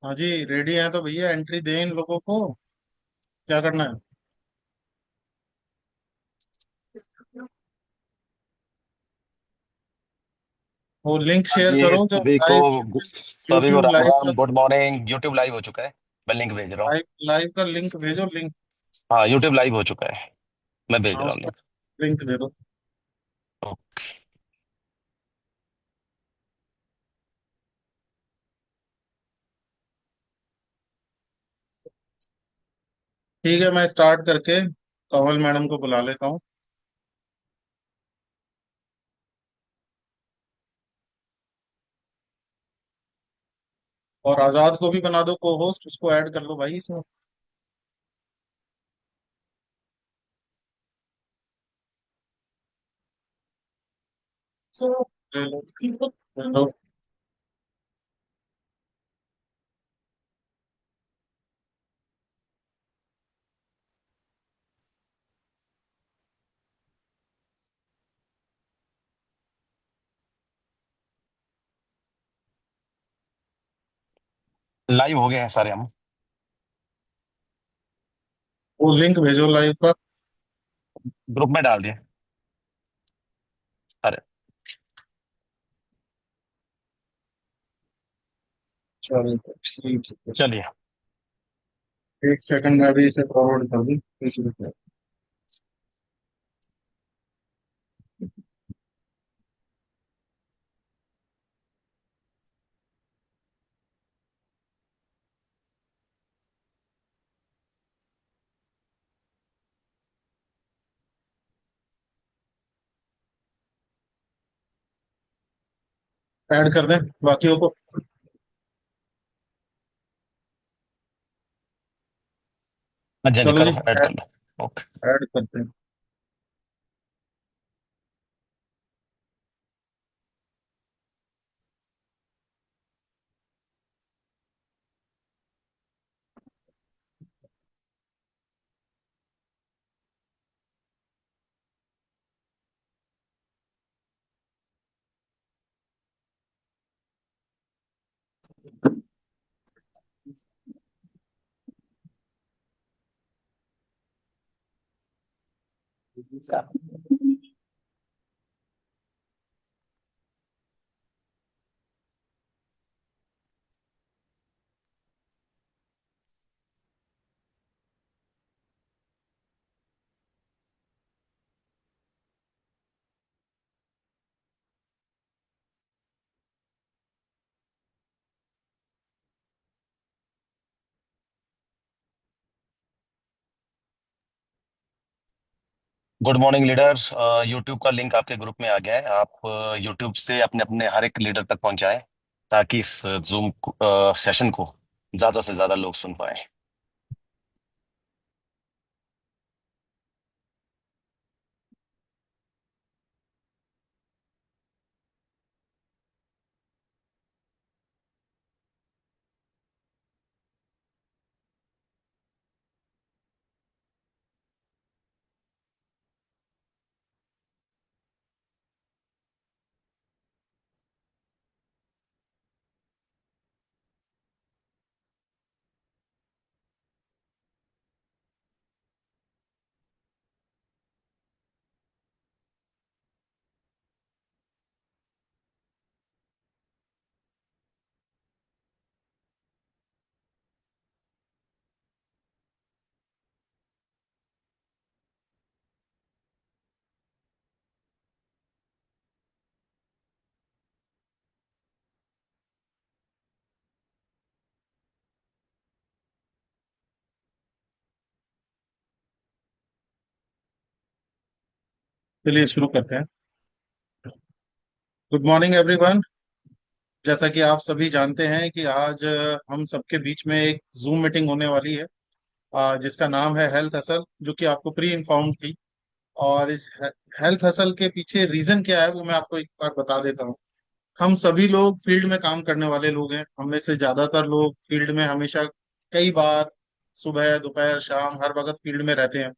हाँ जी, रेडी हैं तो भैया एंट्री दें इन लोगों को। क्या करना है? वो लिंक हाँ शेयर जी, करो जो लाइव सभी को यूट्यूब राम लाइव का। Ram, good morning. YouTube live हो चुका है। मैं लिंक भेज रहा हूँ। लाइव लाइव का लिंक भेजो, लिंक। हाँ, यूट्यूब लाइव हो चुका है। मैं भेज हाँ, रहा हूँ उसका लिंक। लिंक दे दो। ठीक है, मैं स्टार्ट करके कमल मैडम को बुला लेता हूँ। और आजाद को भी बना दो को होस्ट, उसको ऐड कर लो भाई इसमें। ले लो, ले लो। लाइव हो गए हैं सारे हम। वो लिंक भेजो लाइव का। ग्रुप में डाल दिए। अरे, चलो ठीक है। चलिए। एक सेकंड में भी इसे फॉरवर्ड कर दूँ, ठीक है। ऐड कर दें बाकियों को। हाँ जी, हाँ जी, चलो जी, करो, ऐड कर लो। ओके। ऐड करते हैं। Good morning leader. यूट्यूब का लिंक आपके ग्रुप में आ गया है। आप यूट्यूब से अपने अपने हर एक लीडर तक पहुंचाएं, ताकि इस जूम सेशन को ज्यादा से ज्यादा लोग सुन पाए। चलिए शुरू करते हैं। Good morning everyone. जैसा कि आप सभी जानते हैं कि आज हम सबके बीच में एक जूम मीटिंग होने वाली है, जिसका नाम है हेल्थ हसल, जो कि आपको प्री इन्फॉर्म थी। और इस हेल्थ हसल के पीछे रीजन क्या है वो मैं आपको एक बार बता देता हूँ। हम सभी लोग फील्ड में काम करने वाले लोग हैं। हम में से ज्यादातर लोग फील्ड में हमेशा, कई बार, सुबह दोपहर शाम हर वक्त फील्ड में रहते हैं।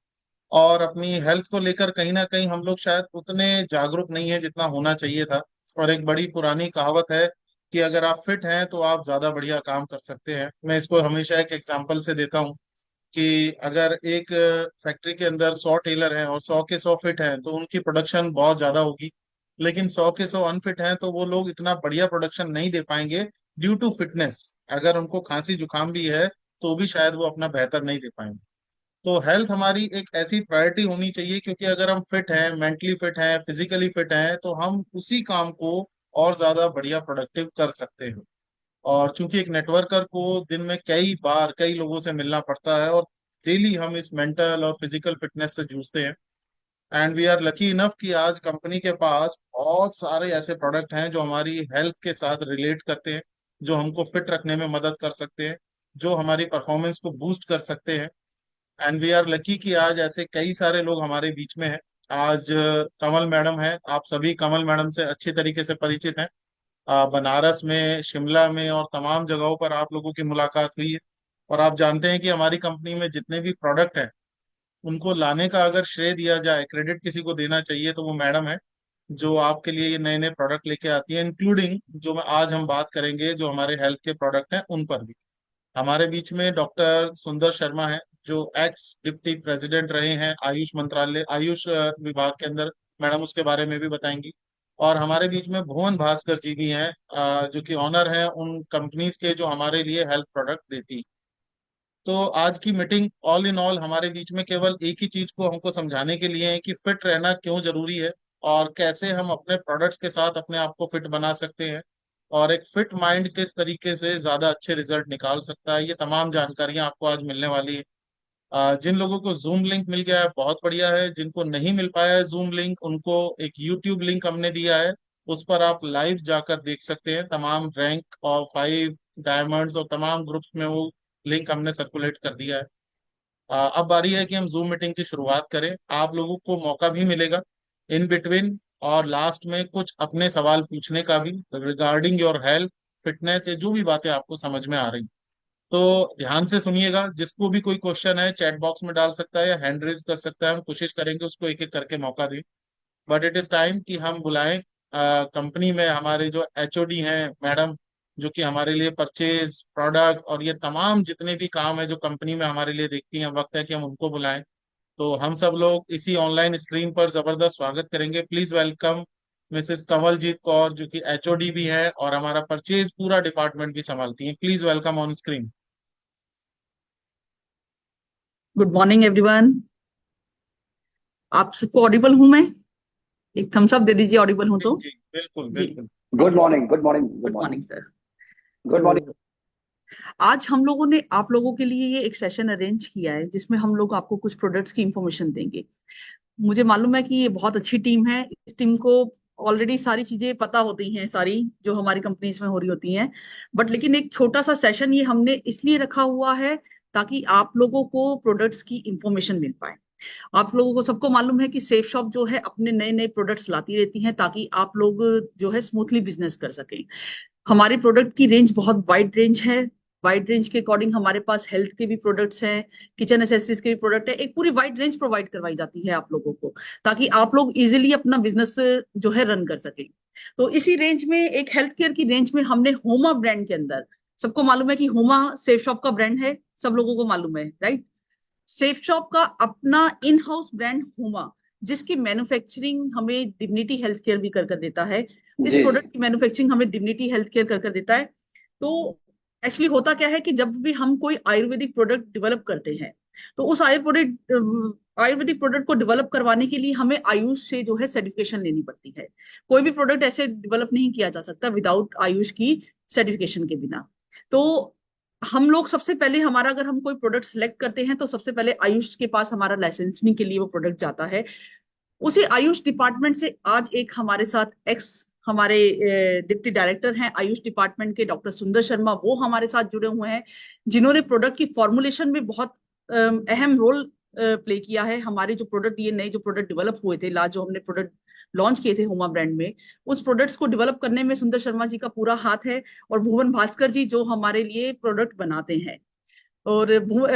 और अपनी हेल्थ को लेकर कहीं ना कहीं हम लोग शायद उतने जागरूक नहीं है जितना होना चाहिए था। और एक बड़ी पुरानी कहावत है कि अगर आप फिट हैं तो आप ज्यादा बढ़िया काम कर सकते हैं। मैं इसको हमेशा एक एग्जांपल से देता हूँ कि अगर एक फैक्ट्री के अंदर 100 टेलर हैं और 100 के 100 फिट हैं तो उनकी प्रोडक्शन बहुत ज्यादा होगी। लेकिन 100 के 100 अनफिट हैं तो वो लोग इतना बढ़िया प्रोडक्शन नहीं दे पाएंगे ड्यू टू फिटनेस। अगर उनको खांसी जुकाम भी है तो भी शायद वो अपना बेहतर नहीं दे पाएंगे। तो हेल्थ हमारी एक ऐसी प्रायोरिटी होनी चाहिए, क्योंकि अगर हम फिट हैं, मेंटली फिट हैं, फिजिकली फिट हैं, तो हम उसी काम को और ज्यादा बढ़िया प्रोडक्टिव कर सकते हैं। और चूंकि एक नेटवर्कर को दिन में कई बार कई लोगों से मिलना पड़ता है और डेली हम इस मेंटल और फिजिकल फिटनेस से जूझते हैं। And we are lucky enough कि आज कंपनी के पास बहुत सारे ऐसे प्रोडक्ट हैं जो हमारी हेल्थ के साथ रिलेट करते हैं, जो हमको फिट रखने में मदद कर सकते हैं, जो हमारी परफॉर्मेंस को बूस्ट कर सकते हैं। एंड वी आर लकी कि आज ऐसे कई सारे लोग हमारे बीच में हैं। आज कमल मैडम है, आप सभी कमल मैडम से अच्छी तरीके से परिचित हैं। बनारस में, शिमला में और तमाम जगहों पर आप लोगों की मुलाकात हुई है। और आप जानते हैं कि हमारी कंपनी में जितने भी प्रोडक्ट हैं उनको लाने का अगर श्रेय दिया जाए, क्रेडिट किसी को देना चाहिए, तो वो मैडम है, जो आपके लिए ये नए नए प्रोडक्ट लेके आती है, इंक्लूडिंग जो आज हम बात करेंगे जो हमारे हेल्थ के प्रोडक्ट हैं उन पर भी। हमारे बीच में डॉक्टर सुंदर शर्मा है, जो एक्स डिप्टी प्रेसिडेंट रहे हैं आयुष मंत्रालय, आयुष विभाग के अंदर। मैडम उसके बारे में भी बताएंगी। और हमारे बीच में भुवन भास्कर जी भी हैं, जो कि ऑनर हैं उन कंपनीज के जो हमारे लिए हेल्थ प्रोडक्ट देती। तो आज की मीटिंग ऑल इन ऑल हमारे बीच में केवल एक ही चीज को हमको समझाने के लिए है कि फिट रहना क्यों जरूरी है और कैसे हम अपने प्रोडक्ट्स के साथ अपने आप को फिट बना सकते हैं, और एक फिट माइंड किस तरीके से ज्यादा अच्छे रिजल्ट निकाल सकता है। ये तमाम जानकारियां आपको आज मिलने वाली है। जिन लोगों को जूम लिंक मिल गया है बहुत बढ़िया है, जिनको नहीं मिल पाया है जूम लिंक, उनको एक यूट्यूब लिंक हमने दिया है। उस पर आप लाइव जाकर देख सकते हैं तमाम रैंक और 5 डायमंड्स और तमाम ग्रुप्स में वो लिंक हमने सर्कुलेट कर दिया है। अब बारी है कि हम जूम मीटिंग की शुरुआत करें। आप लोगों को मौका भी मिलेगा इन बिटवीन और लास्ट में कुछ अपने सवाल पूछने का भी, रिगार्डिंग योर हेल्थ, फिटनेस, ये जो भी बातें आपको समझ में आ रही। तो ध्यान से सुनिएगा, जिसको भी कोई क्वेश्चन है चैट बॉक्स में डाल सकता है या हैंड रेज कर सकता है, हम कोशिश करेंगे उसको एक एक करके मौका दें। बट इट इज टाइम कि हम बुलाएं कंपनी में हमारे जो एचओडी हैं मैडम, जो कि हमारे लिए परचेज, प्रोडक्ट और ये तमाम जितने भी काम है जो कंपनी में हमारे लिए देखती हैं, वक्त है कि हम उनको बुलाएं। तो हम सब लोग इसी ऑनलाइन स्क्रीन पर जबरदस्त स्वागत करेंगे। Please welcome Mrs Kanwaljeet Kaur, जो कि एचओडी भी है और हमारा परचेज पूरा डिपार्टमेंट भी संभालती हैं। Please welcome on screen. Good morning everyone. आप सबको ऑडिबल हूं मैं? एक थम्स अप दे दीजिए ऑडिबल हूं जी तो। जी, बिल्कुल जी, बिल्कुल। Thank good you sir. Morning, good morning, good good morning, morning sir. Good morning. तो आज हम लोगों ने आप लोगों के लिए ये एक सेशन अरेंज किया है जिसमें हम लोग आपको कुछ प्रोडक्ट्स की इंफॉर्मेशन देंगे। मुझे मालूम है कि ये बहुत अच्छी टीम है। इस टीम को ऑलरेडी सारी चीजें पता होती हैं, सारी जो हमारी कंपनीज में हो रही होती हैं। बट लेकिन एक छोटा सा सेशन ये हमने इसलिए रखा हुआ है ताकि आप लोगों को प्रोडक्ट्स की इंफॉर्मेशन मिल पाए। आप लोगों को सबको मालूम है कि सेफ शॉप जो है अपने नए नए प्रोडक्ट्स लाती रहती हैं ताकि आप लोग जो है स्मूथली बिजनेस कर सकें। हमारी प्रोडक्ट की रेंज बहुत वाइड रेंज है। वाइड रेंज के अकॉर्डिंग हमारे पास हेल्थ के भी प्रोडक्ट्स हैं, किचन एसेसरीज के भी प्रोडक्ट है। एक पूरी वाइड रेंज प्रोवाइड करवाई जाती है आप लोगों को ताकि आप लोग इजिली अपना बिजनेस जो है रन कर सकें। तो इसी रेंज में एक हेल्थ केयर की रेंज में हमने होमा ब्रांड के अंदर, सबको मालूम है कि होमा सेफ शॉप का ब्रांड है, सब लोगों को मालूम है राइट। सेफ शॉप का अपना इन हाउस ब्रांड होमा, जिसकी मैन्युफैक्चरिंग हमें डिग्निटी हेल्थ केयर भी कर कर देता है। इस जी जी। प्रोडक्ट की मैन्युफैक्चरिंग हमें डिग्निटी हेल्थ केयर कर कर देता है। तो एक्चुअली होता क्या है कि जब भी हम कोई आयुर्वेदिक प्रोडक्ट डेवलप करते हैं तो उस आयुर्वेदिक प्रोडक्ट को डेवलप करवाने के लिए हमें आयुष से जो है सर्टिफिकेशन लेनी पड़ती है। कोई भी प्रोडक्ट ऐसे डेवलप नहीं किया जा सकता विदाउट आयुष की सर्टिफिकेशन के बिना। तो हम लोग सबसे पहले हमारा अगर हम कोई प्रोडक्ट सेलेक्ट करते हैं तो सबसे पहले आयुष के पास हमारा लाइसेंसिंग के लिए वो प्रोडक्ट जाता है। उसी आयुष डिपार्टमेंट से आज एक हमारे साथ एक्स हमारे डिप्टी डायरेक्टर हैं आयुष डिपार्टमेंट के, डॉक्टर सुंदर शर्मा, वो हमारे साथ जुड़े हुए हैं जिन्होंने प्रोडक्ट की फॉर्मुलेशन में बहुत अहम रोल प्ले किया है। हमारे जो प्रोडक्ट, ये नए जो प्रोडक्ट डेवलप हुए थे, लास्ट जो हमने प्रोडक्ट लॉन्च किए थे होमा ब्रांड में, उस प्रोडक्ट्स को डेवलप करने में सुंदर शर्मा जी का पूरा हाथ है। और भुवन भास्कर जी जो हमारे लिए प्रोडक्ट बनाते हैं। और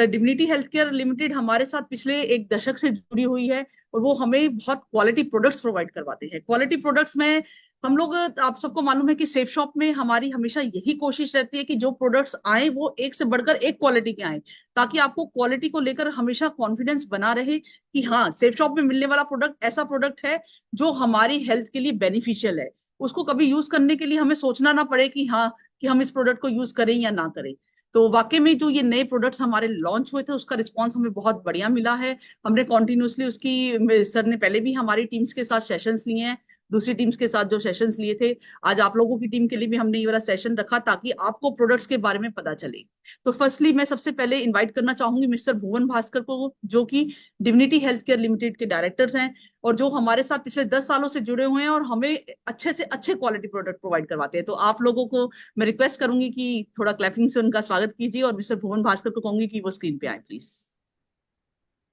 डिग्निटी हेल्थ केयर लिमिटेड हमारे साथ पिछले एक दशक से जुड़ी हुई है और वो हमें बहुत क्वालिटी प्रोडक्ट्स प्रोवाइड करवाते हैं। क्वालिटी प्रोडक्ट्स में हम लोग, आप सबको मालूम है कि सेफ शॉप में हमारी हमेशा यही कोशिश रहती है कि जो प्रोडक्ट्स आए वो एक से बढ़कर एक क्वालिटी के आए, ताकि आपको क्वालिटी को लेकर हमेशा कॉन्फिडेंस बना रहे कि हाँ, सेफ शॉप में मिलने वाला प्रोडक्ट ऐसा प्रोडक्ट है जो हमारी हेल्थ के लिए बेनिफिशियल है। उसको कभी यूज करने के लिए हमें सोचना ना पड़े कि हाँ, कि हम इस प्रोडक्ट को यूज करें या ना करें। तो वाकई में जो ये नए प्रोडक्ट्स हमारे लॉन्च हुए थे उसका रिस्पांस हमें बहुत बढ़िया मिला है। हमने कॉन्टिन्यूसली उसकी, सर ने पहले भी हमारी टीम्स के साथ सेशंस लिए हैं, दूसरी टीम्स के साथ जो सेशंस लिए थे। आज आप लोगों की टीम के लिए भी हमने ये वाला सेशन रखा ताकि आपको प्रोडक्ट्स के बारे में पता चले। तो फर्स्टली मैं सबसे पहले इनवाइट करना चाहूंगी मिस्टर भुवन भास्कर को, जो कि डिविनिटी हेल्थ केयर लिमिटेड के डायरेक्टर्स हैं और जो हमारे साथ पिछले 10 सालों से जुड़े हुए हैं और हमें अच्छे से अच्छे क्वालिटी प्रोडक्ट प्रोवाइड करवाते हैं। तो आप लोगों को मैं रिक्वेस्ट करूंगी कि थोड़ा क्लैपिंग से उनका स्वागत कीजिए और मिस्टर भुवन भास्कर को कहूंगी कि वो स्क्रीन पे आए please.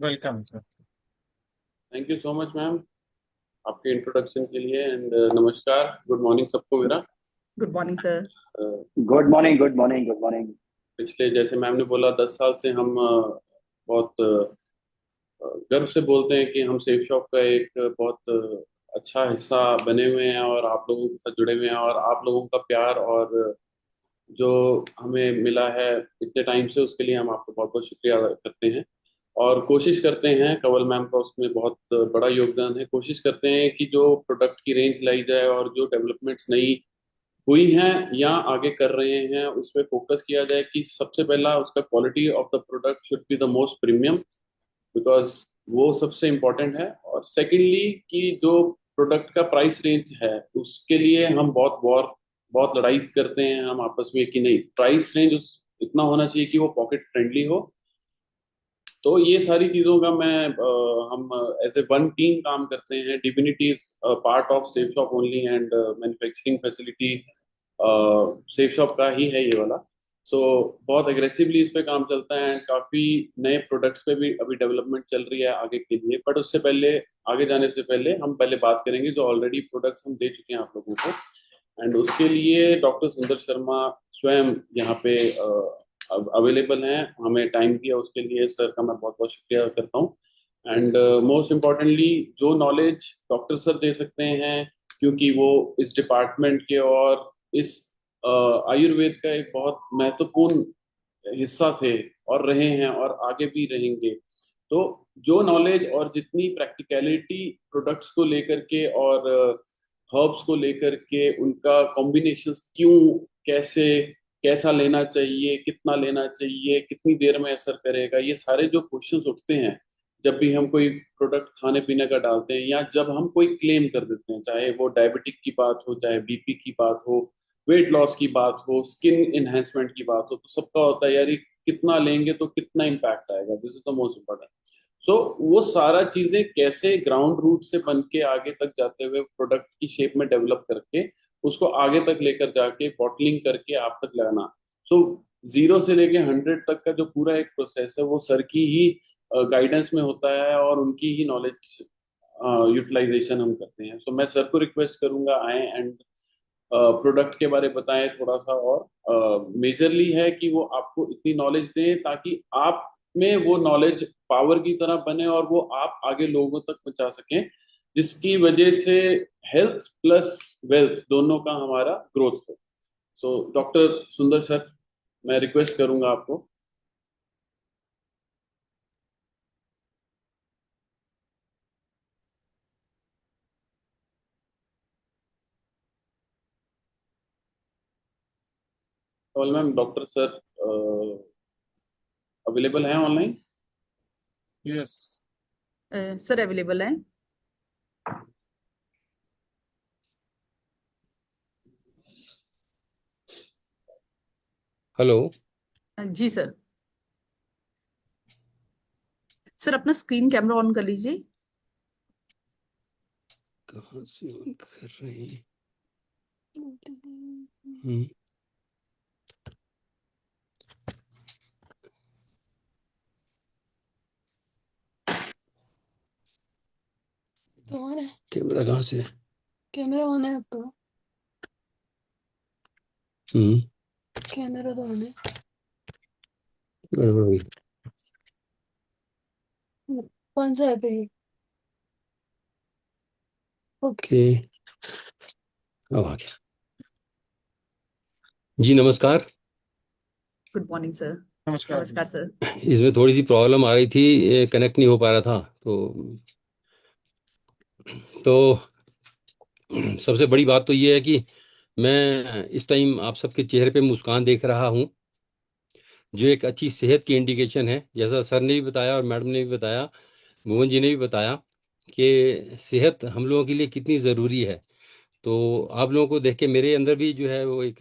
Welcome sir. Thank you so much ma'am आपके इंट्रोडक्शन के लिए एंड नमस्कार, गुड मॉर्निंग सबको मेरा। Good morning sir. Good morning, good morning, good morning. पिछले, जैसे मैम ने बोला, 10 साल से हम बहुत गर्व से बोलते हैं कि हम सेफ शॉप का एक बहुत अच्छा हिस्सा बने हुए हैं और आप लोगों के साथ जुड़े हुए हैं, और आप लोगों का प्यार और जो हमें मिला है इतने टाइम से, उसके लिए हम आपको बहुत बहुत शुक्रिया अदा करते हैं। और कोशिश करते हैं, कंवल मैम का उसमें बहुत बड़ा योगदान है, कोशिश करते हैं कि जो प्रोडक्ट की रेंज लाई जाए और जो डेवलपमेंट्स नई हुई हैं या आगे कर रहे हैं उस पर फोकस किया जाए कि सबसे पहला उसका quality of the product should be the most premium, because वो सबसे इम्पोर्टेंट है। और सेकेंडली कि जो प्रोडक्ट का प्राइस रेंज है उसके लिए हम बहुत बहुत बहुत लड़ाई करते हैं हम आपस में कि नहीं, प्राइस रेंज उस इतना होना चाहिए कि वो पॉकेट फ्रेंडली हो। तो ये सारी चीज़ों का हम एज ए वन टीम काम करते हैं। Divinity is part of safe shop only and manufacturing facility safe shop का ही है ये वाला। सो बहुत एग्रेसिवली इस पे काम चलता है एंड काफ़ी नए प्रोडक्ट्स पे भी अभी डेवलपमेंट चल रही है आगे के लिए। बट उससे पहले, आगे जाने से पहले हम पहले बात करेंगे जो ऑलरेडी प्रोडक्ट्स हम दे चुके हैं आप लोगों को, एंड उसके लिए डॉक्टर सुंदर शर्मा स्वयं यहाँ पे अवेलेबल हैं। हमें टाइम दिया उसके लिए सर का मैं बहुत बहुत शुक्रिया करता हूँ। एंड मोस्ट इम्पॉर्टेंटली जो नॉलेज डॉक्टर सर दे सकते हैं, क्योंकि वो इस डिपार्टमेंट के और इस आयुर्वेद का एक बहुत महत्वपूर्ण हिस्सा थे और रहे हैं और आगे भी रहेंगे। तो जो नॉलेज और जितनी प्रैक्टिकलिटी प्रोडक्ट्स को लेकर के और हर्ब्स को लेकर के, उनका कॉम्बिनेशन क्यों, कैसे, कैसा लेना चाहिए, कितना लेना चाहिए, कितनी देर में असर करेगा, ये सारे जो क्वेश्चंस उठते हैं जब भी हम कोई प्रोडक्ट खाने पीने का डालते हैं या जब हम कोई क्लेम कर देते हैं, चाहे वो डायबिटिक की बात हो, चाहे बीपी की बात हो, वेट लॉस की बात हो, स्किन इन्हेंसमेंट की बात हो, तो सबका होता है यार ये कितना लेंगे तो कितना इम्पैक्ट आएगा, this is the most important. So वो सारा चीजें कैसे ग्राउंड रूट से बन के आगे तक जाते हुए प्रोडक्ट की शेप में डेवलप करके उसको आगे तक लेकर जाके बॉटलिंग करके आप तक लगाना। सो जीरो से लेके 100 तक का जो पूरा एक प्रोसेस है वो सर की ही गाइडेंस में होता है और उनकी ही नॉलेज यूटिलाइजेशन हम करते हैं। सो मैं सर को रिक्वेस्ट करूंगा आए एंड प्रोडक्ट के बारे बताएं थोड़ा सा, और मेजरली है कि वो आपको इतनी नॉलेज दें ताकि आप में वो नॉलेज पावर की तरह बने और वो आप आगे लोगों तक पहुंचा सकें, जिसकी वजह से हेल्थ प्लस वेल्थ दोनों का हमारा ग्रोथ हो। सो डॉक्टर सुंदर सर, मैं रिक्वेस्ट करूंगा आपको। Call ma'am, doctor sir available हैं ऑनलाइन? यस। सर अवेलेबल है। हेलो। जी सर। सर अपना स्क्रीन कैमरा ऑन कर लीजिए। कहाँ से ऑन कर रहे हैं? हम्म, तो ऑन है, कैमरा कहाँ से? कैमरा ऑन है आपका, हम्म, कैमरा तो ऑन है। गड़बड़ हुई। कौन सा ऐप है ये? ओके, ओके, अब आ गया। जी नमस्कार। Good morning sir. नमस्कार जी। नमस्कार सर। इसमें थोड़ी सी प्रॉब्लम आ रही थी, कनेक्ट नहीं हो पा रहा था। तो सबसे बड़ी बात तो ये है कि मैं इस टाइम आप सबके चेहरे पे मुस्कान देख रहा हूँ, जो एक अच्छी सेहत की इंडिकेशन है। जैसा सर ने भी बताया और मैडम ने भी बताया, भुवन जी ने भी बताया कि सेहत हम लोगों के लिए कितनी ज़रूरी है। तो आप लोगों को देख के मेरे अंदर भी जो है वो एक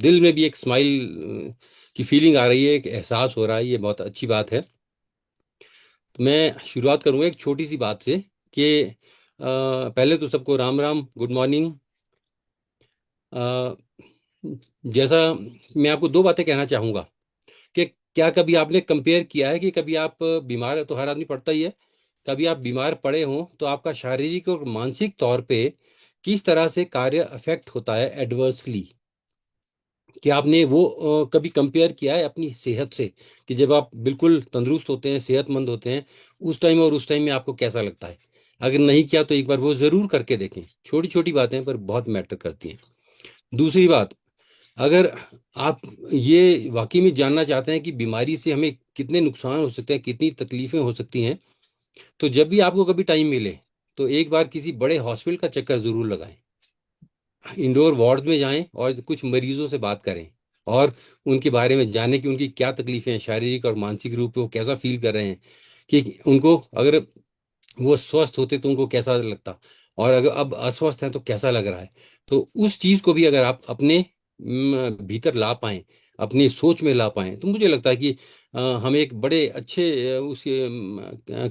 दिल में भी एक स्माइल की फीलिंग आ रही है, एक एहसास हो रहा है। ये बहुत अच्छी बात है। तो मैं शुरुआत करूंगा एक छोटी सी बात से कि पहले तो सबको राम राम, गुड मॉर्निंग। जैसा मैं आपको दो बातें कहना चाहूँगा कि क्या कभी आपने कंपेयर किया है कि कभी आप बीमार है तो हर आदमी पड़ता ही है, कभी आप बीमार पड़े हों तो आपका शारीरिक और मानसिक तौर पे किस तरह से कार्य अफेक्ट होता है एडवर्सली। कि आपने वो कभी कंपेयर किया है अपनी सेहत से कि जब आप बिल्कुल तंदुरुस्त होते हैं, सेहतमंद होते हैं, उस टाइम और उस टाइम में आपको कैसा लगता है? अगर नहीं किया तो एक बार वो ज़रूर करके देखें। छोटी छोटी बातें पर बहुत मैटर करती हैं। दूसरी बात, अगर आप ये वाकई में जानना चाहते हैं कि बीमारी से हमें कितने नुकसान हो सकते हैं, कितनी तकलीफें हो सकती हैं, तो जब भी आपको कभी टाइम मिले तो एक बार किसी बड़े हॉस्पिटल का चक्कर ज़रूर लगाएं। इंडोर वार्ड में जाएं और कुछ मरीजों से बात करें और उनके बारे में जानें कि उनकी क्या तकलीफें हैं, शारीरिक और मानसिक रूप से वो कैसा फील कर रहे हैं। कि उनको अगर वो स्वस्थ होते तो उनको कैसा लगता, और अगर अब अस्वस्थ हैं तो कैसा लग रहा है। तो उस चीज को भी अगर आप अपने भीतर ला पाएं, अपनी सोच में ला पाएं, तो मुझे लगता है कि हम एक बड़े अच्छे उस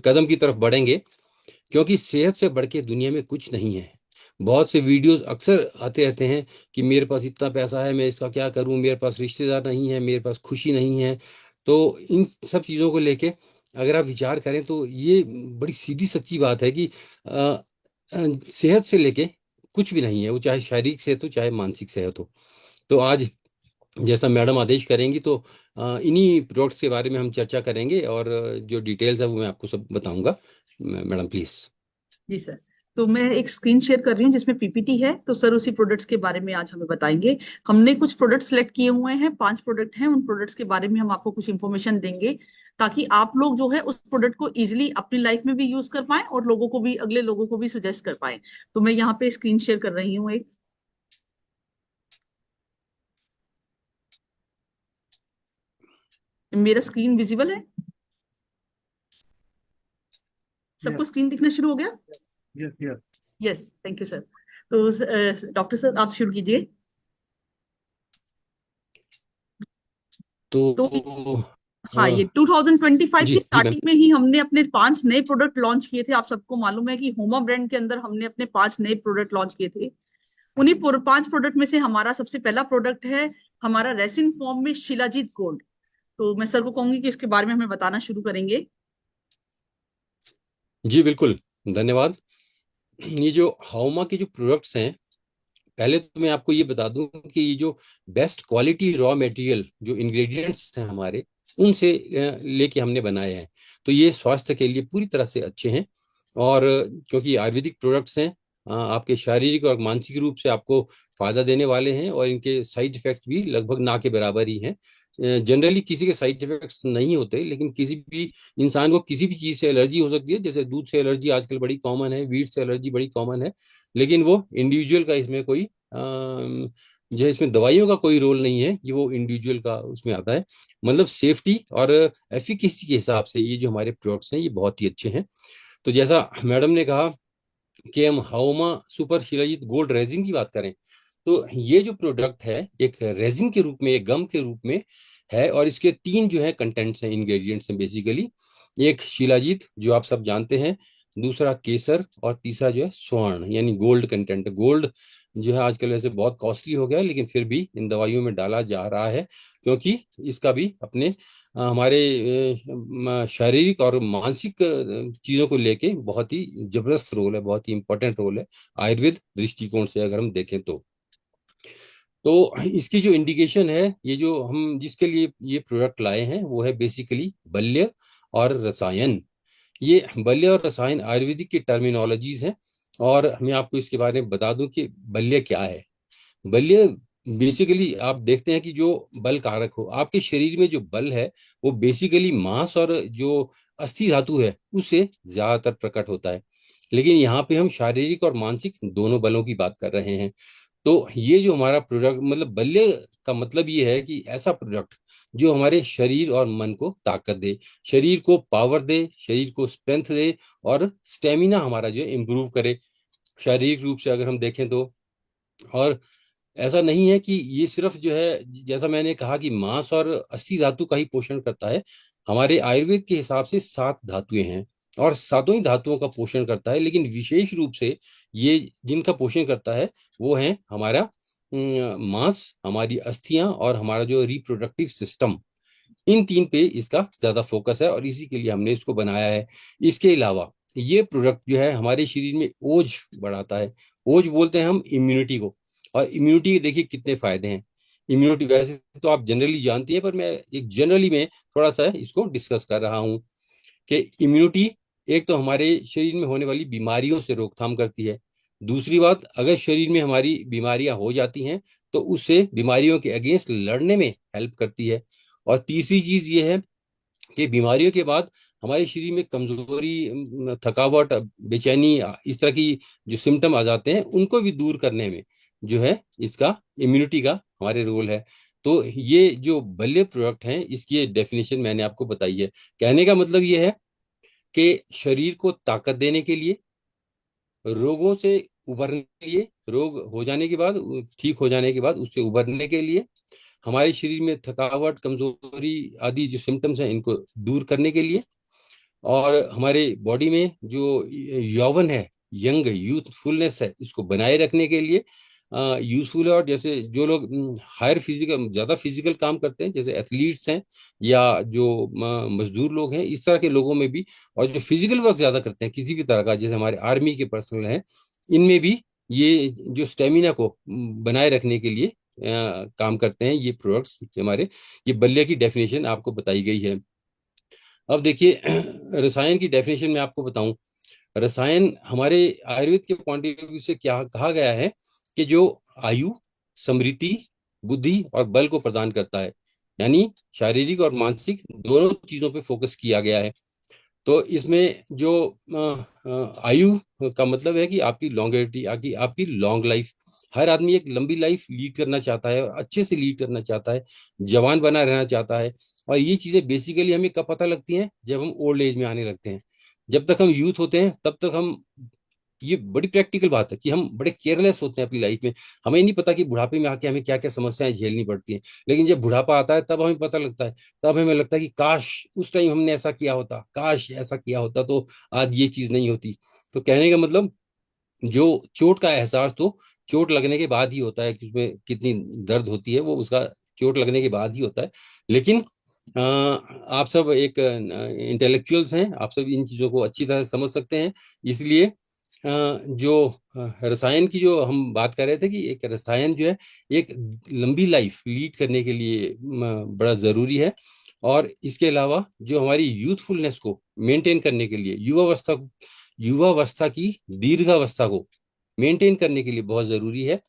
कदम की तरफ बढ़ेंगे। क्योंकि सेहत से बढ़ के दुनिया में कुछ नहीं है। बहुत से वीडियोस अक्सर आते रहते हैं कि मेरे पास इतना पैसा है, मैं इसका क्या करूं, मेरे पास रिश्तेदार नहीं है, मेरे पास खुशी नहीं है। तो इन सब चीज़ों को लेके अगर आप विचार करें तो ये बड़ी सीधी सच्ची बात है कि अ, सेहत से लेके कुछ भी नहीं है, वो चाहे शारीरिक सेहत हो चाहे मानसिक सेहत हो। तो आज जैसा मैडम आदेश करेंगी तो इन्हीं प्रोडक्ट्स के बारे में हम चर्चा करेंगे, और जो डिटेल्स है वो मैं आपको सब बताऊंगा। Madam please. जी सर। तो मैं एक स्क्रीन शेयर कर रही हूँ जिसमें पीपीटी है, तो सर उसी प्रोडक्ट्स के बारे में आज हमें बताएंगे। हमने कुछ प्रोडक्ट सेलेक्ट किए हुए हैं, 5 प्रोडक्ट हैं। उन प्रोडक्ट्स के बारे में हम आपको कुछ इन्फॉर्मेशन देंगे ताकि आप लोग जो है उस प्रोडक्ट को इजीली अपनी लाइफ में भी यूज कर पाएं और लोगों को भी, अगले लोगों को भी सजेस्ट कर पाएं। तो मैं यहाँ पे स्क्रीन शेयर कर रही हूँ एक। मेरा स्क्रीन विजिबल है? सबको यस, स्क्रीन दिखना शुरू हो गया? Yes, yes. Yes, thank you sir. तो डॉक्टर सर आप शुरू कीजिए। तो तो हाँ, ये हाँ, 2025 जी की जी मैम। स्टार्टिंग में ही हमने अपने 5 नए प्रोडक्ट लॉन्च किए थे। आप सबको मालूम है कि होमा ब्रांड के अंदर हमने अपने 5 नए प्रोडक्ट लॉन्च किए थे। उन्हीं 5 प्रोडक्ट में से हमारा सबसे पहला प्रोडक्ट है हमारा रेसिन फॉर्म में शिलाजीत गोल्ड। तो मैं सर को कहूंगी कि इसके बारे में हमें बताना शुरू करेंगे। जी बिल्कुल, धन्यवाद। ये जो हाउमा के जो प्रोडक्ट्स हैं, पहले तो मैं आपको ये बता दूं कि ये जो बेस्ट क्वालिटी रॉ मटेरियल जो इंग्रेडिएंट्स हैं हमारे, उनसे लेके हमने बनाए हैं। तो ये स्वास्थ्य के लिए पूरी तरह से अच्छे हैं। और क्योंकि आयुर्वेदिक प्रोडक्ट्स हैं, आपके शारीरिक और मानसिक रूप से आपको फायदा देने वाले हैं, और इनके साइड इफेक्ट्स भी लगभग ना के बराबर ही हैं। जनरली किसी के साइड इफेक्ट्स नहीं होते, लेकिन किसी भी इंसान को किसी भी चीज़ से एलर्जी हो सकती है। जैसे दूध से एलर्जी आजकल बड़ी कॉमन है, वीट से एलर्जी बड़ी कॉमन है। लेकिन वो इंडिविजुअल का इसमें कोई जो है, इसमें दवाइयों का कोई रोल नहीं है, ये वो इंडिविजुअल का उसमें आता है। मतलब सेफ्टी और एफिकेसी के हिसाब से ये जो हमारे प्रोडक्ट्स हैं ये बहुत ही अच्छे हैं। तो जैसा मैडम ने कहा कि हम हाउमा सुपर शिलाजीत गोल्ड रेजिन की बात करें, तो ये जो प्रोडक्ट है एक रेजिन के रूप में, एक गम के रूप में है। और इसके 3 जो है कंटेंट्स हैं, इंग्रेडिएंट्स हैं बेसिकली। एक शिलाजीत जो आप सब जानते हैं, दूसरा केसर, और तीसरा जो है स्वर्ण यानी गोल्ड कंटेंट। गोल्ड जो है आजकल वैसे बहुत कॉस्टली हो गया है, लेकिन फिर भी इन दवाइयों में डाला जा रहा है, क्योंकि इसका भी अपने हमारे शारीरिक और मानसिक चीजों को लेके बहुत ही जबरदस्त रोल है, बहुत ही इंपॉर्टेंट रोल है आयुर्वेद दृष्टिकोण से अगर हम देखें तो इसकी जो इंडिकेशन है, ये जो हम जिसके लिए ये प्रोडक्ट लाए हैं वो है बेसिकली बल्य और रसायन। ये बल्य और रसायन आयुर्वेदिक की टर्मिनोलॉजीज हैं। और मैं आपको इसके बारे में बता दूं कि बल्य क्या है। बल्य बेसिकली आप देखते हैं कि जो बल कारक हो आपके शरीर में, जो बल है वो बेसिकली मांस और जो अस्थि धातु है उससे ज्यादातर प्रकट होता है। लेकिन यहाँ पे हम शारीरिक और मानसिक दोनों बलों की बात कर रहे हैं। तो ये जो हमारा प्रोडक्ट, मतलब बल्य का मतलब ये है कि ऐसा प्रोडक्ट जो हमारे शरीर और मन को ताकत दे, शरीर को पावर दे, शरीर को स्ट्रेंथ दे, और स्टेमिना हमारा जो है इम्प्रूव करे शारीरिक रूप से अगर हम देखें तो। और ऐसा नहीं है कि ये सिर्फ जो है, जैसा मैंने कहा कि मांस और अस्थि धातु का ही पोषण करता है। हमारे आयुर्वेद के हिसाब से 7 धातुएं हैं और सातों ही धातुओं का पोषण करता है, लेकिन विशेष रूप से ये जिनका पोषण करता है वो है हमारा मांस, हमारी अस्थियां और हमारा जो रिप्रोडक्टिव सिस्टम। इन तीन पे इसका ज्यादा फोकस है और इसी के लिए हमने इसको बनाया है। इसके अलावा ये प्रोडक्ट जो है हमारे शरीर में ओज बढ़ाता है। ओज बोलते हैं हम इम्यूनिटी को। और इम्यूनिटी के देखिए कितने फायदे हैं। इम्यूनिटी वैसे तो आप जनरली जानती हैं, पर मैं एक जनरली में थोड़ा सा इसको डिस्कस कर रहा हूँ कि इम्यूनिटी एक तो हमारे शरीर में होने वाली बीमारियों से रोकथाम करती है। दूसरी बात, अगर शरीर में हमारी बीमारियां हो जाती हैं तो उससे बीमारियों के अगेंस्ट लड़ने में हेल्प करती है। और तीसरी चीज ये है कि बीमारियों के बाद हमारे शरीर में कमजोरी, थकावट, बेचैनी, इस तरह की जो सिम्टम आ जाते हैं उनको भी दूर करने में जो है इसका, इम्यूनिटी का हमारे रोल है। तो ये जो बल्य प्रोडक्ट हैं इसकी डेफिनेशन मैंने आपको बताई है। कहने का मतलब ये है कि शरीर को ताकत देने के लिए, रोगों से उबरने के लिए, रोग हो जाने के बाद, ठीक हो जाने के बाद उससे उबरने के लिए, हमारे शरीर में थकावट, कमजोरी आदि जो सिम्टम्स हैं इनको दूर करने के लिए, और हमारे बॉडी में जो यौवन है, यंग यूथफुलनेस है, इसको बनाए रखने के लिए यूजफुल है। और जैसे जो लोग हायर फिजिकल, ज्यादा फिजिकल काम करते हैं, जैसे एथलीट्स हैं या जो मजदूर लोग हैं, इस तरह के लोगों में भी, और जो फिजिकल वर्क ज्यादा करते हैं किसी भी तरह का, जैसे हमारे आर्मी के पर्सनल हैं, इनमें भी ये जो स्टेमिना को बनाए रखने के लिए काम करते हैं ये प्रोडक्ट्स हमारे। ये बल्ले की डेफिनेशन आपको बताई गई है। अब देखिए रसायन की डेफिनेशन में आपको बताऊं। रसायन हमारे आयुर्वेद के पॉइंट ऑफ व्यू से क्या कहा गया है कि जो आयु, समृद्धि, बुद्धि और बल को प्रदान करता है, यानी शारीरिक और मानसिक दोनों चीजों पे फोकस किया गया है। तो इसमें जो आयु का मतलब है कि आपकी लॉन्गेविटी, आपकी आपकी लॉन्ग लाइफ। हर आदमी एक लंबी लाइफ लीड करना चाहता है और अच्छे से लीड करना चाहता है, जवान बना रहना चाहता है। और ये चीजें बेसिकली हमें कब पता लगती हैं? जब हम ओल्ड एज में आने लगते हैं। जब तक हम यूथ होते हैं तब तक हम, ये बड़ी प्रैक्टिकल बात है कि हम बड़े केयरलेस होते हैं अपनी लाइफ में। हमें नहीं पता कि बुढ़ापे में आके हमें क्या क्या समस्याएं झेलनी पड़ती हैं। लेकिन जब बुढ़ापा आता है तब हमें पता लगता है, तब हमें लगता है कि काश उस टाइम हमने ऐसा किया होता, काश ऐसा किया होता तो आज ये चीज नहीं होती। तो कहने का मतलब, जो चोट का एहसास तो चोट लगने के बाद ही होता है कि उसमें कितनी दर्द होती है, वो उसका चोट लगने के बाद ही होता है। लेकिन आप सब एक इंटेलेक्चुअल्स हैं, आप सब इन चीज़ों को अच्छी तरह समझ सकते हैं। इसलिए जो रसायन की जो हम बात कर रहे थे कि एक रसायन जो है एक लंबी लाइफ लीड करने के लिए बड़ा ज़रूरी है। और इसके अलावा जो हमारी यूथफुलनेस को मेंटेन करने के लिए, युवावस्था की दीर्घावस्था को मेंटेन करने के लिए बहुत ज़रूरी है।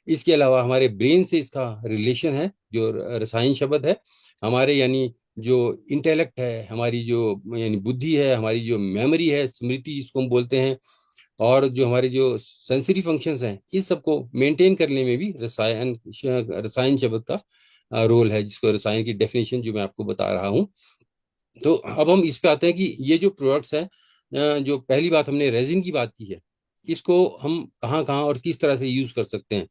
इसके अलावा हमारे ब्रेन से इसका रिलेशन है, जो रसायन शब्द है हमारे, यानी जो इंटेलेक्ट है, हमारी जो यानी बुद्धि है, हमारी जो मेमोरी है, स्मृति जिसको हम बोलते हैं, और जो हमारे जो सेंसरी फंक्शंस हैं, इस सबको मेंटेन करने में भी रसायन शब्द का रोल है, जिसको रसायन की डेफिनेशन जो मैं आपको बता रहा हूँ। तो अब हम इस पे आते हैं कि ये जो प्रोडक्ट्स हैं, जो पहली बात हमने रेजिन की बात की है, इसको हम कहाँ कहाँ और किस तरह से यूज कर सकते हैं।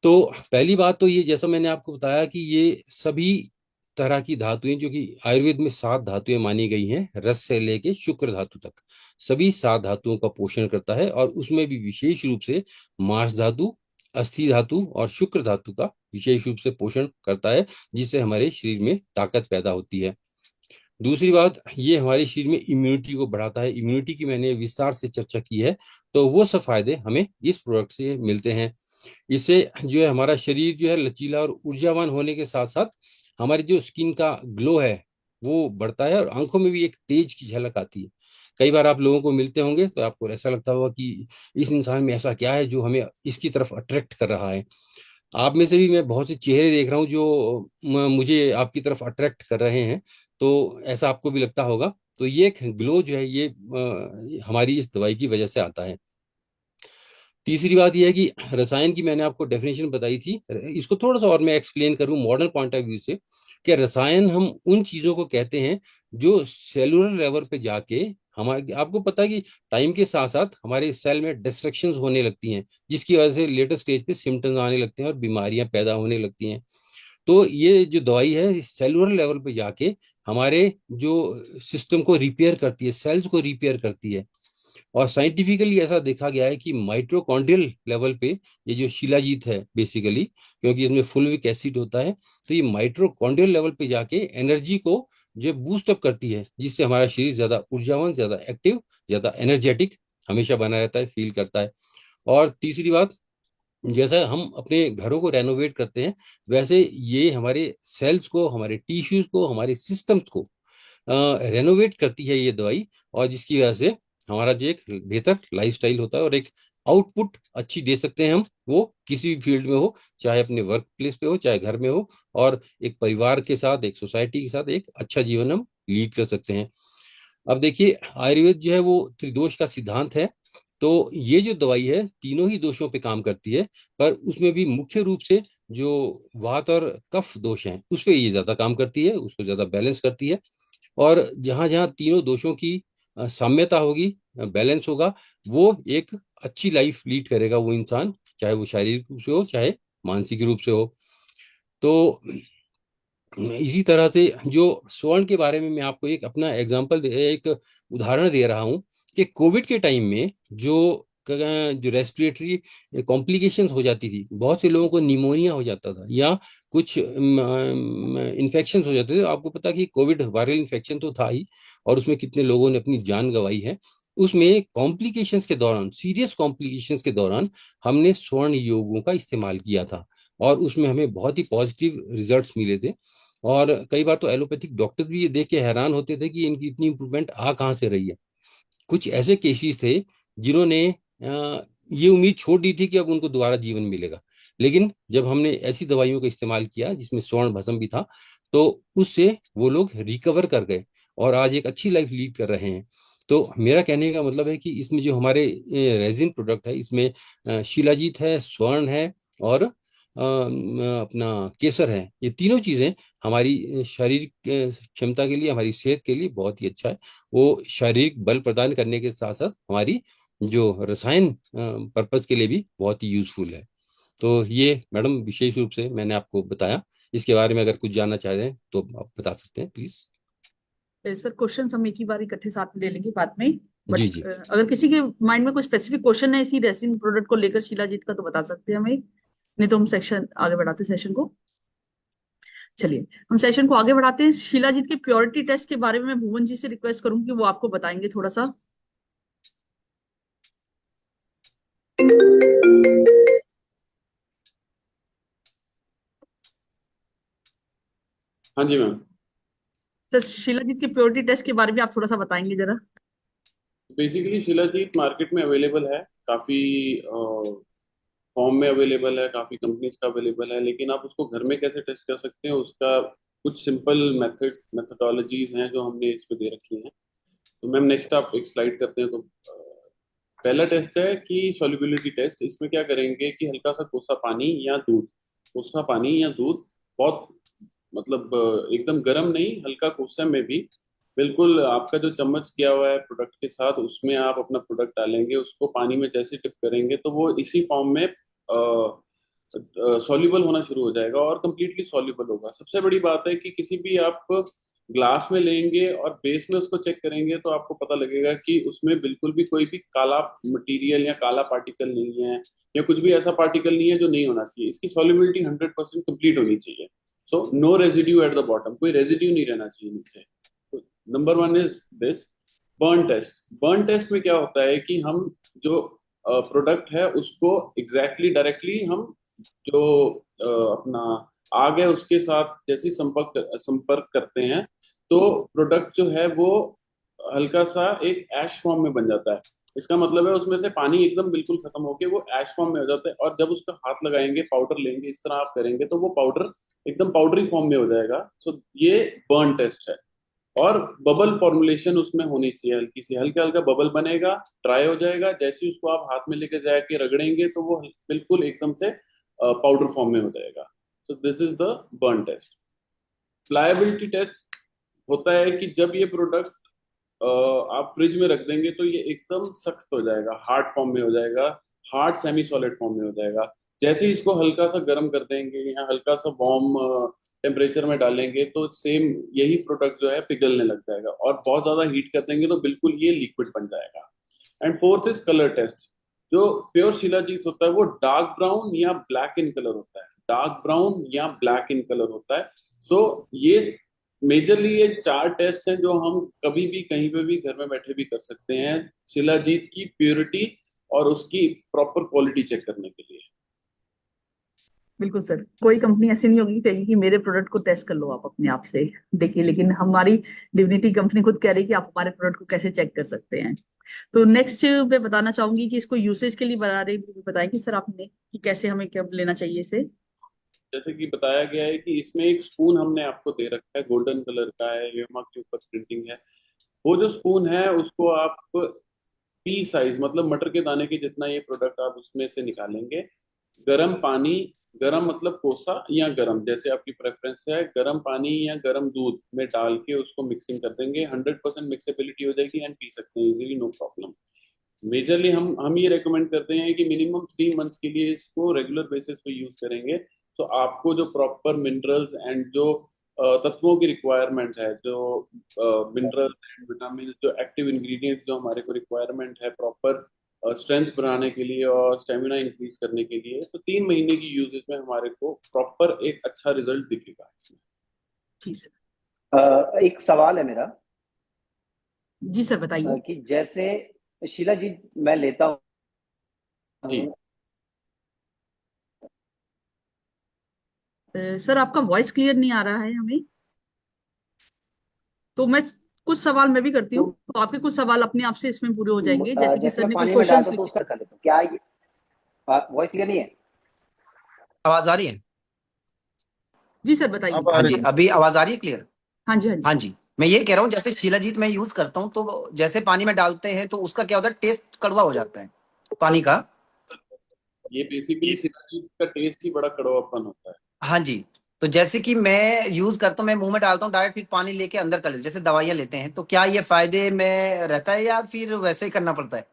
तो पहली बात तो ये, जैसा मैंने आपको बताया कि ये सभी तरह की धातुएं, जो कि आयुर्वेद में 7 धातुएं मानी गई हैं, रस से लेके शुक्र धातु तक, सभी 7 धातुओं का पोषण करता है। और उसमें भी विशेष रूप से मांस धातु, अस्थि धातु और शुक्र धातु का विशेष रूप से पोषण करता है, जिससे हमारे शरीर में ताकत पैदा होती है। दूसरी बात, ये हमारे शरीर में इम्यूनिटी को बढ़ाता है। इम्यूनिटी की मैंने विस्तार से चर्चा की है। तो वो सब फायदे हमें इस प्रोडक्ट से मिलते हैं। इससे जो है हमारा शरीर जो है लचीला और ऊर्जावान होने के साथ साथ हमारी जो स्किन का ग्लो है वो बढ़ता है, और आंखों में भी एक तेज की झलक आती है। कई बार आप लोगों को मिलते होंगे तो आपको ऐसा लगता होगा कि इस इंसान में ऐसा क्या है जो हमें इसकी तरफ अट्रैक्ट कर रहा है। आप में से भी मैं बहुत से चेहरे देख रहा हूँ जो मुझे आपकी तरफ अट्रैक्ट कर रहे हैं। तो ऐसा आपको भी लगता होगा। तो ये एक ग्लो जो है ये हमारी इस दवाई की वजह से आता है। तीसरी बात यह है कि रसायन की मैंने आपको डेफिनेशन बताई थी। इसको थोड़ा सा और मैं एक्सप्लेन करूं मॉडर्न पॉइंट ऑफ व्यू से, कि रसायन हम उन चीजों को कहते हैं जो सेलुलर लेवल पे जाके हमारे, आपको पता है कि टाइम के साथ साथ हमारे सेल में डिस्ट्रक्शंस होने लगती हैं, जिसकी वजह से लेटर स्टेज पे सिम्टम्स आने लगते हैं और बीमारियां पैदा होने लगती हैं। तो ये जो दवाई है सेलुलर लेवल पे जाके हमारे जो सिस्टम को रिपेयर करती है, सेल्स को रिपेयर करती है। और साइंटिफिकली ऐसा देखा गया है कि माइट्रोकॉन्ड्रियल लेवल पे ये जो शिलाजीत है बेसिकली, क्योंकि इसमें फुलविक एसिड होता है, तो ये माइट्रोकॉन्ड्रियल लेवल पे जाके एनर्जी को जो बूस्ट अप करती है, जिससे हमारा शरीर ज्यादा ऊर्जावान, ज्यादा एक्टिव, ज्यादा एनर्जेटिक हमेशा बना रहता है, फील करता है। और तीसरी बात, जैसा हम अपने घरों को रेनोवेट करते हैं, वैसे ये हमारे सेल्स को, हमारे टिश्यूज को, हमारे सिस्टम्स को रेनोवेट करती है ये दवाई। और जिसकी वजह से हमारा जो एक बेहतर लाइफस्टाइल होता है और एक आउटपुट अच्छी दे सकते हैं हम, वो किसी भी फील्ड में हो, चाहे अपने वर्क प्लेस पे हो, चाहे घर में हो, और एक परिवार के साथ, एक सोसाइटी के साथ एक अच्छा जीवन हम लीड कर सकते हैं। अब देखिए, आयुर्वेद जो है वो त्रिदोष का सिद्धांत है। तो ये जो दवाई है तीनों ही दोषों पे काम करती है, पर उसमें भी मुख्य रूप से जो वात और कफ दोष हैं उस पे ये ज्यादा काम करती है, उसको ज्यादा बैलेंस करती है। और जहां जहां तीनों दोषों की साम्यता होगी, बैलेंस होगा, वो एक अच्छी लाइफ लीड करेगा वो इंसान, चाहे वो शारीरिक रूप से हो, चाहे मानसिक रूप से हो। तो इसी तरह से जो स्वर्ण के बारे में मैं आपको एक अपना एक उदाहरण दे रहा हूं, कि कोविड के टाइम में जो रेस्पिरेटरी कॉम्प्लिकेशंस हो जाती थी, बहुत से लोगों को निमोनिया हो जाता था, या कुछ इन्फेक्शंस हो जाते थे। आपको पता कि कोविड वायरल इन्फेक्शन तो था ही, और उसमें कितने लोगों ने अपनी जान गंवाई है। उसमें कॉम्प्लिकेशंस के दौरान, सीरियस कॉम्प्लिकेशंस के दौरान हमने स्वर्ण योगों का इस्तेमाल किया था, और उसमें हमें बहुत ही पॉजिटिव रिजल्ट्स मिले थे। और कई बार तो एलोपैथिक डॉक्टर भी ये देख के हैरान होते थे कि इनकी इतनी इंप्रूवमेंट आ कहाँ से रही है। कुछ ऐसे केसेस थे जिन्होंने ये उम्मीद छोड़ दी थी कि अब उनको दोबारा जीवन मिलेगा, लेकिन जब हमने ऐसी दवाइयों का इस्तेमाल किया जिसमें स्वर्ण भस्म भी था, तो उससे वो लोग रिकवर कर गए और आज एक अच्छी लाइफ लीड कर रहे हैं। तो मेरा कहने का मतलब है कि इसमें जो हमारे रेजिन प्रोडक्ट है, इसमें शिलाजीत है, स्वर्ण है, और अपना केसर है। ये तीनों चीजें हमारी शारीरिक क्षमता के लिए, हमारी सेहत के लिए बहुत ही अच्छा है। वो शारीरिक बल प्रदान करने के साथ साथ हमारी जो रसायन पर्पज के लिए भी बहुत ही यूजफुल है। तो ये मैडम विशेष रूप से मैंने आपको बताया। इसके बारे में अगर कुछ जानना चाह रहे हैं तो आप बता सकते हैं प्लीज। सर क्वेश्चन हम एक ही बार इकट्ठे साथ में ले लेंगे बाद में। जी बट जी। अगर किसी के माइंड में कोई स्पेसिफिक क्वेश्चन है इसी रेसिन प्रोडक्ट को लेकर शिलाजीत का, तो बता सकते हैं हमें, नहीं तो हम सेक्शन आगे बढ़ाते हैं सेशन को। चलिए हम सेशन को आगे बढ़ाते हैं। शिलाजीत के प्योरिटी टेस्ट के बारे में मैं भुवन जी से रिक्वेस्ट करूंगी, वो आपको बताएंगे थोड़ा सा। हाँ जी मैम। सर शिलाजीत के प्योरिटी टेस्ट के बारे में आप थोड़ा सा बताएंगे जरा। बेसिकली शिलाजीत मार्केट में अवेलेबल है, काफ़ी फॉर्म में अवेलेबल है, काफ़ी कंपनीज का अवेलेबल है, लेकिन आप उसको घर में कैसे टेस्ट कर सकते हैं उसका कुछ सिंपल मेथडोलॉजीज हैं जो हमने इस पे दे रखी हैं। तो मैम नेक्स्ट आप एक स्लाइड करते हैं तो पहला टेस्ट है कि सॉल्युबिलिटी टेस्ट। इसमें क्या करेंगे कि हल्का सा कोसा पानी या दूध, कोसा पानी या दूध, बहुत मतलब एकदम गर्म नहीं, हल्का कोसा में भी, बिल्कुल आपका जो चम्मच किया हुआ है प्रोडक्ट के साथ उसमें आप अपना प्रोडक्ट डालेंगे, उसको पानी में जैसे टिप करेंगे तो वो इसी फॉर्म में सॉल्युबल होना शुरू हो जाएगा और कंप्लीटली सॉल्युबल होगा। सबसे बड़ी बात है कि किसी भी आप ग्लास में लेंगे और बेस में उसको चेक करेंगे तो आपको पता लगेगा कि उसमें बिल्कुल भी कोई भी काला मटेरियल या काला पार्टिकल नहीं है, या कुछ भी ऐसा पार्टिकल नहीं है जो नहीं होना चाहिए। इसकी सॉल्युबिलिटी 100% कंप्लीट होनी चाहिए। So no residue at the bottom, कोई रेजिड्यू नहीं रहना चाहिए नीचे। Number one is this burn test. Burn test में क्या होता है कि हम जो प्रोडक्ट है उसको एग्जैक्टली डायरेक्टली हम जो अपना आग है उसके साथ जैसे संपर्क संपर्क करते हैं तो प्रोडक्ट जो है वो हल्का सा एक ऐश फॉर्म में बन जाता है। इसका मतलब है उसमें से पानी एकदम बिल्कुल खत्म होके वो ऐश फॉर्म में हो जाता है, और जब उसका हाथ लगाएंगे, पाउडर लेंगे, इस तरह आप करेंगे तो वो पाउडर एकदम पाउडरी फॉर्म में हो जाएगा। तो ये बर्न टेस्ट है। और बबल फॉर्मुलेशन उसमें होनी चाहिए, हल्की सी, हल्का हल्का बबल बनेगा, ड्राई हो जाएगा, जैसे ही उसको आप हाथ में लेके जाके रगड़ेंगे तो वो बिल्कुल एकदम से पाउडर फॉर्म में हो जाएगा। So this is the burn test. फ्लायबिलिटी टेस्ट होता है कि जब ये प्रोडक्ट आप फ्रिज में रख देंगे तो ये एकदम सख्त हो जाएगा, हार्ड फॉर्म में हो जाएगा, हार्ड सेमी सॉलिड फॉर्म में हो जाएगा। जैसे ही इसको हल्का सा गर्म कर देंगे या हल्का सा वार्म टेम्परेचर में डालेंगे तो सेम यही प्रोडक्ट जो है पिघलने लग जाएगा, और बहुत ज्यादा हीट कर देंगे तो बिल्कुल ये लिक्विड बन जाएगा। And fourth is colour test. जो प्योर शिलाजीत होता है वो डार्क ब्राउन या ब्लैक इन कलर होता है, डार्क ब्राउन या ब्लैक इन कलर होता है। सो ये मेजरली ये 4 टेस्ट हैं जो हम कभी भी कहीं पे भी घर में बैठे भी कर सकते हैं शिलाजीत की प्योरिटी और उसकी प्रॉपर क्वालिटी चेक करने के लिए। बिल्कुल सर, कोई कंपनी ऐसी नहीं होगी कहेगी कि मेरे प्रोडक्ट को टेस्ट कर लो आप अपने आप से। देखिए, लेकिन हमारी डिविनिटी कंपनी खुद कह रही है कि आप हमारे प्रोडक्ट को कैसे चेक कर सकते हैं। तो नेक्स्ट मैं बताना चाहूंगी कि इसको यूसेज के लिए बता रहे बताएंगे सर आपने कि कैसे हमें क्या लेना चाहिए इसे। जैसे कि बताया गया है कि इसमें एक स्पून हमने आपको दे रखा है, गोल्डन कलर का है, हेमा के ऊपर प्रिंटिंग है। वो जो स्पून है उसको आप पी साइज, मतलब मटर के दाने के जितना ये प्रोडक्ट आप उसमें से निकालेंगे। गरम पानी, गरम मतलब कोसा या गरम जैसे आपकी प्रेफरेंस है, गरम पानी या गरम दूध में डाल के उसको मिक्सिंग कर देंगे। 100% मिक्सेबिलिटी हो जाएगी एंड पी सकते हैं इजीली, नो प्रॉब्लम। मेजरली हम ये रेकमेंड करते हैं कि मिनिमम 3 मंथ्स के लिए इसको रेगुलर बेसिस पे यूज करेंगे। तो आपको जो प्रॉपर मिनरल्स एंड जो तत्वों की रिक्वायरमेंट है, जो मिनरल्स एंड विटामिन, जो एक्टिव इंग्रेडिएंट्स जो हमारे को रिक्वायरमेंट है प्रॉपर स्ट्रेंथ बढ़ाने के लिए और स्टेमिना इंक्रीज करने के लिए, तो 3 महीने की यूजेज में हमारे को प्रॉपर एक अच्छा रिजल्ट दिखेगा इसमें। जी सर। एक सवाल है मेरा जी सर बताइए। कि जैसे शीला जी मैं लेता जी हूँ। सर आपका वॉइस क्लियर नहीं आ रहा है हमें, तो मैं कुछ सवाल मैं भी करती तो हूँ, तो आपके कुछ सवाल अपने आप से इसमें पूरे हो जाएंगे, जैसे कि जैसे सर मैं ने कुछ पानी में क्वेश्चंस डालता हूँ तो लिखे। उसका कर लेता हूँ, क्या ये वॉइस क्लियर नहीं है? आवाज आ रही है? जी सर बताइए। अब आ हाँ जी, रही है। अभी आवाज आ रही है क्लियर? हाँ जी हाँ जी। हाँ जी, मैं ये कह रहा हूँ जैसे शिलाजीत मैं यूज करता हूँ तो जैसे पानी में डालते हैं तो उसका क्या होता है, टेस्ट कड़वा हो जाता है पानी का। ये बेसिकली शिलाजीत का टेस्ट ही बड़ा कड़वापन होता है। हाँ जी, तो जैसे कि मैं यूज करता हूँ, मैं मुंह में डालता हूँ डायरेक्ट, फिर पानी लेके अंदर कर लेते जैसे दवाइयाँ लेते हैं, तो क्या ये फायदे में रहता है या फिर वैसे ही करना पड़ता है?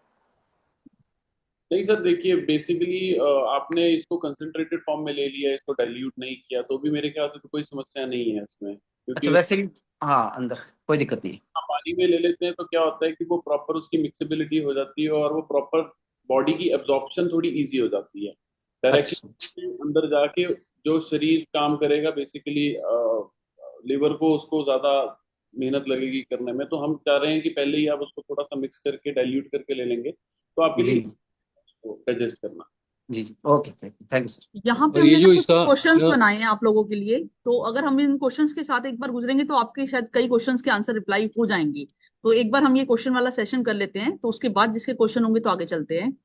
नहीं सर, देखिए बेसिकली आपने इसको कंसंट्रेटेड फॉर्म में ले लिया, इसको डाइल्यूट नहीं किया, तो भी मेरे ख्याल से तो कोई समस्या नहीं है इसमें, अच्छा, क्योंकि वैसे भी हाँ, अंदर कोई दिक्कत नहीं है। आप पानी में ले लेते हैं तो क्या होता है कि वो प्रॉपर उसकी मिक्सेबिलिटी हो जाती है और वो प्रॉपर बॉडी की एब्जॉर्प्शन थोड़ी इजी हो जाती है अच्छा डायरेक्टली अंदर जाके। जो शरीर काम करेगा बेसिकली लिवर को, उसको ज्यादा मेहनत लगेगी करने में, तो हम चाह रहे हैं कि पहले ही आप उसको थोड़ा सा मिक्स करके डाइल्यूट करके ले लेंगे तो आपके जी लिए डाइजेस्ट करना। जी जी, ओके, थैंक यू सर। यहाँ पे और ये हमने ना जो कुछ इसका क्वेश्चंस बनाए हैं आप लोगों के लिए, तो अगर हम इन क्वेश्चंस के साथ एक बार गुजरेंगे तो आपके शायद कई क्वेश्चंस के आंसर रिप्लाई हो जाएंगे। तो एक बार हम ये क्वेश्चन वाला सेशन कर लेते हैं, तो उसके बाद जिसके क्वेश्चन होंगे तो आगे चलते हैं।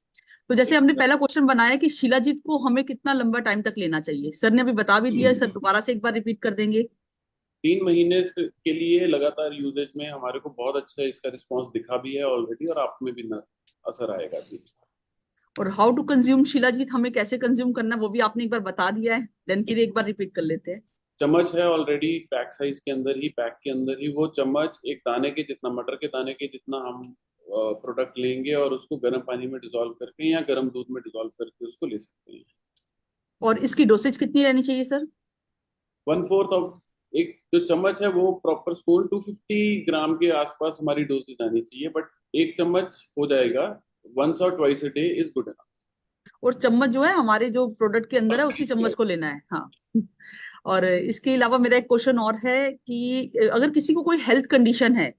तो जैसे हमने पहला क्वेश्चन बनाया कि शिलाजीत को हमें कितना लंबा टाइम तक लेना चाहिए, सर ने अभी बता भी दिया है, सर दोबारा से एक बार रिपीट कर देंगे। 3 महीने के लिए लगातार यूजेज में हमारे को बहुत अच्छा इसका रिस्पांस दिखा भी है ऑलरेडी, और आप में भी असर आएगा जी। और हाउ टू कंज्यूम शिलाजीत, हमें कैसे कंज्यूम करना है वो भी आपने एक बार बता दिया है, देन फिर एक बार रिपीट कर लेते हैं। चम्मच है ऑलरेडी पैक साइज के अंदर ही, पैक के अंदर ही वो चम्मच एक दाने के जितना, मटर के दाने के जितना हम प्रोडक्ट लेंगे और उसको गर्म पानी में डिजोल्व करके या गर्म दूध में डिजोल्व करके उसको ले सकते हैं। और इसकी डोसेज कितनी रहनी चाहिए सर? 1/4 ऑफ एक जो चम्मच है वो प्रॉपर स्पून 250 ग्राम के आसपास हमारी डोसेज आनी चाहिए, बट एक चम्मच हो जाएगा। वंस और twice a day is good enough. और चम्मच जो है हमारे जो प्रोडक्ट के अंदर है उसी चम्मच को लेना है, हाँ। और इसके अलावा मेरा एक क्वेश्चन और है कि अगर किसी को कोई हेल्थ कंडीशन है,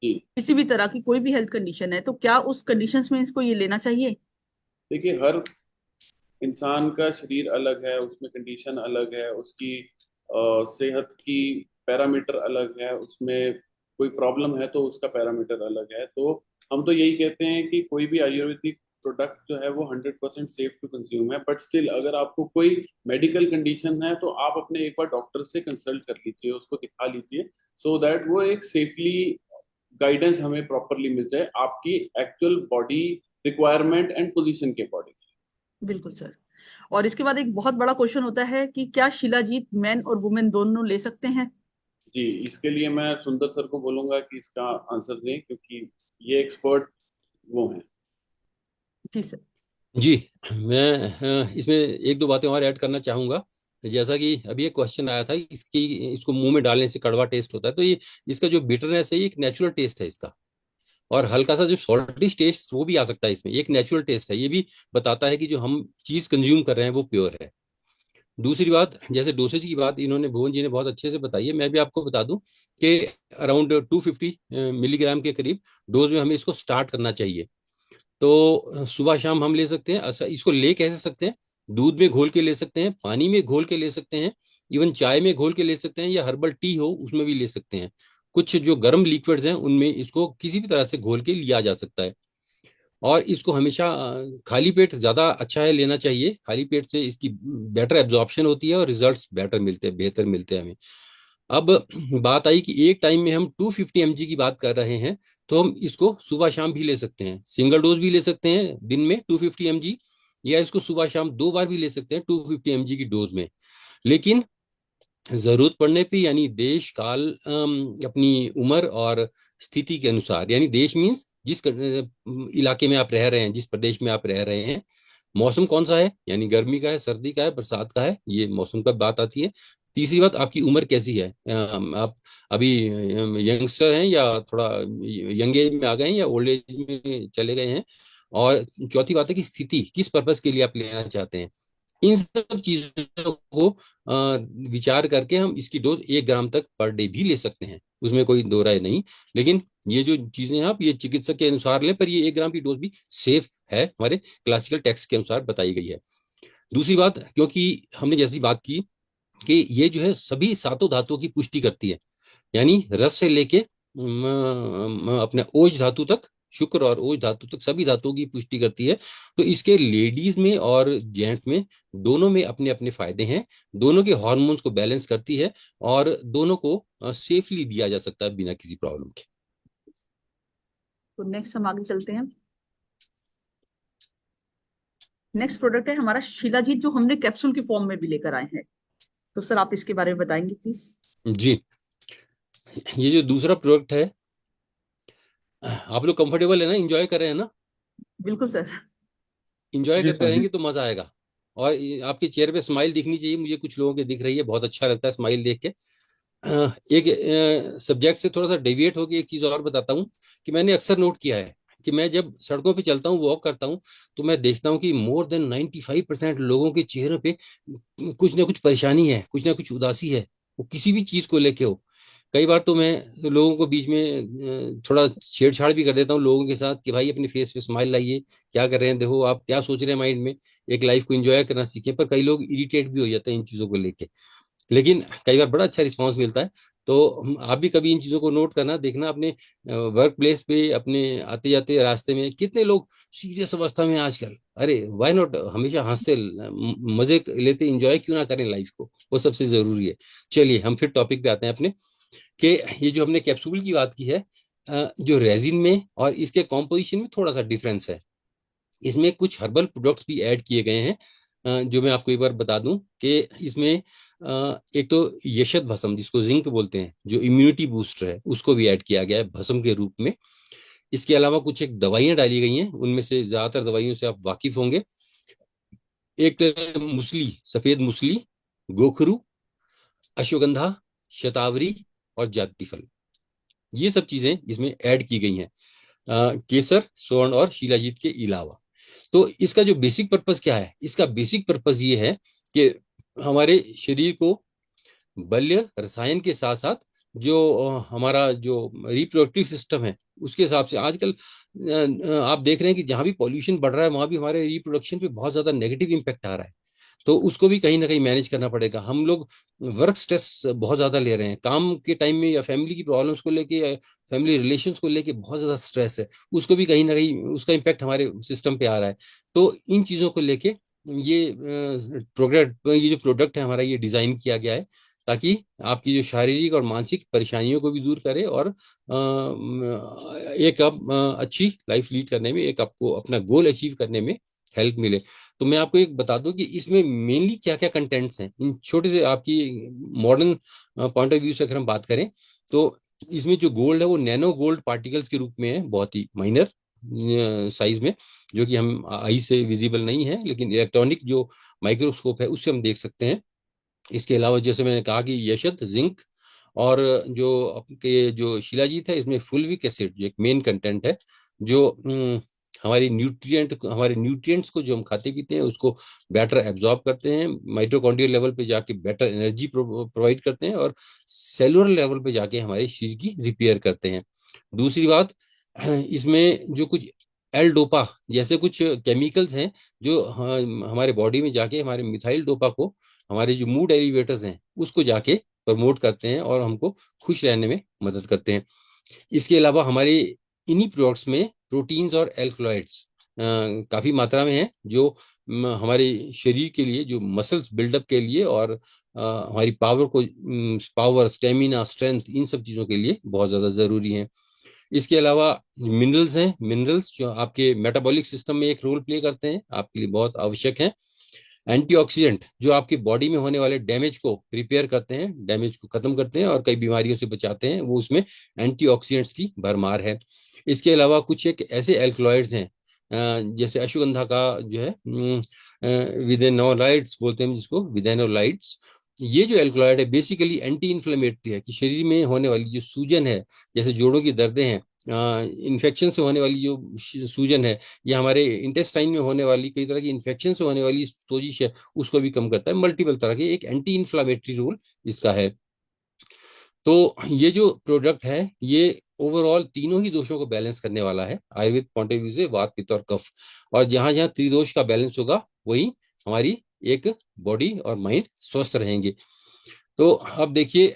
जी किसी भी तरह की कोई भी हेल्थ कंडीशन है, तो क्या उस कंडीशंस में इसको ये लेना चाहिए? देखिए, हर इंसान का शरीर अलग है, उसमें कंडीशन अलग है, उसकी सेहत की पैरामीटर अलग है, उसमें कोई प्रॉब्लम है तो उसका पैरामीटर अलग है। तो हम तो यही कहते हैं कि कोई भी आयुर्वेदिक प्रोडक्ट जो है वो 100% सेफ टू कंज्यूम है, बट स्टिल अगर आपको कोई मेडिकल कंडीशन है तो आप अपने एक बार डॉक्टर से कंसल्ट कर लीजिए, उसको दिखा लीजिए, सो दैट वो एक सेफली गाइडेंस हमें प्रॉपरली मिल जाए आपकी actual body requirement and position के अकॉर्डिंग। बिल्कुल सर। और इसके बाद एक बहुत बड़ा क्वेश्चन होता है कि क्या शिलाजीत मेन और वुमेन दोनों ले सकते हैं? जी, इसके लिए मैं सुंदर सर को बोलूंगा कि इसका आंसर दें, क्योंकि ये एक्सपर्ट वो हैं। जी सर। जी, मैं इसमें एक दो बातें और ऐड करना चाहूंगा। जैसा कि अभी एक क्वेश्चन आया था, इसको मुंह में डालने से कड़वा टेस्ट होता है, तो ये इसका जो बिटरनेस है ये एक नेचुरल टेस्ट है इसका। और हल्का सा जो सॉल्टी टेस्ट वो भी आ सकता है इसमें, एक नेचुरल टेस्ट है, ये भी बताता है कि जो हम चीज कंज्यूम कर रहे हैं वो प्योर है। दूसरी बात, जैसे डोसेज की बात इन्होंने, भुवन जी ने बहुत अच्छे से बताई है, मैं भी आपको बता दूं कि अराउंड 250 मिलीग्राम के करीब डोज में हमें इसको स्टार्ट करना चाहिए। तो सुबह शाम हम ले सकते हैं। इसको ले कैसे सकते हैं? दूध में घोल के ले सकते हैं, पानी में घोल के ले सकते हैं, इवन चाय में घोल के ले सकते हैं, या हर्बल टी हो उसमें भी ले सकते हैं। कुछ जो गर्म लिक्विड्स हैं उनमें इसको किसी भी तरह से घोल के लिया जा सकता है। और इसको हमेशा खाली पेट ज्यादा अच्छा है लेना चाहिए। खाली पेट से इसकी बेटर एब्जॉर्प्शन होती है और रिजल्ट्स बेटर मिलते हैं, बेहतर मिलते हैं हमें। अब बात आई कि एक टाइम में हम 250 mg की बात कर रहे हैं, तो हम इसको सुबह शाम भी ले सकते हैं, सिंगल डोज भी ले सकते हैं दिन में 250 mg, या इसको सुबह शाम 2 बार भी ले सकते हैं 250 mg की डोज में। लेकिन जरूरत पड़ने पे, यानी देश काल, अपनी उम्र और स्थिति के अनुसार, यानी देश मीन्स जिस इलाके में आप रह रहे हैं, जिस प्रदेश में आप रह रहे हैं, मौसम कौन सा है, यानी गर्मी का है, सर्दी का है, बरसात का है, ये मौसम का बात आती है। तीसरी बात, आपकी उम्र कैसी है, आप अभी यंगस्टर हैं या थोड़ा यंग एज में आ गए हैं या ओल्ड एज में चले गए हैं। और चौथी बात है कि स्थिति किस पर्पज के लिए आप लेना चाहते हैं। इन सब चीजों को विचार करके हम इसकी डोज 1 ग्राम तक पर डे भी ले सकते हैं, उसमें कोई दो राय नहीं। लेकिन ये जो चीजें हैं आप ये चिकित्सक के अनुसार लें, पर ये 1 ग्राम की डोज भी सेफ है, हमारे क्लासिकल टेक्स्ट के अनुसार बताई गई है। दूसरी बात, क्योंकि हमने जैसी बात की कि ये जो है सभी सातों धातुओं की पुष्टि करती है, यानी रस से लेके अपने ओज धातु तक, शुक्र और ओज धातु तक सभी धातुओं की पुष्टि करती है। तो इसके लेडीज में और जेंट्स में दोनों में अपने अपने फायदे हैं, दोनों के हार्मोन्स को बैलेंस करती है, और दोनों को सेफली दिया जा सकता है बिना किसी प्रॉब्लम के। तो नेक्स्ट हम आगे चलते हैं। नेक्स्ट प्रोडक्ट है हमारा शिलाजीत, जो हमने कैप्सूल की फॉर्म में भी लेकर आए हैं। तो सर आप इसके बारे में बताएंगे प्लीज? जी, ये जो दूसरा प्रोडक्ट है, आप लोग कंफर्टेबल है ना, एंजॉय कर रहे हैं ना? बिल्कुल सर। इंजॉय जी करते सर। रहेंगे तो मजा आएगा। और आपके चेहरे पे स्माइल दिखनी चाहिए, मुझे कुछ लोगों के दिख रही है, बहुत अच्छा लगता है स्माइल देख के। एक सब्जेक्ट से थोड़ा सा डेविएट होकर एक चीज और बताता हूँ कि मैंने अक्सर नोट किया है कि मैं जब सड़कों पे चलता हूँ, वॉक करता हूँ, तो मैं देखता हूँ कि मोर देन 95% लोगों के चेहरे पे कुछ ना कुछ परेशानी है, कुछ ना कुछ उदासी है, वो किसी भी चीज को लेके हो। कई बार तो मैं लोगों को बीच में थोड़ा छेड़छाड़ भी कर देता हूँ लोगों के साथ कि भाई अपने फेस पे स्माइल लाइए, क्या कर रहे हैं, देखो आप क्या सोच रहे हैं माइंड में, एक लाइफ को एंजॉय करना सीखें। पर कई लोग इरिटेट भी हो जाते हैं इन चीजों को लेके, लेकिन कई बार बड़ा अच्छा रिस्पांस मिलता है। तो आप भी कभी इन चीजों को नोट करना, देखना अपने वर्क प्लेस पे, अपने आते जाते रास्ते में कितने लोग सीरियस अवस्था में हैं आजकल। अरे व्हाई नॉट, हमेशा हंसते मजे लेते एंजॉय क्यों ना करें लाइफ को, वो सबसे जरूरी है। चलिए हम फिर टॉपिक पे आते हैं अपने, कि ये जो हमने कैप्सूल की बात की है, जो रेजिन में और इसके कॉम्पोजिशन में थोड़ा सा डिफरेंस है। इसमें कुछ हर्बल प्रोडक्ट्स भी ऐड किए गए हैं, जो मैं आपको एक बार बता दूं कि इसमें एक तो यशत भस्म, जिसको जिंक बोलते हैं, जो इम्यूनिटी बूस्टर है, उसको भी ऐड किया गया है भस्म के रूप में। इसके अलावा कुछ एक दवाइयां डाली गई हैं, उनमें से ज्यादातर दवाइयों से आप वाकिफ होंगे। एक तो है मुसली, सफेद मुसली, गोखरू, अश्वगंधा, शतावरी और जातिफल, ये सब चीजें इसमें ऐड की गई हैं, केसर, स्वर्ण और शिलाजीत के अलावा। तो इसका जो बेसिक पर्पस क्या है? इसका बेसिक पर्पस ये है कि हमारे शरीर को बल्य रसायन के साथ साथ जो हमारा जो रिप्रोडक्टिव सिस्टम है, उसके हिसाब से आजकल आप देख रहे हैं कि जहां भी पॉल्यूशन बढ़ रहा है वहां भी हमारे रिप्रोडक्शन पे बहुत ज्यादा नेगेटिव इम्पैक्ट आ रहा है। तो उसको भी कहीं ना कहीं मैनेज करना पड़ेगा। हम लोग वर्क स्ट्रेस बहुत ज्यादा ले रहे हैं काम के टाइम में, या फैमिली की प्रॉब्लम्स को लेके, या फैमिली रिलेशंस को लेके बहुत ज्यादा स्ट्रेस है, उसको भी कहीं ना कहीं उसका इम्पैक्ट हमारे सिस्टम पे आ रहा है। तो इन चीजों को लेके ये ये जो प्रोडक्ट है हमारा, ये डिजाइन किया गया है ताकि आपकी जो शारीरिक और मानसिक परेशानियों को भी दूर करे, और एक आप अच्छी लाइफ लीड करने में, एक आपको अपना गोल अचीव करने में हेल्प मिले। तो मैं आपको एक बता दूं कि इसमें मेनली क्या क्या कंटेंट्स हैं, इन छोटे से आपकी मॉडर्न पॉइंट ऑफ व्यू से अगर हम बात करें, तो इसमें जो गोल्ड है वो नैनो गोल्ड पार्टिकल्स के रूप में है, बहुत ही माइनर साइज में, जो कि हम आई से विजिबल नहीं है, लेकिन इलेक्ट्रॉनिक जो माइक्रोस्कोप है उससे हम देख सकते हैं। इसके अलावा जैसे मैंने कहा कि यशत, जिंक, और जो आपके जो शिलाजीत है, इसमें फुलविक एसिड जो एक मेन कंटेंट है, जो हमारे न्यूट्रिएंट्स को जो हम खाते पीते हैं उसको बेटर एब्जॉर्ब करते हैं, माइटोकॉन्ड्रियल लेवल पे जाके बेटर एनर्जी प्रोवाइड करते हैं, और सेलुलर लेवल पे जाके हमारे शरीर की रिपेयर करते हैं। दूसरी बात, इसमें जो कुछ एल डोपा जैसे कुछ केमिकल्स हैं, जो हमारे बॉडी में जाके हमारे मिथाइल डोपा को, हमारे जो मूड एलिवेटर्स हैं उसको जाके प्रमोट करते हैं और हमको खुश रहने में मदद करते हैं। इसके अलावा हमारे इन्हीं प्रोडक्ट्स में प्रोटीन्स और एल्कलॉइड्स काफी मात्रा में हैं, जो हमारे शरीर के लिए, जो मसल्स बिल्डअप के लिए, और हमारी पावर, स्टेमिना, स्ट्रेंथ, इन सब चीजों के लिए बहुत ज्यादा जरूरी है। इसके अलावा मिनरल्स हैं, मिनरल्स जो आपके मेटाबॉलिक सिस्टम में एक रोल प्ले करते हैं, आपके लिए बहुत आवश्यक हैं। एंटीऑक्सीडेंट जो आपकी बॉडी में होने वाले डैमेज को रिपेयर करते हैं, डैमेज को खत्म करते हैं और कई बीमारियों से बचाते हैं, वो उसमें एंटीऑक्सीडेंट्स की भरमार है। इसके अलावा कुछ एक ऐसे एल्कलॉइड्स हैं, जैसे अश्वगंधा का जो है विदेनोलाइड्स बोलते हैं जिसको, विदेनोलाइड्स, ये जो एल्कलॉइड है बेसिकली एंटी इन्फ्लेमेटरी है, कि शरीर में होने वाली जो सूजन है, जैसे जोड़ों की दर्दें हैं, इन्फेक्शन से होने वाली जो सूजन है, या हमारे इंटेस्टाइन में होने वाली कई तरह की इन्फेक्शन से होने वाली सोजिश है, उसको भी कम करता है। मल्टीपल तरह के एक एंटी इन्फ्लामेटरी रोल इसका है। तो ये जो प्रोडक्ट है ये ओवरऑल तीनों ही दोषों को बैलेंस करने वाला है आयुर्वेद पॉइंट ऑफ व्यू से, वात, पित्त और कफ। और जहां जहां त्रिदोष का बैलेंस होगा वही हमारी एक बॉडी और माइंड स्वस्थ रहेंगे। तो अब देखिए,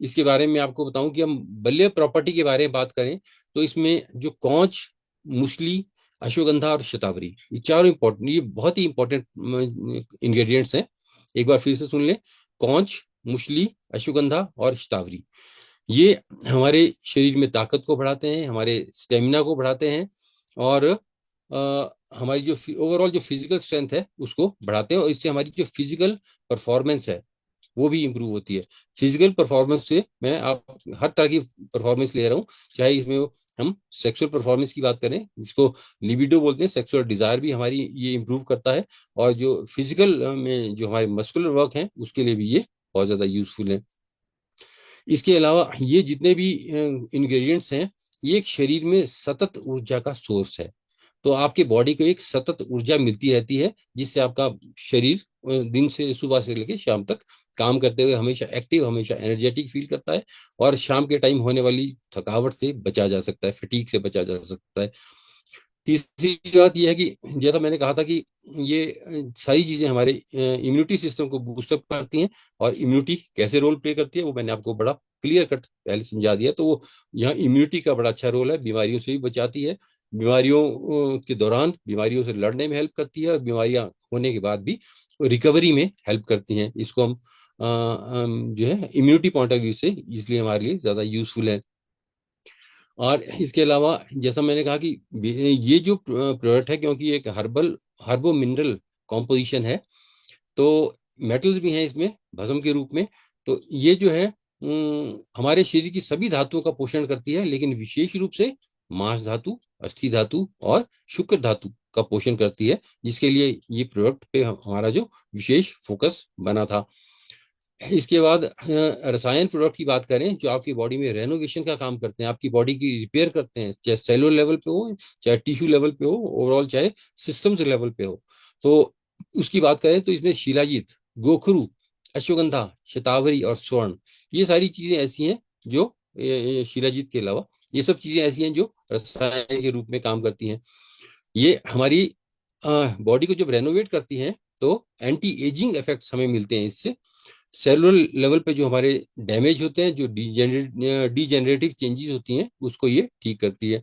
इसके बारे में आपको बताऊं कि हम बल्य प्रॉपर्टी के बारे में बात करें, तो इसमें जो कौच, मुसली, अश्वगंधा और शतावरी, ये चारों इंपॉर्टेंट, ये बहुत ही इंपॉर्टेंट इंग्रेडिएंट्स हैं। एक बार फिर से सुन लें, कौच, मुसली, अश्वगंधा और शतावरी, ये हमारे शरीर में ताकत को बढ़ाते हैं, हमारे स्टेमिना को बढ़ाते हैं, और हमारी जो ओवरऑल जो फिजिकल स्ट्रेंथ है उसको बढ़ाते हैं, और इससे हमारी जो फिजिकल परफॉर्मेंस है वो भी इंप्रूव होती है। फिजिकल परफॉर्मेंस से मैं आप हर तरह की परफॉर्मेंस ले रहा हूँ, चाहे इसमें हम सेक्सुअल परफॉर्मेंस की बात करें, जिसको लिबिडो बोलते हैं, सेक्सुअल डिजायर भी हमारी ये इंप्रूव करता है, और जो फिजिकल में जो हमारे मस्कुलर वर्क है उसके लिए भी ये बहुत ज्यादा यूजफुल है। इसके अलावा ये जितने भी इंग्रेडिएंट्स हैं, ये एक शरीर में सतत ऊर्जा का सोर्स है। तो आपके बॉडी को एक सतत ऊर्जा मिलती रहती है, जिससे आपका शरीर दिन से, सुबह से लेकर शाम तक काम करते हुए हमेशा एक्टिव, हमेशा एनर्जेटिक फील करता है, और शाम के टाइम होने वाली थकावट से बचा जा सकता है, फटीग से बचा जा सकता है। तीसरी बात यह है कि जैसा मैंने कहा था कि ये सारी चीजें हमारे इम्यूनिटी सिस्टम को बूस्टअप करती हैं, और इम्यूनिटी कैसे रोल प्ले करती है वो मैंने आपको बड़ा क्लियर कट पहले समझा दिया। तो वो यहाँ इम्यूनिटी का बड़ा अच्छा रोल है, बीमारियों से भी बचाती है, बीमारियों के दौरान बीमारियों से लड़ने में हेल्प करती है, और बीमारियां होने के बाद भी रिकवरी में हेल्प करती हैं। इसको हम जो है इम्यूनिटी पॉइंट ऑफ व्यू से इसलिए हमारे लिए ज्यादा यूजफुल है। और इसके अलावा जैसा मैंने कहा कि ये जो प्रोडक्ट है, क्योंकि एक हर्बो मिनरल कॉम्पोजिशन है, तो मेटल्स भी हैं इसमें भस्म के रूप में, तो ये जो है हमारे शरीर की सभी धातुओं का पोषण करती है, लेकिन विशेष रूप से मांस धातु, अस्थि धातु और शुक्र धातु का पोषण करती है, जिसके लिए ये प्रोडक्ट पे हमारा जो विशेष फोकस बना था। इसके बाद रसायन प्रोडक्ट की बात करें, जो आपकी बॉडी में रेनोवेशन का काम करते हैं, आपकी बॉडी की रिपेयर करते हैं, चाहे सेलुलर लेवल पे हो, चाहे टिश्यू लेवल पे हो, ओवरऑल चाहे सिस्टम्स लेवल पे हो। तो उसकी बात करें तो इसमें शिलाजीत, गोखरू, अश्वगंधा, शतावरी और स्वर्ण, ये सारी चीजें ऐसी हैं जो शिलाजीत के अलावा ये सब चीजें ऐसी हैं जो रसायन के रूप में काम करती हैं। ये हमारी बॉडी को जब रेनोवेट करती हैं तो एंटी एजिंग इफेक्ट्स हमें मिलते हैं इससे। सेलुलर लेवल पे जो हमारे डैमेज होते हैं, जो डीजेनरेटिव चेंजेस होती हैं, उसको ये ठीक करती है।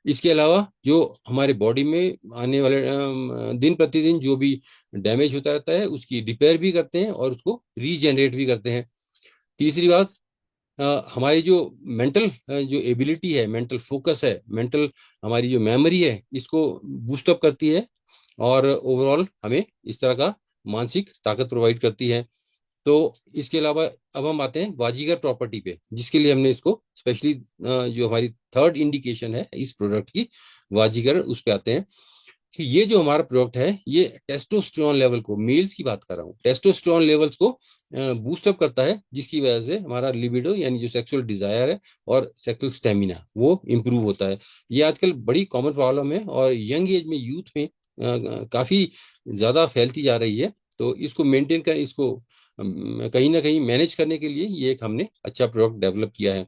इसके अलावा जो हमारे बॉडी में आने वाले दिन प्रतिदिन जो भी डैमेज होता रहता है उसकी रिपेयर भी करते हैं और उसको रीजेनरेट भी करते हैं। तीसरी बात, हमारी जो मेंटल जो एबिलिटी है, मेंटल फोकस है, मेंटल हमारी जो मेमोरी है, इसको बूस्टअप करती है और ओवरऑल हमें इस तरह का मानसिक ताकत प्रोवाइड करती है। तो इसके अलावा अब हम आते हैं वाजीगर प्रॉपर्टी पे, जिसके लिए हमने इसको स्पेशली जो हमारी थर्ड इंडिकेशन है इस प्रोडक्ट की, वाजीगर, उस पे आते हैं कि ये जो हमारा प्रोडक्ट है ये टेस्टोस्टेरोन लेवल को, मेल्स की बात कर रहा हूँ, टेस्टोस्टेरोन लेवल्स को बूस्ट अप करता है, जिसकी वजह से हमारा लिबिडो यानी जो सेक्सुअल डिजायर है और सेक्सुअल स्टेमिना वो इम्प्रूव होता है। ये आजकल बड़ी कॉमन प्रॉब्लम है और यंग एज में, यूथ में काफी ज्यादा फैलती जा रही है। तो इसको मेंटेन कर, इसको कहीं ना कहीं मैनेज करने के लिए ये एक हमने अच्छा प्रोडक्ट डेवलप किया है।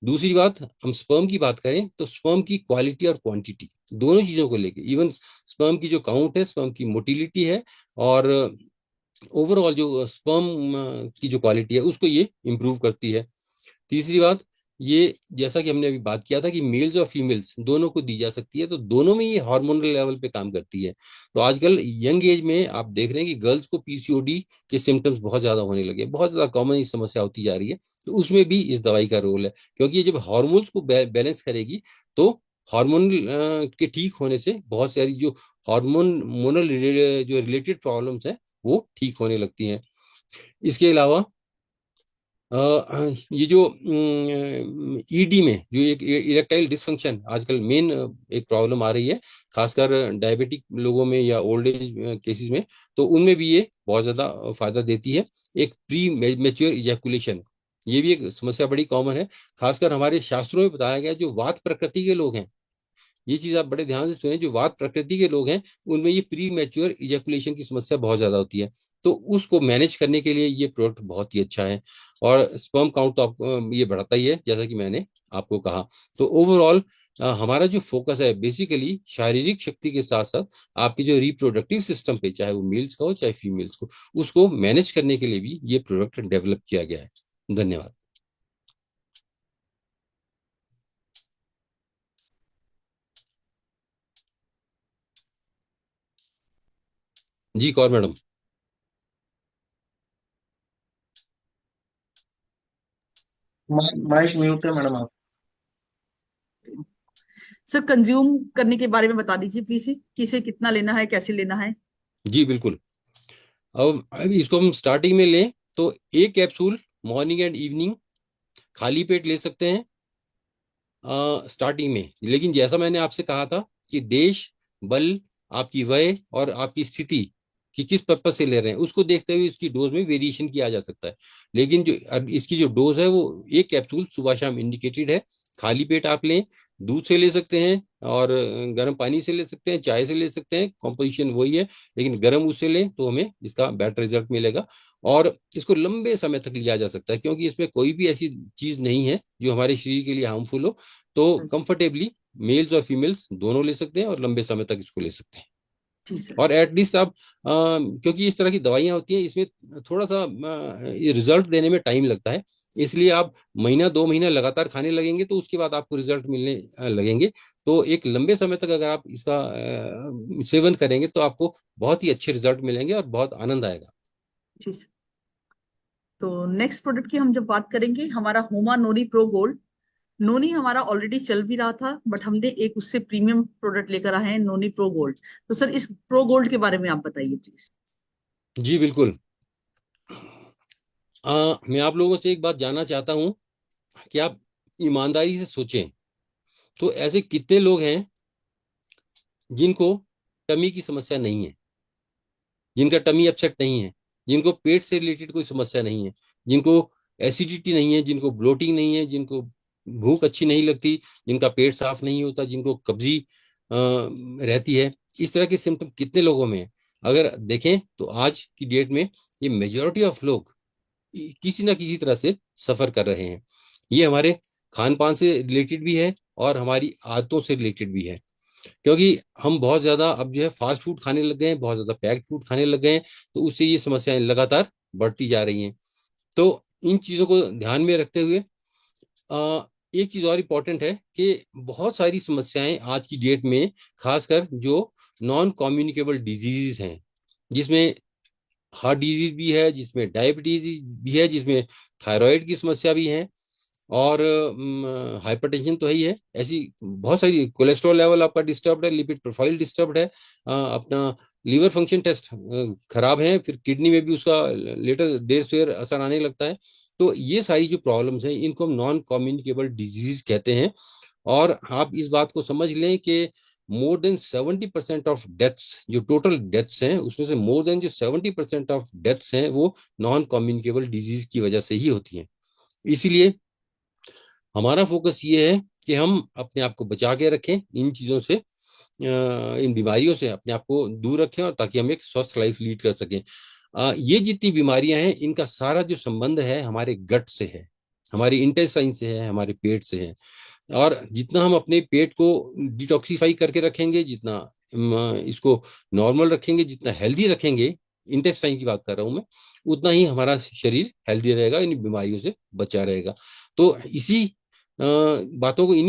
दूसरी बात, हम स्पर्म की बात करें तो स्पर्म की क्वालिटी और क्वांटिटी दोनों चीजों को लेके, इवन स्पर्म की जो काउंट है, स्पर्म की मोटिलिटी है और ओवरऑल जो स्पर्म की जो क्वालिटी है उसको ये इम्प्रूव करती है। तीसरी बात, ये जैसा कि हमने अभी बात किया था कि मेल्स और फीमेल्स दोनों को दी जा सकती है, तो दोनों में ये हार्मोनल लेवल पे काम करती है। तो आजकल यंग एज में आप देख रहे हैं कि गर्ल्स को पीसीओडी के सिम्टम्स बहुत ज्यादा होने लगे, बहुत ज्यादा कॉमन समस्या होती जा रही है। तो उसमें भी इस दवाई का रोल है, क्योंकि ये जब हार्मोन्स को बैलेंस करेगी तो हार्मोन के ठीक होने से बहुत सारी जो हार्मोनल जो रिलेटेड प्रॉब्लम्स हैं वो ठीक होने लगती हैं। इसके अलावा ये जो ईडी में जो एक इरेक्टाइल डिसफंक्शन आजकल मेन एक प्रॉब्लम आ रही है, खासकर डायबिटिक लोगों में या ओल्ड एज केसेस में, तो उनमें भी ये बहुत ज्यादा फायदा देती है। एक प्री मैच्योर इजैकुलेशन, ये भी एक समस्या बड़ी कॉमन है, खासकर हमारे शास्त्रों में बताया गया जो वात प्रकृति के लोग हैं, ये चीज आप बड़े ध्यान से सुने, जो वात प्रकृति के लोग हैं उनमें ये प्री मैच्योर इजैकुलेशन की समस्या बहुत ज्यादा होती है। तो उसको मैनेज करने के लिए ये प्रोडक्ट बहुत ही अच्छा है और स्पर्म काउंट तो आप ये बढ़ाता ही है, जैसा कि मैंने आपको कहा। तो ओवरऑल हमारा जो फोकस है बेसिकली शारीरिक शक्ति के साथ साथ आपके जो रिप्रोडक्टिव सिस्टम पे, चाहे वो मेल्स का हो चाहे फीमेल्स को, उसको मैनेज करने के लिए भी ये प्रोडक्ट डेवलप किया गया है। धन्यवाद। जी कौर मैडम। माइक म्यूट है मैडम आप। सर कंज्यूम करने के बारे में बता दीजिए प्लीज, किसे कितना लेना है, कैसे लेना है। जी बिल्कुल। अब इसको हम स्टार्टिंग में लें तो एक कैप्सूल मॉर्निंग एंड इवनिंग खाली पेट ले सकते हैं स्टार्टिंग में। लेकिन जैसा मैंने आपसे कहा था कि देश, बल, आपकी वय और आपकी स्थिति कि किस पर्पज से ले रहे हैं उसको देखते हुए इसकी डोज में वेरिएशन किया जा सकता है। लेकिन जो इसकी जो डोज है वो एक कैप्सूल सुबह शाम इंडिकेटेड है। खाली पेट आप लें, दूध से ले सकते हैं और गर्म पानी से ले सकते हैं, चाय से ले सकते हैं, कॉम्पोजिशन वही है, लेकिन गर्म उससे लें तो हमें इसका बेटर रिजल्ट मिलेगा। और इसको लंबे समय तक लिया जा सकता है क्योंकि इसमें कोई भी ऐसी चीज नहीं है जो हमारे शरीर के लिए हार्मफुल हो। तो कंफर्टेबली मेल्स और फीमेल्स दोनों ले सकते हैं और लंबे समय तक इसको ले सकते हैं। और एटलीस्ट आप क्योंकि इस तरह की दवाइयां होती हैं इसमें थोड़ा सा रिजल्ट देने में टाइम लगता है, इसलिए आप महीना 2 महीना लगातार खाने लगेंगे तो उसके बाद आपको रिजल्ट मिलने लगेंगे। तो एक लंबे समय तक अगर आप इसका सेवन करेंगे तो आपको बहुत ही अच्छे रिजल्ट मिलेंगे और बहुत आनंद आएगा। जी सर। तो नेक्स्ट प्रोडक्ट की हम जब बात करेंगे, हमारा होमा नोनी प्रो गोल्ड। नोनी हमारा ऑलरेडी चल भी रहा था, बट हमने एक उससे प्रीमियम प्रोडक्ट लेकर आए हैं, नोनी प्रो गोल्ड। तो सर इस प्रो गोल्ड के बारे में आप बताइए प्लीज। जी बिल्कुल। मैं आप लोगों से एक बात जानना चाहता हूं कि आप ईमानदारी से सोचें तो ऐसे कितने लोग हैं जिनको टमी की समस्या नहीं है, जिनका टमी अपसेट नहीं है, जिनको पेट से रिलेटेड कोई समस्या नहीं है, जिनको एसिडिटी नहीं है, जिनको ब्लोटिंग नहीं है, जिनको भूख अच्छी नहीं लगती, जिनका पेट साफ नहीं होता, जिनको कब्जी रहती है। इस तरह के सिम्टम कितने लोगों में है? अगर देखें तो आज की डेट में ये मेजॉरिटी ऑफ लोग किसी ना किसी तरह से सफर कर रहे हैं। ये हमारे खान पान से रिलेटेड भी है और हमारी आदतों से रिलेटेड भी है। क्योंकि हम बहुत ज्यादा अब जो है फास्ट फूड खाने लग गए हैं, बहुत ज्यादा पैक्ड फूड खाने लग गए हैं, तो उससे ये समस्याएं लगातार बढ़ती जा रही हैं। तो इन चीजों को ध्यान में रखते हुए एक चीज और इम्पोर्टेंट है कि बहुत सारी समस्याएं आज की डेट में, खासकर जो नॉन कम्युनिकेबल डिजीज हैं, जिसमें हार्ट डिजीज भी है, जिसमें डायबिटीज भी है, जिसमें थायराइड की समस्या भी है, और हाइपरटेंशन तो है ही है, ऐसी बहुत सारी, कोलेस्ट्रॉल लेवल आपका डिस्टर्ब है, लिपिड प्रोफाइल डिस्टर्ब है, अपना लीवर फंक्शन टेस्ट खराब है, फिर किडनी में भी उसका लेटर देर सवेर असर आने लगता है। तो ये सारी जो प्रॉब्लम्स हैं, इनको हम नॉन कम्युनिकेबल डिजीज कहते हैं। और आप इस बात को समझ लें कि मोर देन 70% ऑफ डेथ्स, जो टोटल डेथ्स हैं उसमें से मोर देन जो 70% ऑफ डेथ्स हैं वो नॉन कम्युनिकेबल डिजीज की वजह से ही होती हैं। इसीलिए हमारा फोकस ये है कि हम अपने आप को बचा के रखें इन चीज़ों से, इन बीमारियों से अपने आप को दूर रखें, और ताकि हम एक स्वस्थ लाइफ लीड कर सकें। ये जितनी बीमारियां हैं, इनका सारा जो संबंध है हमारे गट से है, हमारी इंटेस्टाइन से है, हमारे पेट से है। और जितना हम अपने पेट को डिटॉक्सिफाई करके रखेंगे, जितना इसको नॉर्मल रखेंगे, जितना हेल्दी रखेंगे, इंटेस्टाइन की बात कर रहा हूं मैं, उतना ही हमारा शरीर हेल्दी रहेगा, इन बीमारियों से बचा रहेगा। तो इन्हीं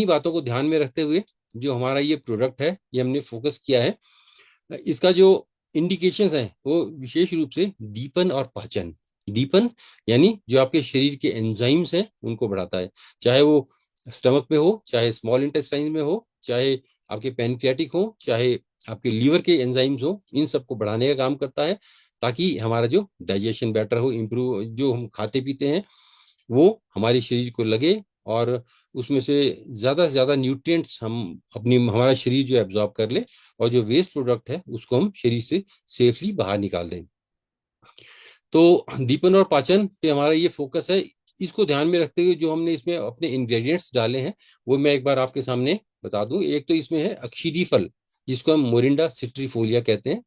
बातों को ध्यान में रखते हुए जो हमारा ये प्रोडक्ट है, ये हमने फोकस किया है। इसका जो इंडिकेशंस हैं वो विशेष रूप से दीपन और पाचन। दीपन यानी जो आपके शरीर के एंजाइम्स हैं उनको बढ़ाता है, चाहे वो स्टमक में हो, चाहे स्मॉल इंटेस्टाइन में हो, चाहे आपके पैनक्रियाटिक हो, चाहे आपके लीवर के एंजाइम्स हो, इन सबको बढ़ाने का काम करता है, ताकि हमारा जो डाइजेशन बेटर हो, इम्प्रूव, जो हम खाते पीते हैं वो हमारे शरीर को लगे, और उसमें से ज्यादा न्यूट्रिएंट्स हमारा शरीर जो एब्जॉर्ब कर ले, और जो वेस्ट प्रोडक्ट है उसको हम शरीर से सेफली बाहर निकाल दें। तो दीपन और पाचन पे हमारा ये फोकस है। इसको ध्यान में रखते हुए जो हमने इसमें अपने इंग्रेडिएंट्स डाले हैं वो मैं एक बार आपके सामने बता दूं। एक तो इसमें है अक्षिरी फल, जिसको हम मोरिंडा सिट्रीफोलिया कहते हैं।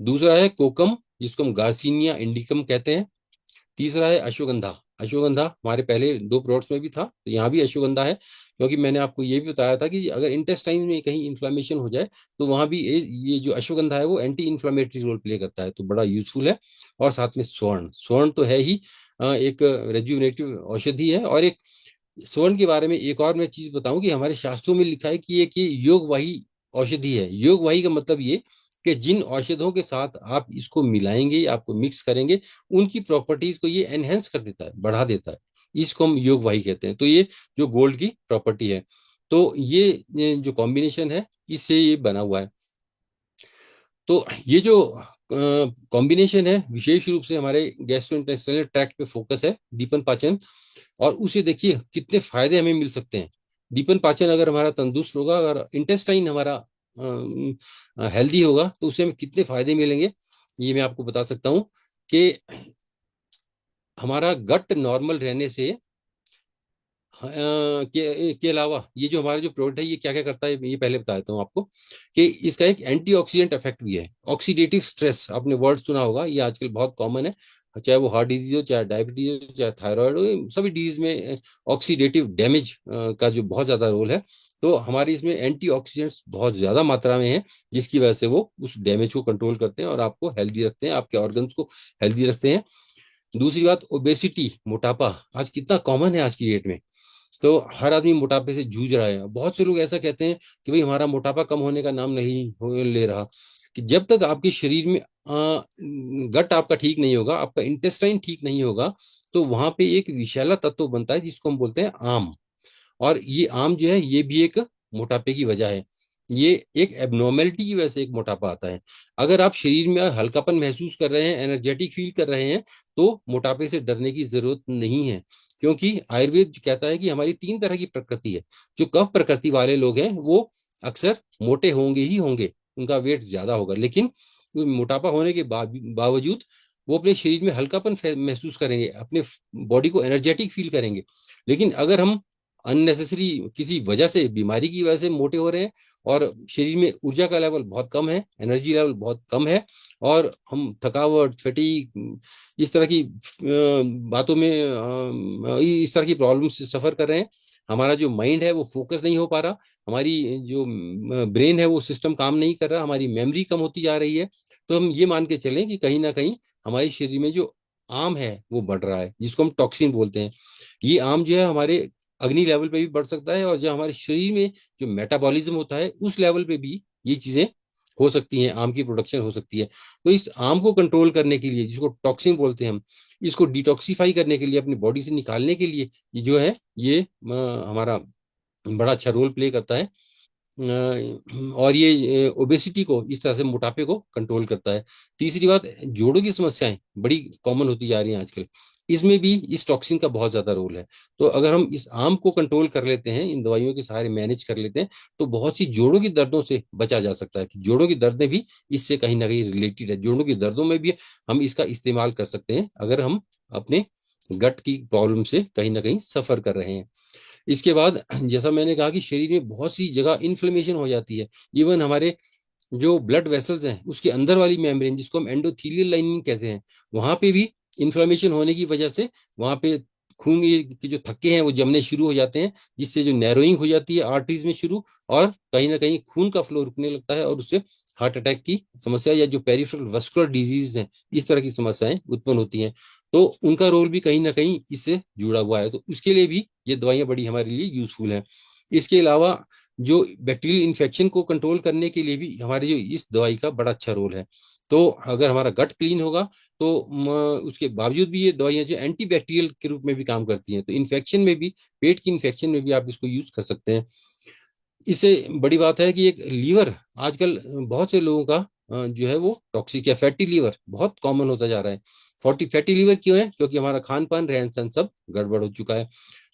दूसरा है कोकम, जिसको हम गार्सिनिया इंडिकम कहते हैं। तीसरा है अश्वगंधा। अश्वगंधा हमारे पहले दो प्लॉट्स में भी था, तो यहाँ भी अश्वगंधा है, क्योंकि मैंने आपको ये भी बताया था कि अगर इंटेस्टाइन में कहीं इन्फ्लामेशन हो जाए तो वहां भी ये जो अश्वगंधा है वो एंटी इन्फ्लामेटरी रोल प्ले करता है, तो बड़ा यूजफुल है। और साथ में स्वर्ण, स्वर्ण तो है ही एक रेजुवेनेटिव औषधि है। और एक स्वर्ण के बारे में एक और मैं चीज बताऊं कि हमारे शास्त्रों में लिखा है कि एक ये योगवाही औषधि है। योगवाही का मतलब ये कि जिन औषधों के साथ आप इसको मिलाएंगे या आपको मिक्स करेंगे, उनकी प्रॉपर्टीज को ये एनहेंस कर देता है, बढ़ा देता है। इसको हम योगवाही कहते हैं। तो ये जो गोल्ड की प्रॉपर्टी है, तो ये जो कॉम्बिनेशन है इससे ये बना हुआ है। तो ये जो कॉम्बिनेशन है विशेष रूप से हमारे गैस्ट्रोइंटेस्टाइनल ट्रैक्ट पे फोकस है, दीपन पाचन। और उसे देखिए कितने फायदे हमें मिल सकते हैं। दीपन पाचन अगर हमारा तंदुरुस्त होगा, अगर इंटेस्टाइन हमारा हेल्दी होगा, तो उससे हमें कितने फायदे मिलेंगे ये मैं आपको बता सकता हूँ। कि हमारा गट नॉर्मल रहने से के अलावा ये जो हमारा जो प्रोडक्ट है ये क्या क्या करता है, ये पहले बता देता हूँ आपको। कि इसका एक एंटीऑक्सीडेंट इफेक्ट भी है। ऑक्सीडेटिव स्ट्रेस, आपने वर्ड सुना होगा, ये आजकल बहुत कॉमन है, चाहे वो हार्ट डिजीज हो, चाहे डायबिटीज हो, चाहे थायराइड हो, सभी डिजीज में ऑक्सीडेटिव डैमेज का जो बहुत ज्यादा रोल है। तो हमारे इसमें एंटीऑक्सीडेंट्स बहुत ज्यादा मात्रा में है, जिसकी वजह से वो उस डैमेज को कंट्रोल करते हैं और आपको हेल्दी रखते हैं, आपके ऑर्गन्स को हेल्दी रखते हैं। दूसरी बात, ओबेसिटी, मोटापा आज कितना कॉमन है आज की डेट में। तो हर आदमी मोटापे से जूझ रहा है। बहुत से लोग ऐसा कहते हैं कि भाई हमारा मोटापा कम होने का नाम नहीं ले रहा। कि जब तक आपके शरीर में गट आपका ठीक नहीं होगा, आपका इंटेस्टाइन ठीक नहीं होगा, तो वहां पे एक विषैला तत्व बनता है जिसको हम बोलते हैं आम। और ये आम जो है ये भी एक मोटापे की वजह है। ये एक एबनॉर्मेलिटी की वजह से एक मोटापा आता है। अगर आप शरीर में हल्कापन महसूस कर रहे हैं, एनर्जेटिक फील कर रहे हैं, तो मोटापे से डरने की जरूरत नहीं है। क्योंकि आयुर्वेद कहता है कि हमारी तीन तरह की प्रकृति है। जो कफ प्रकृति वाले लोग हैं वो अक्सर मोटे होंगे ही होंगे, उनका वेट ज्यादा होगा, लेकिन मोटापा होने के बावजूद वो अपने शरीर में हल्कापन महसूस करेंगे, अपने बॉडी को एनर्जेटिक फील करेंगे। लेकिन अगर हम अननेसेसरी किसी वजह से, बीमारी की वजह से मोटे हो रहे हैं, और शरीर में ऊर्जा का लेवल बहुत कम है, एनर्जी लेवल बहुत कम है, और हम थकावट, फटीग, इस तरह की बातों में इस तरह की प्रॉब्लम से सफर कर रहे हैं, हमारा जो माइंड है वो फोकस नहीं हो पा रहा, हमारी जो ब्रेन है वो सिस्टम काम नहीं कर रहा, हमारी मेमोरी कम होती जा रही है, तो हम ये मान के चलें कि कहीं ना कहीं हमारे शरीर में जो आम है वो बढ़ रहा है, जिसको हम टॉक्सिन बोलते हैं। ये आम जो है हमारे अग्नि लेवल पे भी बढ़ सकता है, और जो हमारे शरीर में जो मेटाबॉलिज्म होता है उस लेवल पे भी ये चीजें हो सकती हैं, आम की प्रोडक्शन हो सकती है। तो इस आम को कंट्रोल करने के लिए, जिसको टॉक्सिन बोलते हैं हम, इसको डिटॉक्सिफाई करने के लिए, अपनी बॉडी से निकालने के लिए, ये जो है ये हमारा बड़ा अच्छा रोल प्ले करता है। और ये ओबेसिटी को, इस तरह से मोटापे को कंट्रोल करता है। तीसरी बात, जोड़ों की समस्याएं बड़ी कॉमन होती जा रही हैं आजकल, इसमें भी इस टॉक्सिन का बहुत ज्यादा रोल है। तो अगर हम इस आम को कंट्रोल कर लेते हैं, इन दवाइयों के सहारे मैनेज कर लेते हैं, तो बहुत सी जोड़ों की दर्दों से बचा जा सकता है। कि जोड़ों की दर्दें भी इससे कहीं ना कहीं रिलेटेड है, जोड़ों की दर्दों में भी हम इसका इस्तेमाल कर सकते हैं अगर हम अपने गट की प्रॉब्लम से कहीं ना कहीं सफर कर रहे हैं। इसके बाद जैसा मैंने कहा कि शरीर में बहुत सी जगह इन्फ्लेमेशन हो जाती है। इवन हमारे जो ब्लड वेसल्स हैं उसके अंदर वाली मेम्ब्रेन, जिसको हम एंडोथीलियल लाइनिंग कहते हैं, वहां पे भी इन्फ्लेमेशन होने की वजह से वहां पे खून के जो थक्के हैं वो जमने शुरू हो जाते हैं, जिससे जो नैरोइंग हो जाती है आर्टरीज में शुरू, और कहीं ना कहीं खून का फ्लो रुकने लगता है, और उससे हार्ट अटैक की समस्या या जो पेरिफेरल वस्कुलर डिजीज हैं, इस तरह की समस्याएं उत्पन्न होती हैं। तो उनका रोल भी कहीं ना कहीं इससे जुड़ा हुआ है, तो उसके लिए भी ये दवाइयां बड़ी हमारे लिए यूजफुल हैं। इसके अलावा जो बैक्टीरियल इन्फेक्शन को कंट्रोल करने के लिए भी हमारे जो इस दवाई का बड़ा अच्छा रोल है। तो अगर हमारा गट क्लीन होगा तो उसके बावजूद भी ये दवाइयां जो एंटी बैक्टीरियल के रूप में भी काम करती हैं, तो इन्फेक्शन में भी, पेट की इन्फेक्शन में भी आप इसको यूज कर सकते हैं। इससे बड़ी बात है कि एक लीवर आजकल बहुत से लोगों का जो है वो टॉक्सिक या फैटी लीवर बहुत कॉमन होता जा रहा है। फैटी लीवर क्यों है? क्योंकि हमारा खान पान, रहन सहन सब गड़बड़ हो चुका है।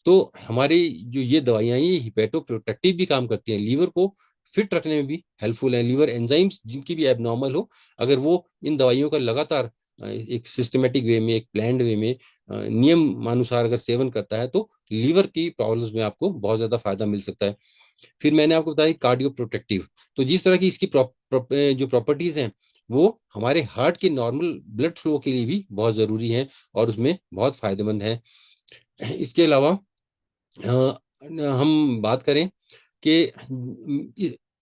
तो हमारी जो ये दवाइयां, ये हिपेटो प्रोटेक्टिव भी काम करती हैं, लीवर को फिट रखने में भी हेल्पफुल है। लीवर एंजाइम्स जिनकी भी एबनॉर्मल हो, अगर वो इन दवाइयों का लगातार एक सिस्टमेटिक वे में, एक प्लान्ड वे में, नियम अनुसार अगर सेवन करता है, तो लीवर की प्रॉब्लम्स में आपको बहुत ज्यादा फायदा मिल सकता है। फिर मैंने आपको बताया कार्डियो प्रोटेक्टिव, तो जिस तरह की इसकी जो प्रॉपर्टीज हैं वो हमारे हार्ट के नॉर्मल ब्लड फ्लो के लिए भी बहुत जरूरी है और उसमें बहुत फायदेमंद है। इसके अलावा हम बात करें कि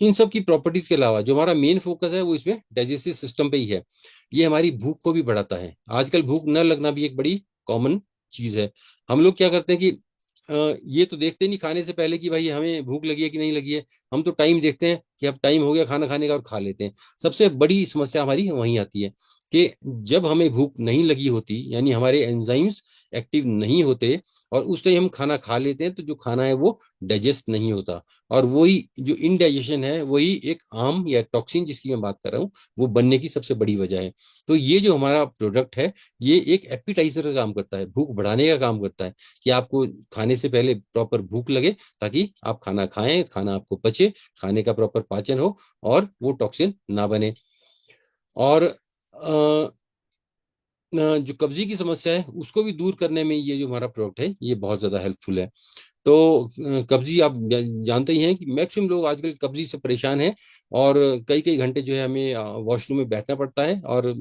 इन सब की प्रॉपर्टीज के अलावा जो हमारा मेन फोकस है वो इसमें डाइजेस्टिव सिस्टम पे ही है। ये हमारी भूख को भी बढ़ाता है। आजकल भूख न लगना भी एक बड़ी कॉमन चीज है। हम लोग क्या करते हैं कि ये तो देखते नहीं खाने से पहले कि भाई हमें भूख लगी है कि नहीं लगी है, हम तो टाइम देखते हैं कि अब टाइम हो गया खाना खाने का और खा लेते हैं। सबसे बड़ी समस्या हमारी वहीं आती है कि जब हमें भूख नहीं लगी होती, यानी हमारे एंजाइम्स एक्टिव नहीं होते, और उस टाइम हम खाना खा लेते हैं, तो जो खाना है वो डाइजेस्ट नहीं होता, और वही जो इनडाइजेशन है वही एक आम या टॉक्सिन जिसकी मैं बात कर रहा हूँ वो बनने की सबसे बड़ी वजह है। तो ये जो हमारा प्रोडक्ट है ये एक एपिटाइजर का काम करता है, भूख बढ़ाने का काम करता है, कि आपको खाने से पहले प्रॉपर भूख लगे ताकि आप खाना खाएं, खाना आपको पचे, खाने का प्रॉपर पाचन हो और वो टॉक्सिन ना बने। और जो कब्जी की समस्या है उसको भी दूर करने में ये जो हमारा प्रोडक्ट है ये बहुत ज्यादा हेल्पफुल है। तो कब्जी आप जानते ही हैं कि मैक्सिमम लोग आजकल कब्जी से परेशान हैं, और कई कई घंटे जो है हमें वॉशरूम में बैठना पड़ता है और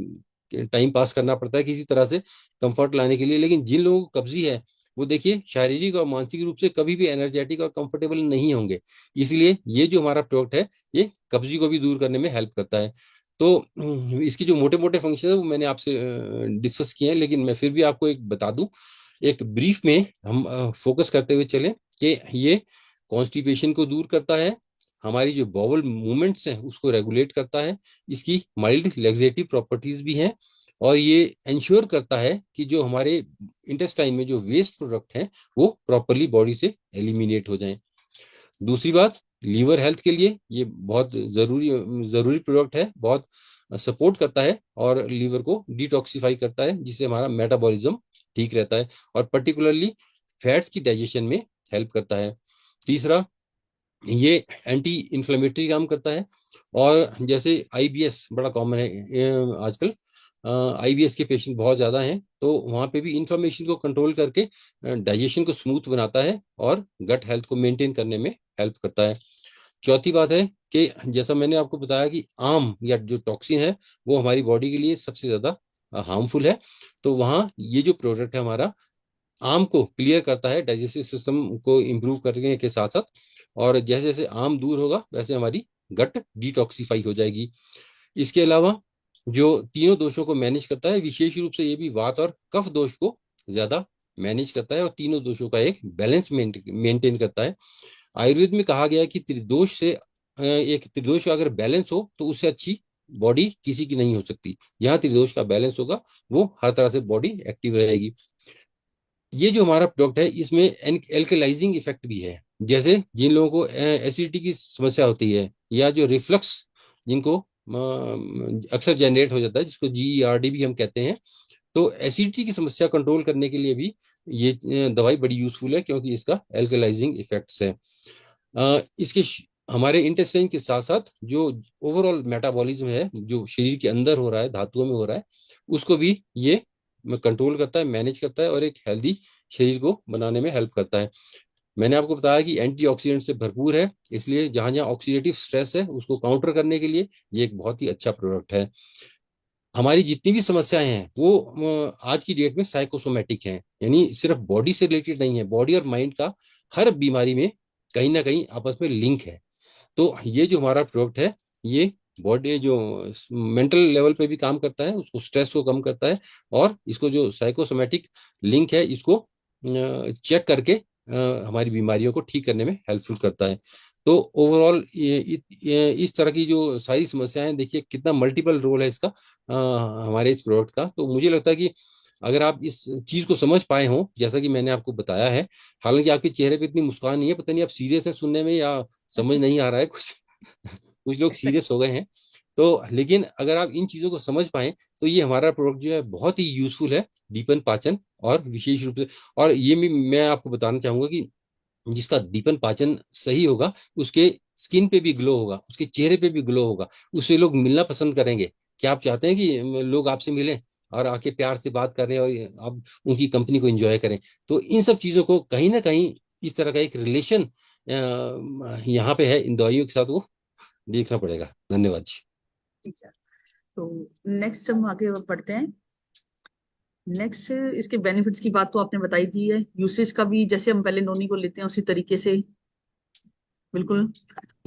टाइम पास करना पड़ता है किसी तरह से कंफर्ट लाने के लिए। लेकिन जिन लोगों को कब्जी है वो देखिए शारीरिक और मानसिक रूप से कभी भी एनर्जेटिक और कंफर्टेबल नहीं होंगे। इसलिए ये जो हमारा प्रोडक्ट है ये कब्जी को भी दूर करने में हेल्प करता है। तो इसकी जो मोटे मोटे फंक्शन है वो मैंने आपसे डिस्कस किए हैं, लेकिन मैं फिर भी आपको एक बता दूं, एक ब्रीफ में हम फोकस करते हुए चलें कि ये कॉन्स्टिपेशन को दूर करता है, हमारी जो बॉवल मूवमेंट्स हैं उसको रेगुलेट करता है, इसकी माइल्ड लेग्जेटिव प्रॉपर्टीज भी हैं, और ये इंश्योर करता है कि जो हमारे इंटेस्टाइन में जो वेस्ट प्रोडक्ट हैं वो प्रॉपरली बॉडी से एलिमिनेट हो जाएं। दूसरी बात, लीवर हेल्थ के लिए ये बहुत जरूरी जरूरी प्रोडक्ट है, बहुत सपोर्ट करता है और लीवर को डिटॉक्सिफाई करता है, जिससे हमारा मेटाबॉलिज्म ठीक रहता है, और पर्टिकुलरली फैट्स की डाइजेशन में हेल्प करता है। तीसरा, ये एंटी इन्फ्लेमेटरी काम करता है, और जैसे आईबीएस बड़ा कॉमन है आजकल, आईबीएस के पेशेंट बहुत ज्यादा हैं, तो वहां पे भी इन्फ्लेमेशन को कंट्रोल करके डाइजेशन को स्मूथ बनाता है और गट हेल्थ को मेंटेन करने में हेल्प करता है। चौथी बात है कि जैसा मैंने आपको बताया कि आम या जो टॉक्सिन है वो हमारी बॉडी के लिए सबसे ज्यादा हार्मफुल है, तो वहाँ ये जो प्रोडक्ट है हमारा आम को क्लियर करता है, डाइजेस्टिव सिस्टम को इम्प्रूव करने के साथ साथ, और जैसे जैसे आम दूर होगा वैसे हमारी गट डिटॉक्सिफाई हो जाएगी। इसके अलावा जो तीनों दोषों को मैनेज करता है, विशेष रूप से ये भी वात और कफ दोष को ज्यादा मैनेज करता है और तीनों दोषों का एक बैलेंस मेंटेन करता है। आयुर्वेद में कहा गया है कि त्रिदोष से एक त्रिदोष अगर बैलेंस हो तो उससे अच्छी बॉडी किसी की नहीं हो सकती। जहां त्रिदोष का बैलेंस होगा वो हर तरह से बॉडी एक्टिव रहेगी। ये जो हमारा प्रोडक्ट है इसमें एल्कलाइजिंग इफेक्ट भी है। जैसे जिन लोगों को एसिडिटी की समस्या होती है या जो रिफ्लक्स जिनको अक्सर जनरेट हो जाता है, जिसको GERD भी हम कहते हैं, तो एसिडिटी की समस्या कंट्रोल करने के लिए भी ये दवाई बड़ी यूजफुल है, क्योंकि इसका एल्कलाइजिंग इफेक्ट्स है। इसके हमारे इंटेस्टाइन के साथ साथ जो ओवरऑल मेटाबॉलिज्म है, जो शरीर के अंदर हो रहा है, धातुओं में हो रहा है, उसको भी ये कंट्रोल करता है, मैनेज करता है और एक हेल्दी शरीर को बनाने में हेल्प करता है। मैंने आपको बताया कि एंटीऑक्सीडेंट से भरपूर है, इसलिए जहां जहां ऑक्सीडेटिव स्ट्रेस है उसको काउंटर करने के लिए ये एक बहुत ही अच्छा प्रोडक्ट है। हमारी जितनी भी समस्याएं हैं वो आज की डेट में साइकोसोमेटिक हैं, यानी सिर्फ बॉडी से रिलेटेड नहीं है, बॉडी और माइंड का हर बीमारी में कहीं ना कहीं आपस में लिंक है। तो ये जो हमारा प्रोडक्ट है ये बॉडी जो मेंटल लेवल पे भी काम करता है, उसको स्ट्रेस को कम करता है, और इसको जो साइकोसोमेटिक लिंक है इसको चेक करके हमारी बीमारियों को ठीक करने में हेल्पफुल करता है। तो ओवरऑल इस तरह की जो सारी समस्याएं, देखिए कितना मल्टीपल रोल है इसका हमारे इस प्रोडक्ट का। तो मुझे लगता है कि अगर आप इस चीज को समझ पाए हों जैसा कि मैंने आपको बताया है, हालांकि आपके चेहरे पे इतनी मुस्कान नहीं है, पता नहीं आप सीरियस है सुनने में या समझ नहीं आ रहा है कुछ कुछ लोग सीरियस हो गए हैं। तो लेकिन अगर आप इन चीजों को समझ पाए तो ये हमारा प्रोडक्ट जो है बहुत ही यूजफुल है दीपन पाचन, और विशेष रूप से, और ये भी मैं आपको बताना चाहूंगा कि जिसका दीपन पाचन सही होगा उसके स्किन पे भी ग्लो होगा, उसके चेहरे पे भी ग्लो होगा, उससे लोग मिलना पसंद करेंगे। क्या आप चाहते हैं कि लोग आपसे मिलें और आके प्यार से बात करें और आप उनकी कंपनी को एंजॉय करें? तो इन सब चीजों को कहीं ना कहीं इस तरह का एक रिलेशन यहाँ पे है इन दवाइयों के साथ, वो देखना पड़ेगा। धन्यवाद जी। ठीक है, तो नेक्स्ट हम आगे बढ़ते हैं। नेक्स्ट इसके बेनिफिट्स की बात तो आपने बताई दी है, यूसेज का भी जैसे हम पहले नोनी को लेते हैं उसी तरीके से बिल्कुल।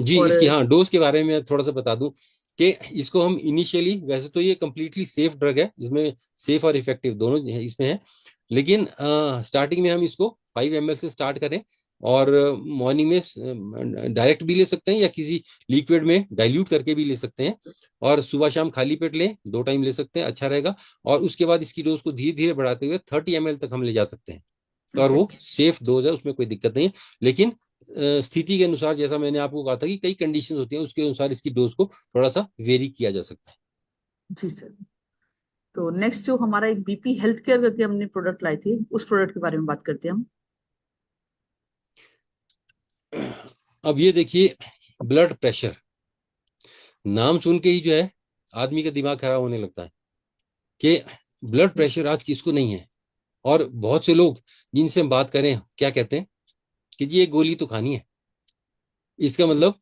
जी, और इसकी हाँ डोज के बारे में थोड़ा सा बता दूं कि इसको हम इनिशियली, वैसे तो ये कम्प्लीटली सेफ ड्रग है, इसमें सेफ और इफेक्टिव दोनों इसमें है, लेकिन स्टार्टिंग में हम इसको 5 ml से स्टार्ट करें, और मॉर्निंग में डायरेक्ट भी ले सकते हैं या किसी लिक्विड में डाइल्यूट करके भी ले सकते हैं, और सुबह शाम खाली पेट लें, 2 टाइम ले सकते हैं, अच्छा रहेगा। और उसके बाद इसकी डोज को धीरे धीरे बढ़ाते हुए 30 ml तक हम ले जा सकते हैं, और वो सेफ डोज है, उसमें कोई दिक्कत नहीं है। लेकिन स्थिति के अनुसार, जैसा मैंने आपको कहा था कि कई कंडीशन होती हैं, उसके अनुसार इसकी डोज को थोड़ा सा वेरी किया जा सकता है। जी सर, तो नेक्स्ट जो हमारा एक बीपी हेल्थ केयर करके हमने प्रोडक्ट लाए थे, उस प्रोडक्ट के बारे में बात करते हैं हम। अब ये देखिए, ब्लड प्रेशर, नाम सुन के ही जो है आदमी का दिमाग खराब होने लगता है कि ब्लड प्रेशर आज किसको नहीं है। और बहुत से लोग जिनसे हम बात करें क्या कहते हैं कि जी ये गोली तो खानी है। इसका मतलब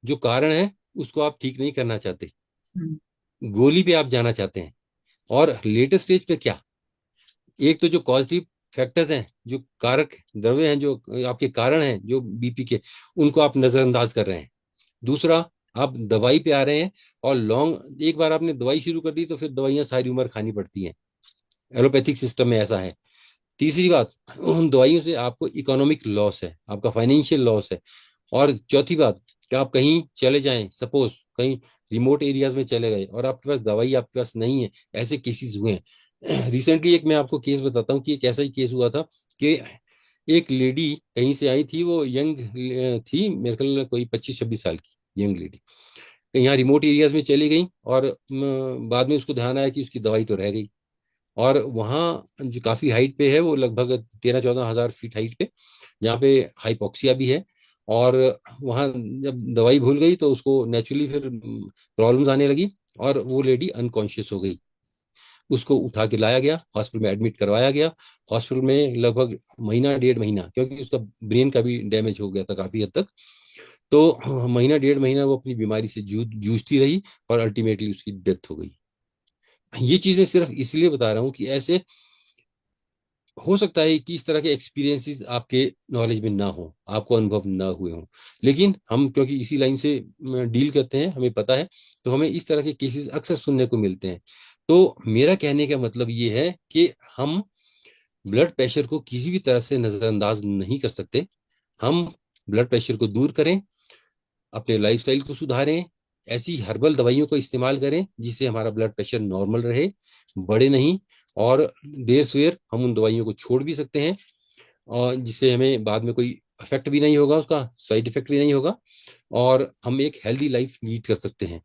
जो कारण है उसको आप ठीक नहीं करना चाहते, गोली पे आप जाना चाहते हैं। और लेटेस्ट स्टेज पे क्या, एक तो जो पॉजिटिव फैक्टर्स हैं, जो कारक द्रव्य हैं, जो आपके कारण हैं जो बीपी के, उनको आप नजरअंदाज कर रहे हैं। दूसरा, आप दवाई पे आ रहे हैं, और लॉन्ग, एक बार आपने दवाई शुरू कर दी तो फिर दवाइयां सारी उम्र खानी पड़ती हैं, एलोपैथिक सिस्टम में ऐसा है। तीसरी बात, उन दवाइयों से आपको इकोनॉमिक लॉस है, आपका फाइनेंशियल लॉस है। और चौथी बात कि आप कहीं चले जाएं, सपोज कहीं रिमोट एरियाज में चले गए और आपके पास दवाई आपके पास नहीं है, ऐसे केसेस हुए हैं। रिसेंटली एक मैं आपको केस बताता हूँ कि एक ऐसा ही केस हुआ था कि एक लेडी कहीं से आई थी, वो यंग थी, मेरे ख्याल कोई 25-26 साल की यंग लेडी, यहाँ रिमोट एरियाज में चली गई, और बाद में उसको ध्यान आया कि उसकी दवाई तो रह गई। और वहाँ जो काफी हाइट पे है, वो लगभग 13-14 हज़ार फीट हाइट पे, जहाँ पे हाइपोक्सिया भी है। और वहाँ जब दवाई भूल गई तो उसको नेचुरली फिर प्रॉब्लम्स आने लगी, और वो लेडी अनकॉन्शियस हो गई। उसको उठा के लाया गया, हॉस्पिटल में एडमिट करवाया गया। हॉस्पिटल में लगभग महीना 1.5 महीना, क्योंकि उसका ब्रेन का भी डैमेज हो गया था काफी हद तक, तो महीना 1.5 महीना वो अपनी बीमारी से जूझती रही, और अल्टीमेटली उसकी डेथ हो गई। ये चीज मैं सिर्फ इसलिए बता रहा हूँ कि ऐसे हो सकता है कि इस तरह के एक्सपीरियंसेस आपके नॉलेज में ना हो, आपको अनुभव ना हुए हों, लेकिन हम क्योंकि इसी लाइन से डील करते हैं, हमें पता है, तो हमें इस तरह के केसेस अक्सर सुनने को मिलते हैं। तो मेरा कहने का मतलब ये है कि हम ब्लड प्रेशर को किसी भी तरह से नजरअंदाज नहीं कर सकते। हम ब्लड प्रेशर को दूर करें, अपने लाइफस्टाइल को सुधारें, ऐसी हर्बल दवाइयों का इस्तेमाल करें जिससे हमारा ब्लड प्रेशर नॉर्मल रहे, बढ़े नहीं। और देर सवेर हम उन दवाइयों को छोड़ भी सकते हैं, और जिससे हमें बाद में कोई इफेक्ट भी नहीं होगा, उसका साइड इफेक्ट भी नहीं होगा, और हम एक हेल्दी लाइफ लीड कर सकते हैं।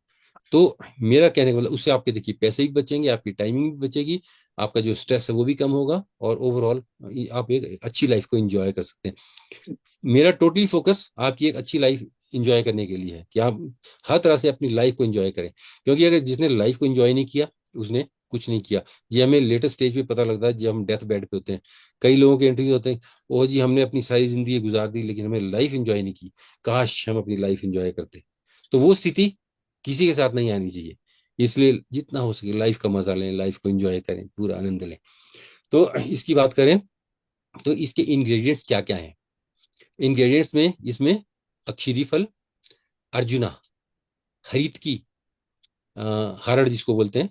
तो मेरा कहने का मतलब, उससे आपके देखिए पैसे भी बचेंगे, आपकी टाइमिंग भी बचेगी, आपका जो स्ट्रेस है वो भी कम होगा, और ओवरऑल आप एक अच्छी लाइफ को एंजॉय कर सकते हैं। मेरा टोटली फोकस आपकी एक अच्छी लाइफ एंजॉय करने के लिए है कि आप हर तरह से अपनी लाइफ को एंजॉय करें, क्योंकि अगर जिसने लाइफ को एंजॉय नहीं किया उसने कुछ नहीं किया। ये हमें लेटेस्ट स्टेज पे पता लगता है जब हम डेथ बेड पे होते हैं। कई लोगों के इंटरव्यू होते हैं, ओ जी हमने अपनी सारी जिंदगी गुजार दी लेकिन हमने लाइफ एंजॉय नहीं की, काश हम अपनी लाइफ एंजॉय करते। तो वो स्थिति किसी के साथ नहीं आनी चाहिए। इसलिए जितना हो सके लाइफ का मजा लें, लाइफ को एंजॉय करें, पूरा आनंद लें। तो इसकी बात करें तो इसके इंग्रेडिएंट्स क्या क्या हैं। इंग्रेडिएंट्स में इसमें अक्षिरी फल, अर्जुना, हरित की, हरड़ जिसको बोलते हैं,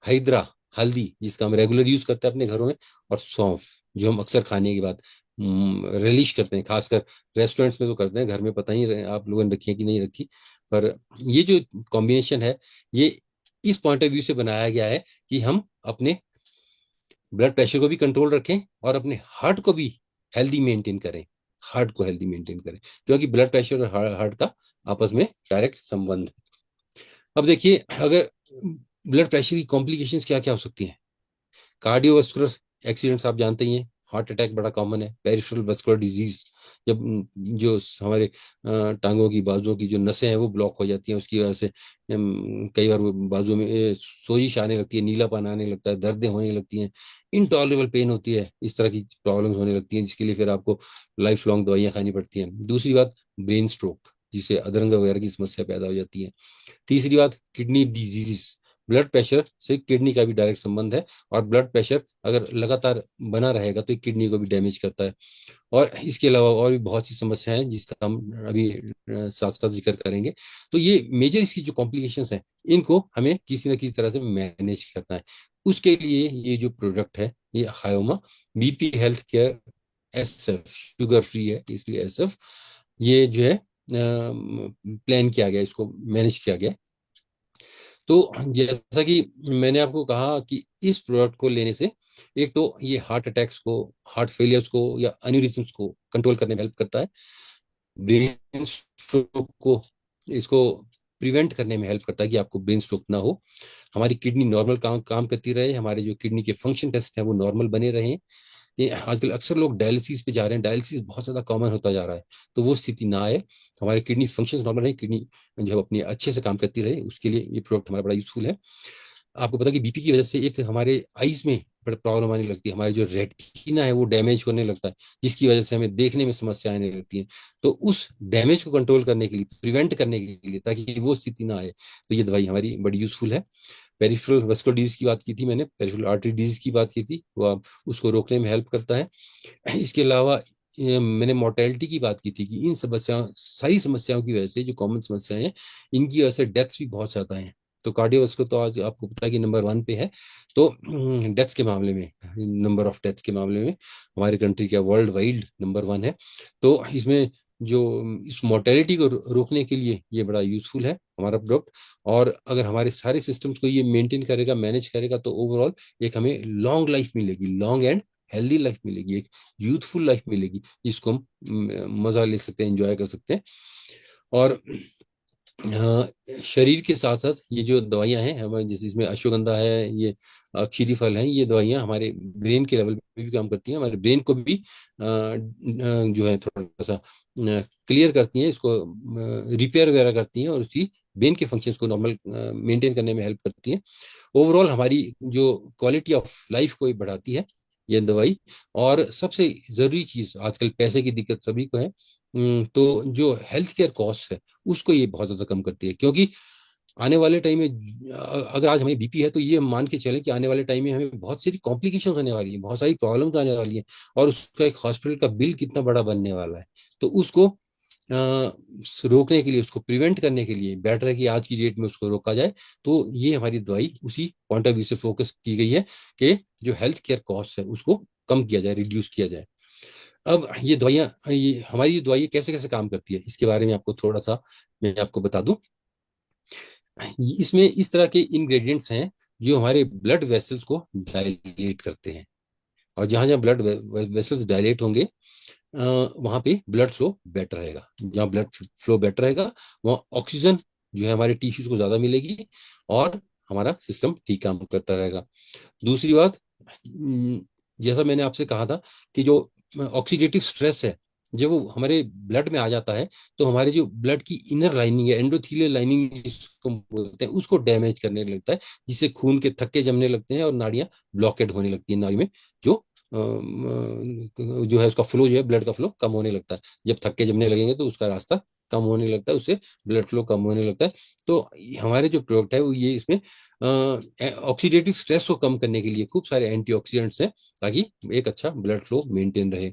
हैदरा, हल्दी जिसका हम रेगुलर यूज करते हैं अपने घरों में, और सौंफ जो हम अक्सर खाने के बाद रिलीश करते हैं, खासकर रेस्टोरेंट्स में तो करते हैं, घर में पता नहीं आप लोगों ने रखी है कि नहीं रखी। पर ये जो कॉम्बिनेशन है, ये इस पॉइंट ऑफ व्यू से बनाया गया है कि हम अपने ब्लड प्रेशर को भी कंट्रोल रखें और अपने हार्ट को भी हेल्दी मेंटेन करें। हार्ट को हेल्दी मेंटेन करें, क्योंकि ब्लड प्रेशर और हार्ट का आपस में डायरेक्ट संबंध है। अब देखिए, अगर ब्लड प्रेशर की कॉम्प्लिकेशंस क्या क्या हो सकती हैं। कार्डियोवास्कुलर एक्सीडेंट्स आप जानते ही हैं, हार्ट अटैक बड़ा कॉमन है। पेरिफेरल वास्कुलर डिजीज, जब जो हमारे टांगों की, बाजुओं की जो नसें हैं वो ब्लॉक हो जाती हैं, उसकी वजह से कई बार वो बाजुओं में सोजिश आने लगती है, नीलापन आने लगता है, दर्दें होने लगती हैं, इनटॉलरेबल पेन होती है, इस तरह की प्रॉब्लम्स होने लगती हैं, जिसके लिए फिर आपको लाइफ लॉन्ग दवाइयाँ खानी पड़ती हैं। दूसरी बात, ब्रेन स्ट्रोक, जिससे अधरंग वगैरह की समस्या पैदा हो जाती है। तीसरी बात, किडनी डिजीज। ब्लड प्रेशर से किडनी का भी डायरेक्ट संबंध है, और ब्लड प्रेशर अगर लगातार बना रहेगा तो किडनी को भी डैमेज करता है। और इसके अलावा और भी बहुत सी समस्याएं हैं जिसका हम अभी साथ साथ जिक्र करेंगे। तो ये मेजर इसकी जो कॉम्प्लिकेशंस हैं, इनको हमें किसी न किसी तरह से मैनेज करना है। उसके लिए ये जो प्रोडक्ट है, ये हायोमा BP health care SF, sugar free है इसलिए SF, ये जो है प्लान किया गया, इसको मैनेज किया गया। तो जैसा कि मैंने आपको कहा कि इस प्रोडक्ट को लेने से एक तो ये हार्ट अटैक्स को, हार्ट फेलियर्स को या एन्यूरिज्म्स को कंट्रोल करने में हेल्प करता है, ब्रेन स्ट्रोक को, इसको प्रिवेंट करने में हेल्प करता है कि आपको ब्रेन स्ट्रोक ना हो, हमारी किडनी नॉर्मल काम करती रहे, हमारे जो किडनी के फंक्शन टेस्ट हैं वो नॉर्मल बने रहें। ये आजकल अक्सर लोग डायलिसिस पे जा रहे हैं, डायलिसिस बहुत ज्यादा कॉमन होता जा रहा है, तो वो स्थिति ना आए, हमारे किडनी फंक्शंस नॉर्मल रहे, किडनी जो है अपनी अच्छे से काम करती रहे, उसके लिए ये प्रोडक्ट हमारा बड़ा यूजफुल है। आपको पता है कि बीपी की वजह से एक हमारे आईज में बड़ा प्रॉब्लम आने लगती है, हमारे जो रेटिना है वो डैमेज होने लगता है, जिसकी वजह से हमें देखने में समस्या आने लगती है। तो उस डैमेज को कंट्रोल करने के लिए, प्रिवेंट करने के लिए, ताकि वो स्थिति ना आए, तो ये दवाई हमारी बड़ी यूजफुल है। पेरिफेरल वस्कुलर डिजीज की बात की थी मैंने, पेरिफेरल आर्टरी डिजीज की बात की थी, वो आप उसको रोकने में हेल्प करता है। इसके अलावा मैंने मोर्टेलिटी की बात की थी कि इन समस्याओं, सारी समस्याओं की वजह से, जो कॉमन समस्याएं हैं, इनकी वजह से डेथ्स भी बहुत ज्यादा हैं। तो कार्डियोवास्कुलर तो आज आपको पता है कि नंबर 1 पे है। तो डेथ्स के मामले में, नंबर ऑफ डेथ्स के मामले में हमारे कंट्री का वर्ल्ड वाइड नंबर 1 है। तो इसमें जो इस मोर्टेलिटी को रोकने के लिए ये बड़ा यूजफुल है हमारा प्रोडक्ट। और अगर हमारे सारे सिस्टम्स को ये मेंटेन करेगा, मैनेज करेगा, तो ओवरऑल एक हमें लॉन्ग लाइफ मिलेगी, लॉन्ग एंड हेल्दी लाइफ मिलेगी, एक यूथफुल लाइफ मिलेगी, जिसको हम मजा ले सकते हैं, एंजॉय कर सकते हैं। और शरीर के साथ साथ ये जो दवाइयां हैं हमारे, जैसे इसमें अश्वगंधा है, ये खीरी फल है, ये दवाइयां हमारे ब्रेन के लेवल पे भी काम करती हैं, हमारे ब्रेन को भी जो है थोड़ा सा क्लियर करती हैं, इसको रिपेयर वगैरह करती हैं, और उसी ब्रेन के फंक्शंस को नॉर्मल मेंटेन करने में हेल्प करती हैं। ओवरऑल हमारी जो क्वालिटी ऑफ लाइफ को बढ़ाती है ये दवाई। और सबसे जरूरी चीज, आजकल पैसे की दिक्कत सभी को है, तो जो हेल्थ केयर कॉस्ट है उसको ये बहुत ज्यादा कम करती है, क्योंकि आने वाले टाइम में अगर आज हमें बीपी है तो ये हम मान के चलें कि आने वाले टाइम में हमें बहुत सारी कॉम्प्लिकेशन होने वाली है, बहुत सारी प्रॉब्लम्स आने वाली है, और उसका एक हॉस्पिटल का बिल कितना बड़ा बनने वाला है। तो उसको रोकने के लिए, उसको प्रिवेंट करने के लिए बेटर है कि आज की डेट में उसको रोका जाए। तो ये हमारी दवाई उसी पॉइंट ऑफ व्यू से फोकस की गई है कि जो हेल्थ केयर कॉस्ट है उसको कम किया जाए, रिड्यूस किया जाए। अब ये दवाइयाँ, ये हमारी ये दवाइयाँ कैसे कैसे काम करती है इसके बारे में आपको थोड़ा सा मैं आपको बता दूं। इसमें इस तरह के इंग्रेडिएंट्स हैं जो हमारे ब्लड वेसल्स को डायलेट करते हैं, और जहां जहां ब्लड वेसल्स डायलेट होंगे वहां पे ब्लड फ्लो बेटर रहेगा। जहाँ ब्लड फ्लो बेटर रहेगा वहाँ ऑक्सीजन जो है हमारे टिश्यूज को ज्यादा मिलेगी, और हमारा सिस्टम ठीक काम करता रहेगा। दूसरी बात, जैसा मैंने आपसे कहा था कि जो ऑक्सीडेटिव स्ट्रेस है जब वो हमारे ब्लड में आ जाता है तो हमारे जो ब्लड की इनर लाइनिंग है, एंडोथेलियल लाइनिंग जिसको बोलते हैं, उसको डैमेज करने लगता है, जिससे खून के थक्के जमने लगते हैं और नाड़ियां ब्लॉकेड होने लगती है नाड़ी में, जो जो है उसका फ्लो, जो है ब्लड का फ्लो कम होने लगता है। जब थक्के जमने लगेंगे तो उसका रास्ता कम होने लगता है, उससे ब्लड फ्लो कम होने लगता है। तो हमारे जो प्रोडक्ट है वो ये इसमें ऑक्सीडेटिव स्ट्रेस को कम करने के लिए खूब सारे एंटीऑक्सीडेंट्स हैं ताकि एक अच्छा ब्लड फ्लो मेंटेन रहे।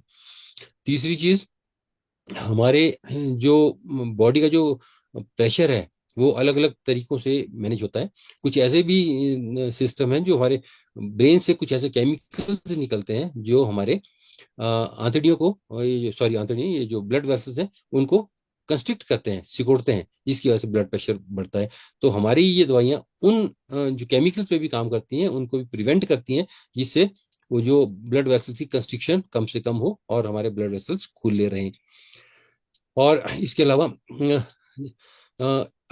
तीसरी चीज, हमारे जो बॉडी का जो प्रेशर है वो अलग अलग तरीकों से मैनेज होता है। कुछ ऐसे भी सिस्टम हैं जो हमारे ब्रेन से कुछ ऐसे केमिकल्स निकलते हैं जो हमारे आंतड़ियों को, ये सॉरी आंतड़ी, ये जो ब्लड वेसल्स हैं उनको कंस्ट्रिक्ट करते हैं, सिकोड़ते हैं, जिसकी वजह से ब्लड प्रेशर बढ़ता है। तो हमारी ये दवाइयाँ उन जो केमिकल्स पे भी काम करती हैं उनको भी प्रिवेंट करती हैं, जिससे वो जो ब्लड वेसल्स की कंस्ट्रिक्शन कम से कम हो और हमारे ब्लड वेसल्स खुले रहें। और इसके अलावा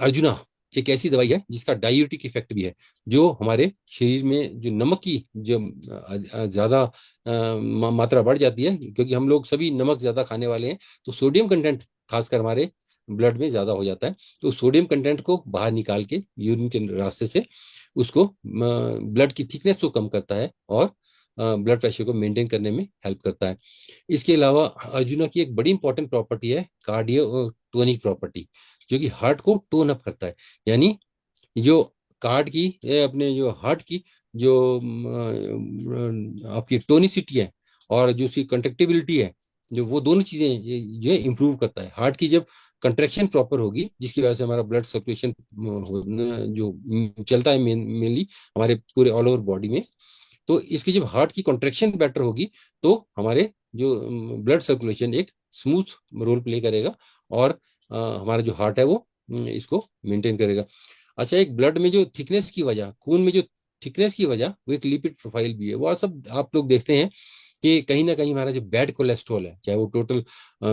अर्जुना एक ऐसी दवाई है जिसका डायूरेटिक इफेक्ट भी है, जो हमारे शरीर में जो नमक की जो ज्यादा मात्रा बढ़ जाती है, क्योंकि हम लोग सभी नमक ज्यादा खाने वाले हैं, तो सोडियम कंटेंट खासकर हमारे ब्लड में ज्यादा हो जाता है। तो सोडियम कंटेंट को बाहर निकाल के यूरिन के रास्ते से उसको ब्लड की थिकनेस को कम करता है और ब्लड प्रेशर को मेंटेन करने में हेल्प करता है। इसके अलावा अर्जुना की एक बड़ी इंपॉर्टेंट प्रॉपर्टी है कार्डियो टोनिक प्रॉपर्टी, जो कि हार्ट को टोन अप करता है। यानी जो कार्ड की अपने जो हार्ट की जो आपकी टोनिसिटी है और जो उसकी कंट्रक्टिबिलिटी है, जो वो दोनों चीजें जो है इम्प्रूव करता है। हार्ट की जब कंट्रैक्शन प्रॉपर होगी, जिसकी वजह से हमारा ब्लड सर्कुलेशन जो चलता है मेनली हमारे पूरे ऑल ओवर बॉडी में, तो इसकी जब हार्ट की कॉन्ट्रेक्शन बेटर होगी तो हमारे जो ब्लड सर्कुलेशन एक स्मूथ रोल प्ले करेगा, और हमारा जो हार्ट है वो इसको मेंटेन करेगा। अच्छा, एक ब्लड में जो थिकनेस की वजह, खून में जो थिकनेस की वजह, वो एक लिपिड प्रोफाइल भी है। वो सब आप लोग देखते हैं कि कहीं ना कहीं हमारा जो बैड कोलेस्ट्रॉल है, चाहे वो टोटल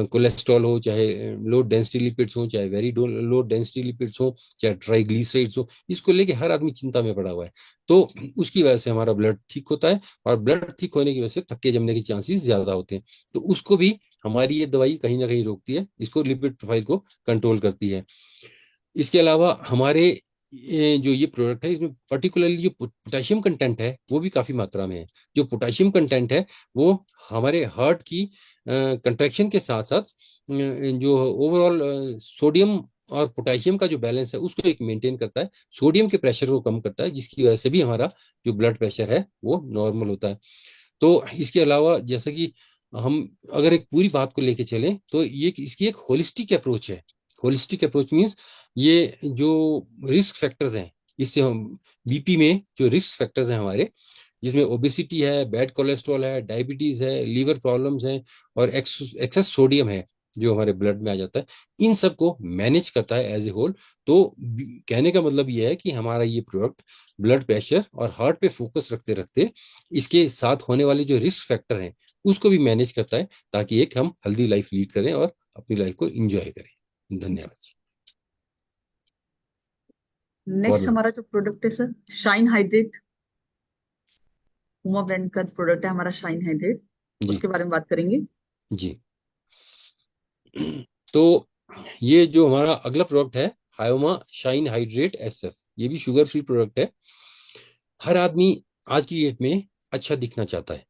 कोलेस्ट्रॉल हो, चाहे लो डेंसिटी लिपिड्स हो, चाहे वेरी लो डेंसिटी लिपिड्स हो, चाहे ट्राइग्लिसराइड्स हो, इसको लेके हर आदमी चिंता में पड़ा हुआ है। तो उसकी वजह से हमारा ब्लड ठीक होता है, और ब्लड ठीक होने की वजह से थक्के जमने के चांसेस ज्यादा होते हैं। तो उसको भी हमारी ये दवाई कहीं ना कहीं रोकती है, इसको लिपिड प्रोफाइल को कंट्रोल करती है। इसके अलावा हमारे जो ये प्रोडक्ट है इसमें पर्टिकुलरली जो पोटेशियम कंटेंट है वो भी काफी मात्रा में है। जो पोटेशियम कंटेंट है वो हमारे हार्ट की कंट्रैक्शन के साथ साथ जो ओवरऑल सोडियम और पोटेशियम का जो बैलेंस है उसको एक मेंटेन करता है, सोडियम के प्रेशर को कम करता है, जिसकी वजह से भी हमारा जो ब्लड प्रेशर है वो नॉर्मल होता है। तो इसके अलावा जैसे कि हम अगर एक पूरी बात को लेके चलें तो ये इसकी एक होलिस्टिक अप्रोच है। होलिस्टिक अप्रोच मीन्स ये जो रिस्क फैक्टर्स हैं, इससे हम बीपी में जो रिस्क फैक्टर्स हैं हमारे, जिसमें ओबेसिटी है, बैड कोलेस्ट्रॉल है, डायबिटीज है, लीवर प्रॉब्लम्स हैं, और एक्सेस सोडियम है जो हमारे ब्लड में आ जाता है, इन सब को मैनेज करता है एज ए होल। तो कहने का मतलब ये है कि हमारा ये प्रोडक्ट ब्लड प्रेशर और हार्ट पे फोकस रखते रखते इसके साथ होने वाले जो रिस्क फैक्टर हैं उसको भी मैनेज करता है, ताकि एक हम हेल्दी लाइफ लीड करें और अपनी लाइफ को एंजॉय करें। धन्यवाद। नेक्स्ट हमारा जो प्रोडक्ट है sir, shine hydrate, Huma brand का प्रोडक्ट है हमारा शाइन हाइड्रेट, जी उसके बारे में बात करेंगे। जी। तो ये जो हमारा अगला प्रोडक्ट है हायोमा शाइन हाइड्रेट SF, ये भी शुगर फ्री प्रोडक्ट है। हर आदमी आज की डेट में अच्छा दिखना चाहता है,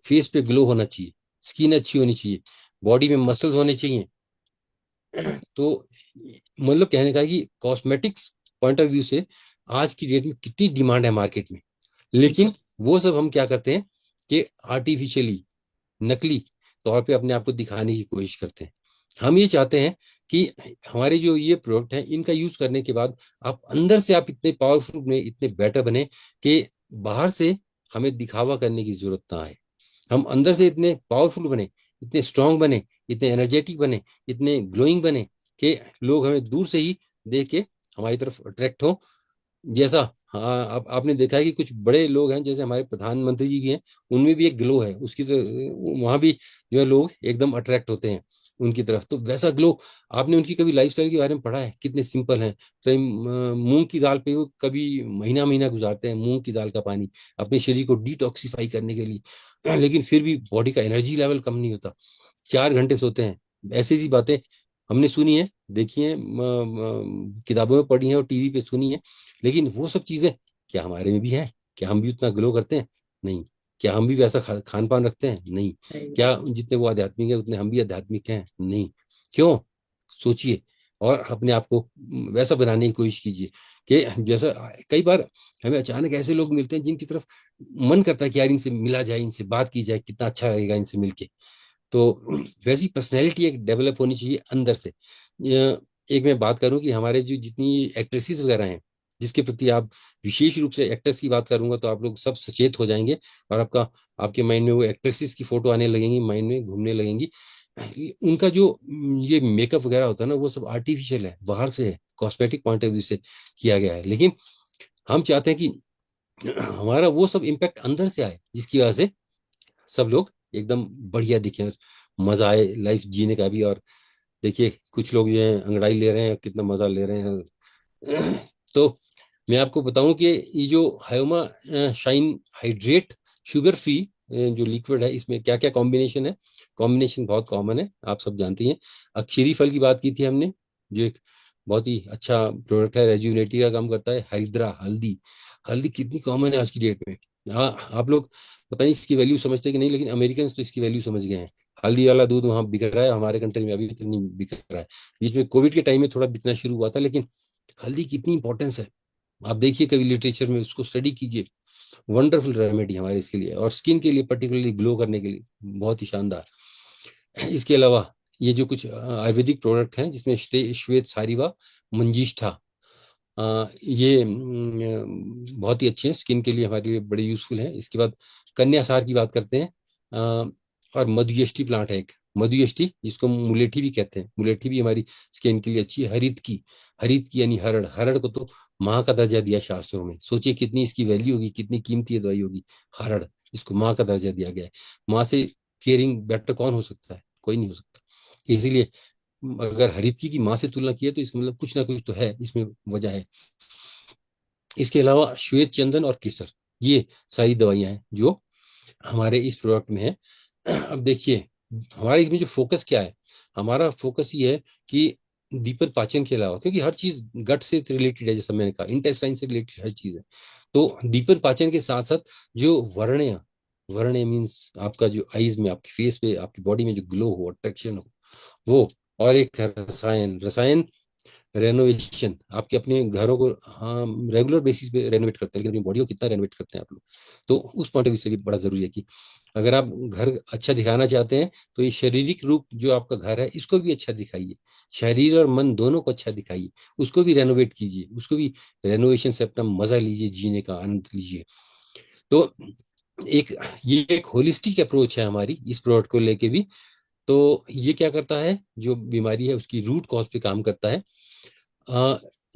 फेस पे ग्लो होना चाहिए, स्किन अच्छी होनी चाहिए, बॉडी में मसल्स होने चाहिए। तो मतलब कहने का है कि कॉस्मेटिक्स पॉइंट ऑफ व्यू से आज की डेट में कितनी डिमांड है मार्केट में, लेकिन वो सब हम क्या करते हैं कि आर्टिफिशियली, नकली तौर पे अपने आप को दिखाने की कोशिश करते हैं। हम ये चाहते हैं कि हमारे जो ये प्रोडक्ट हैं इनका यूज करने के बाद आप अंदर से आप इतने पावरफुल बने, इतने बेटर बने कि बाहर से हमें दिखावा करने की जरूरत ना आए। हम अंदर से इतने पावरफुल बने, इतने स्ट्रांग बने, इतने एनर्जेटिक बने, इतने ग्लोइंग बने कि लोग हमें दूर से ही देख के हमारी तरफ अट्रैक्ट हो। जैसा, हाँ, आपने देखा है कि कुछ बड़े लोग हैं, जैसे हमारे प्रधानमंत्री जी भी हैं, उनमें भी एक ग्लो है उसकी, तो वहां भी जो है लोग एकदम अट्रैक्ट होते हैं उनकी तरफ। तो वैसा ग्लो, आपने उनकी कभी लाइफस्टाइल के बारे में पढ़ा है? कितने सिंपल हैं। तो मूंग की दाल पे वो कभी महीना महीना गुजारते हैं, मूंग की दाल का पानी अपने शरीर को डिटॉक्सिफाई करने के लिए, लेकिन फिर भी बॉडी का एनर्जी लेवल कम नहीं होता। 4 घंटे सोते हैं। ऐसी ऐसी बातें हमने सुनी है, देखी है, किताबों में पढ़ी है और टीवी पे सुनी है। लेकिन वो सब चीजें क्या हमारे में भी है? क्या हम भी उतना ग्लो करते हैं? नहीं। क्या हम भी वैसा खान पान रखते हैं? नहीं। क्या जितने वो आध्यात्मिक है उतने हम भी आध्यात्मिक हैं? नहीं। क्यों? सोचिए और अपने आप को वैसा बनाने की कोशिश कीजिए कि जैसा, कई बार हमें अचानक ऐसे लोग मिलते हैं जिनकी तरफ मन करता है कि यार इनसे मिला जाए, इनसे बात की जाए, कितना अच्छा लगेगा इनसे मिलके। तो वैसी पर्सनैलिटी एक डेवलप होनी चाहिए अंदर से। एक मैं बात करूं कि हमारे जो जितनी एक्ट्रेसेस वगैरह हैं, जिसके प्रति आप विशेष रूप से एक्ट्रेस की बात करूंगा तो आप लोग सब सचेत हो जाएंगे, और आपके माइंड में वो एक्ट्रेसेस की फोटो आने लगेंगी, माइंड में घूमने लगेंगी। उनका जो ये मेकअप वगैरह होता है ना, वो सब आर्टिफिशियल है, बाहर से है, कॉस्मेटिक पॉइंट ऑफ व्यू से किया गया है। लेकिन हम चाहते हैं कि हमारा वो सब इम्पैक्ट अंदर से आए, जिसकी वजह से सब लोग एकदम बढ़िया दिखे और मजा आए लाइफ जीने का भी। और देखिए कुछ लोग जो है अंगड़ाई ले रहे हैं, कितना मजा ले रहे हैं। तो मैं आपको बताऊं कि ये जो हायोमा शाइन हाइड्रेट शुगर फ्री जो लिक्विड है, इसमें क्या क्या कॉम्बिनेशन है। कॉम्बिनेशन बहुत कॉमन है, आप सब जानती हैं। अक्षरी फल की बात की थी हमने, जो एक बहुत ही अच्छा प्रोडक्ट है, रेजुविनेटिव का काम करता है। हरिद्रा, हल्दी। हल्दी कितनी कॉमन है आज की डेट में। हाँ, आप लोग पता नहीं इसकी वैल्यू समझते कि नहीं, लेकिन अमेरिकन तो इसकी वैल्यू समझ गए हैं। हल्दी वाला दूध वहां बिक रहा है, हमारे कंट्री में अभी इतना नहीं बिक रहा है। बीच में कोविड के टाइम में थोड़ा बिकना शुरू हुआ था, लेकिन हल्दी की इतनी इंपॉर्टेंस है, आप देखिए कभी लिटरेचर में उसको स्टडी कीजिए। वंडरफुल रेमेडी हमारे इसके लिए, और स्किन के लिए पर्टिकुलरली ग्लो करने के लिए बहुत ही शानदार। इसके अलावा ये जो कुछ आयुर्वेदिक प्रोडक्ट हैं, जिसमें श्वेत सारिवा, मंजिष्ठा, ये बहुत ही अच्छे हैं स्किन के लिए, हमारे लिए बड़े यूजफुल हैं। इसके बाद कन्यासार की बात करते हैं। और मधुयष्टि प्लांट है एक, मधुयष्टि जिसको मुलेठी भी कहते हैं, मुलेठी भी हमारी स्किन के लिए अच्छी है। हरित की यानी हरड़, हरड़ को तो माँ का दर्जा दिया शास्त्रों में। सोचिए कितनी इसकी वैल्यू होगी, कितनी कीमती दवाई होगी हरड़, जिसको माँ का दर्जा दिया गया है। माँ से केयरिंग बेटर कौन हो सकता है? कोई नहीं हो सकता। इसीलिए अगर हरित की माँ से तुलना की है तो इसका मतलब कुछ ना कुछ तो है, इसमें वजह है। इसके अलावा श्वेत चंदन और केसर, ये सारी दवाइयां हैं जो हमारे इस प्रोडक्ट में है। अब देखिए हमारे इसमें जो फोकस क्या है, हमारा फोकस ये है कि दीपन पाचन के अलावा, क्योंकि हर चीज गट से रिलेटेड है, जैसा मैंने कहा इंटेस्टाइन से रिलेटेड हर चीज है, तो दीपन पाचन के साथ साथ जो वर्ण्य, वर्ण्य मीन्स आपका जो आईज में, आपके फेस पे, आपकी बॉडी में जो ग्लो हो, अट्रैक्शन हो, वो। और एक रसायन, रसायन रेनोवेशन, आपके अपने घरों को, हाँ, रेगुलर बेसिस पे रेनोवेट करते हैं, लेकिन अपनी बॉडी को कितना रेनोवेट करते हैं आप लोग। तो उस पॉइंट ऑफ व्यू से भी बड़ा जरूरी है कि अगर आप घर अच्छा दिखाना चाहते हैं तो ये शारीरिक रूप जो आपका घर है इसको भी अच्छा दिखाइए, शरीर और मन दोनों को अच्छा दिखाइए, उसको भी रेनोवेट कीजिए, उसको भी रेनोवेशन से अपना मजा लीजिए, जीने का आनंद लीजिए। तो एक ये एक होलिस्टिक अप्रोच है हमारी इस प्रोडक्ट को लेके भी। तो ये क्या करता है, जो बीमारी है उसकी रूट कॉज पे काम करता है।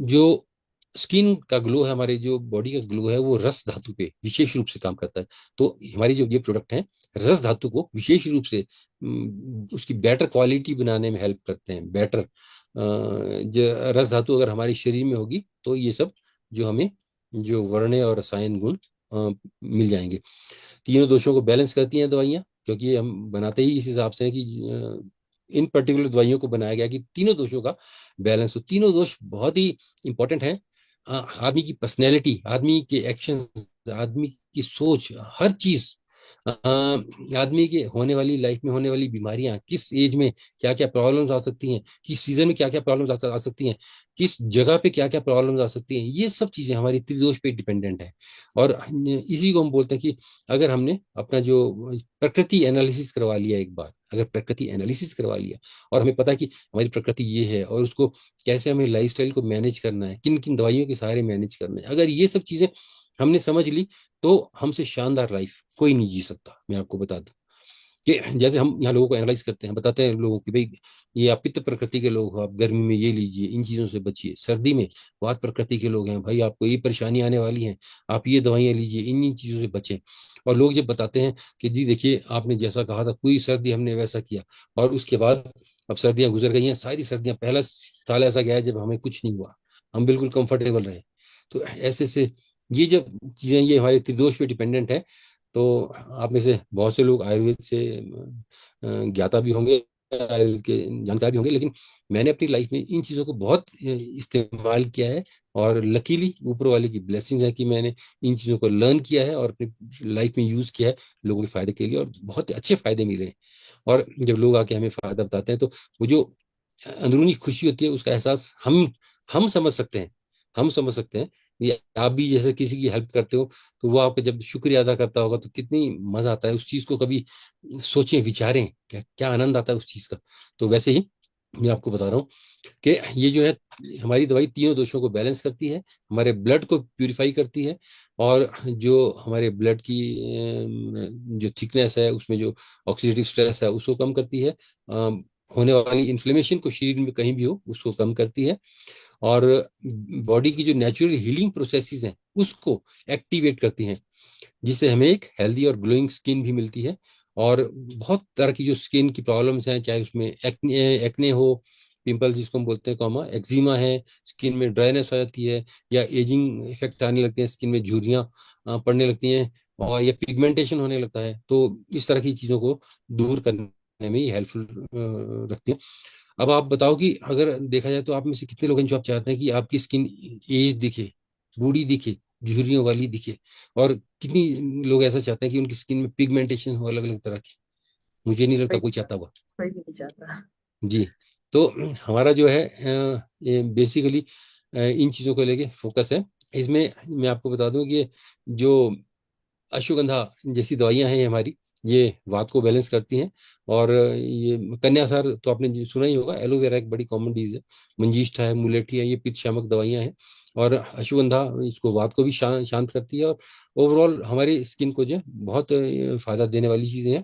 जो स्किन का ग्लो है, हमारे जो बॉडी का ग्लो है, वो रस धातु पे विशेष रूप से काम करता है। तो हमारी जो ये प्रोडक्ट है रस धातु को विशेष रूप से उसकी बेटर क्वालिटी बनाने में हेल्प करते हैं। बेटर जो रस धातु अगर हमारे शरीर में होगी तो ये सब जो हमें जो वर्ण्य और रसायन गुण मिल जाएंगे। तीनों दोषों को बैलेंस करती हैं दवाइयाँ, क्योंकि ये हम बनाते ही इस हिसाब से है कि इन पर्टिकुलर दवाइयों को बनाया गया कि तीनों दोषों का बैलेंस हो। तीनों दोष बहुत ही इंपॉर्टेंट है। आदमी की पर्सनैलिटी, आदमी के एक्शन, आदमी की सोच, हर चीज आदमी के होने वाली लाइफ में होने वाली बीमारियां, किस एज में क्या क्या प्रॉब्लम्स आ सकती हैं, किस सीजन में क्या क्या प्रॉब्लम्स आ सकती हैं, किस जगह पे क्या क्या प्रॉब्लम्स आ सकती हैं, ये सब चीजें हमारी त्रिदोष पे डिपेंडेंट है। और इसी को हम बोलते हैं कि अगर हमने अपना जो प्रकृति एनालिसिस करवा लिया एक बार, अगर प्रकृति एनालिसिस करवा लिया और हमें पता है कि हमारी प्रकृति ये है और उसको कैसे हमें लाइफस्टाइल को मैनेज करना है, किन किन दवाइयों के सहारे मैनेज करना है, अगर ये सब चीजें हमने समझ ली तो हमसे शानदार लाइफ कोई नहीं जी सकता। मैं आपको बता दूं कि जैसे हम यहाँ लोगों को एनालाइज करते हैं, बताते हैं लोगों की भाई ये आप पित्त प्रकृति के लोग हो, आप गर्मी में ये लीजिए, इन चीजों से बचिए, सर्दी में वात प्रकृति के लोग हैं भाई आपको ये परेशानी आने वाली है, आप ये दवाइयाँ लीजिए, इन इन चीजों से बचें। और लोग जब बताते हैं कि जी देखिए आपने जैसा कहा था पूरी सर्दी हमने वैसा किया, और उसके बाद अब सर्दियां गुजर गई हैं, सारी सर्दियां, पहला साल ऐसा गया है जब हमें कुछ नहीं हुआ, हम बिल्कुल कंफर्टेबल रहे। तो ऐसे से ये जब चीजें ये हमारे त्रिदोष पे डिपेंडेंट है, तो आप में से बहुत से लोग आयुर्वेद से ज्ञाता भी होंगे, आयुर्वेद के जानकार भी होंगे, लेकिन मैंने अपनी लाइफ में इन चीज़ों को बहुत इस्तेमाल किया है। और लकीली ऊपर वाले की ब्लेसिंग है कि मैंने इन चीज़ों को लर्न किया है और अपनी लाइफ में यूज़ किया है लोगों के फायदे के लिए, और बहुत अच्छे फायदे मिले हैं। और जब लोग आके हमें फायदा बताते हैं तो वो जो अंदरूनी खुशी होती है उसका एहसास हम समझ सकते हैं, हम समझ सकते हैं। ये आप भी जैसे किसी की हेल्प करते हो तो वो आपका जब शुक्रिया अदा करता होगा तो कितनी मजा आता है उस चीज को कभी सोचें, विचारें, क्या क्या आनंद आता है उस चीज का। तो वैसे ही मैं आपको बता रहा हूँ कि ये जो है हमारी दवाई तीनों दोषों को बैलेंस करती है, हमारे ब्लड को प्यूरिफाई करती है, और जो हमारे ब्लड की जो थिकनेस है उसमें जो ऑक्सीडेटिव स्ट्रेस है उसको कम करती है, होने वाली इन्फ्लेमेशन को शरीर में कहीं भी हो उसको कम करती है, और बॉडी की जो नेचुरल हीलिंग प्रोसेसेस हैं उसको एक्टिवेट करती हैं, जिससे हमें एक हेल्दी और ग्लोइंग स्किन भी मिलती है। और बहुत तरह की जो स्किन की प्रॉब्लम्स हैं, चाहे उसमें एक्ने हो, पिंपल्स जिसको हम बोलते हैं कॉमा, एक्जिमा है, स्किन में ड्राइनेस आ जाती है, या एजिंग इफेक्ट आने लगते हैं, स्किन में झुर्रियाँ पड़ने लगती हैं, और या पिगमेंटेशन होने लगता है, तो इस तरह की चीज़ों को दूर करने में ये हेल्पफुल रखती है। अब आप बताओ कि अगर देखा जाए तो आप में से कितने लोग हैं जो आप चाहते हैं कि आपकी स्किन एज दिखे, बूढ़ी दिखे, झुर्रियों वाली दिखे, और कितनी लोग ऐसा चाहते हैं कि उनकी स्किन में पिगमेंटेशन हो अलग अलग तरह की। मुझे नहीं लगता कोई कोई चाहता होगा। कोई भी नहीं चाहता। जी। तो हमारा जो है ये बेसिकली इन चीज़ों को लेके फोकस है। इसमें मैं आपको बता दूं कि जो अश्वगंधा जैसी दवाइयां हैं ये हमारी, ये वात को बैलेंस करती हैं। और ये कन्यासार तो आपने सुना ही होगा, एलोवेरा एक बड़ी कॉमन डिजीज है, मंजीष्ठा है, मुलेठी है, ये पित्त शामक दवाइयां हैं। और अश्वगंधा इसको वात को भी शांत करती है, और ओवरऑल हमारी स्किन को जो है बहुत फायदा देने वाली चीजें हैं।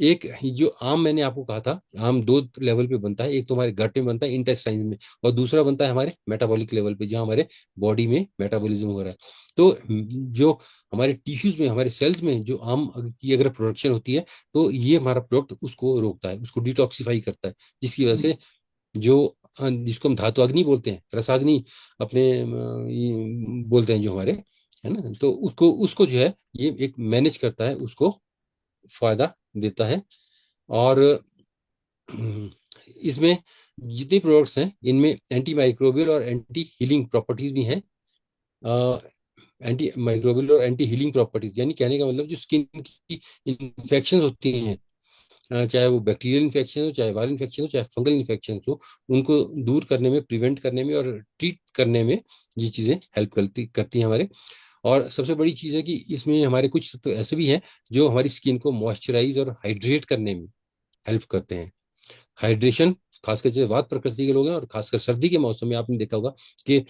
एक जो आम मैंने आपको कहा था, आम दो लेवल पे बनता है, एक तो हमारे गट में बनता है इंटेस्टाइन में, और दूसरा बनता है हमारे मेटाबॉलिक लेवल पे जहाँ हमारे बॉडी में मेटाबॉलिज्म हो रहा है। तो जो हमारे टिश्यूज में, हमारे सेल्स में जो आम की अगर प्रोडक्शन होती है तो ये हमारा प्रोडक्ट उसको रोकता है, उसको डिटॉक्सिफाई करता है, जिसकी वजह से जो जिसको हम धातु अग्नि बोलते हैं, रसाग्नि अपने ये बोलते हैं जो हमारे, है ना, तो उसको उसको जो है ये एक मैनेज करता है, उसको फायदा देता है। और इसमें जितने प्रोडक्ट्स हैं इनमें एंटी माइक्रोबियल और एंटी हीलिंग प्रॉपर्टीज भी हैं। एंटी माइक्रोबियल और एंटी हीलिंग प्रॉपर्टीज यानी कहने का मतलब जो स्किन की इन्फेक्शन होती हैं, चाहे वो बैक्टीरियल इन्फेक्शन हो, चाहे वायरल इन्फेक्शन हो, चाहे फंगल इन्फेक्शन हो, उनको दूर करने में, प्रिवेंट करने में और ट्रीट करने में ये चीज़ें हेल्प करती हैं हमारे। और सबसे बड़ी चीज़ है कि इसमें हमारे कुछ तो ऐसे भी हैं जो हमारी स्किन को मॉइस्चराइज और हाइड्रेट करने में हेल्प करते हैं। हाइड्रेशन, खासकर जो वात प्रकृति के लोग हैं और खासकर सर्दी के मौसम में आपने देखा होगा कि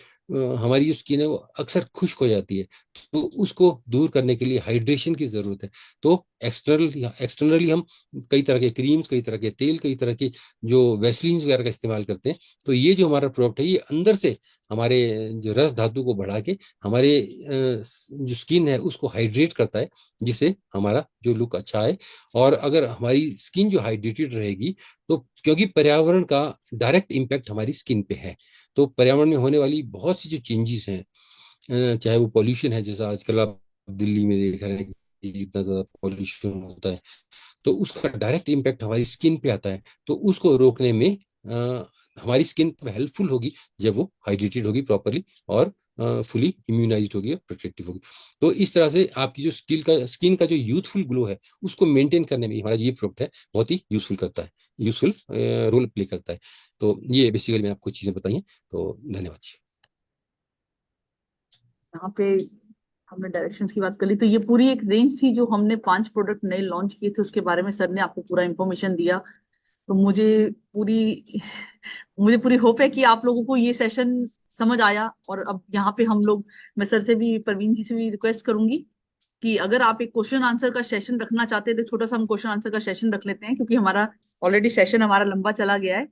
हमारी जो स्किन है वो अक्सर खुश्क हो जाती है, तो उसको दूर करने के लिए हाइड्रेशन की जरूरत है। तो एक्सटर्नली हम कई तरह के क्रीम्स, कई तरह के तेल, कई तरह के जो वैसलीन्स वगैरह का इस्तेमाल करते हैं, तो ये जो हमारा प्रोडक्ट है ये अंदर से हमारे जो रस धातु को बढ़ा के हमारे जो स्किन है उसको हाइड्रेट करता है, जिससे हमारा जो लुक अच्छा है। और अगर हमारी स्किन जो हाइड्रेटेड रहेगी तो क्योंकि पर्यावरण का डायरेक्ट इम्पैक्ट हमारी स्किन पे है, तो पर्यावरण में होने वाली बहुत सी जो चेंजेस हैं, चाहे वो पॉल्यूशन है, जैसा आजकल आप दिल्ली में देख रहे हैं कि इतना ज्यादा पॉल्यूशन होता है, तो उसका डायरेक्ट इम्पैक्ट हमारी स्किन पे आता है। तो उसको रोकने में हमारी स्किन हेल्पफुल होगी जब वो हाइड्रेटेड होगी प्रॉपरली, और फुली इम्यूनाइज होगी, प्रोटेक्टिव होगी। तो इस तरह से आपकी जो स्किन का जो यूथफुल ग्लो है उसको मेंटेन करने में हमारा ये प्रोडक्ट है बहुत ही यूजफुल करता है, यूजफुल रोल प्ले करता है। तो ये बेसिकली मैंने आपको चीजें बताई हैं। तो धन्यवाद जी। यहाँ पे हमने डायरेक्शन की बात कर ली, तो ये पूरी एक रेंज थी जो हमने 5 प्रोडक्ट नए लॉन्च किए थे, उसके बारे में सर ने आपको पूरा इन्फॉर्मेशन दिया। तो पूरी मुझे पूरी होप है कि आप लोगों को ये सेशन समझ आया। और अब यहाँ पे हम लोग, मैं सर से भी, परवीन जी से भी रिक्वेस्ट करूंगी कि अगर आप एक क्वेश्चन आंसर का सेशन रखना चाहते हैं तो छोटा सा हम क्वेश्चन आंसर का सेशन रख लेते हैं, क्योंकि हमारा ऑलरेडी सेशन हमारा लंबा चला गया है।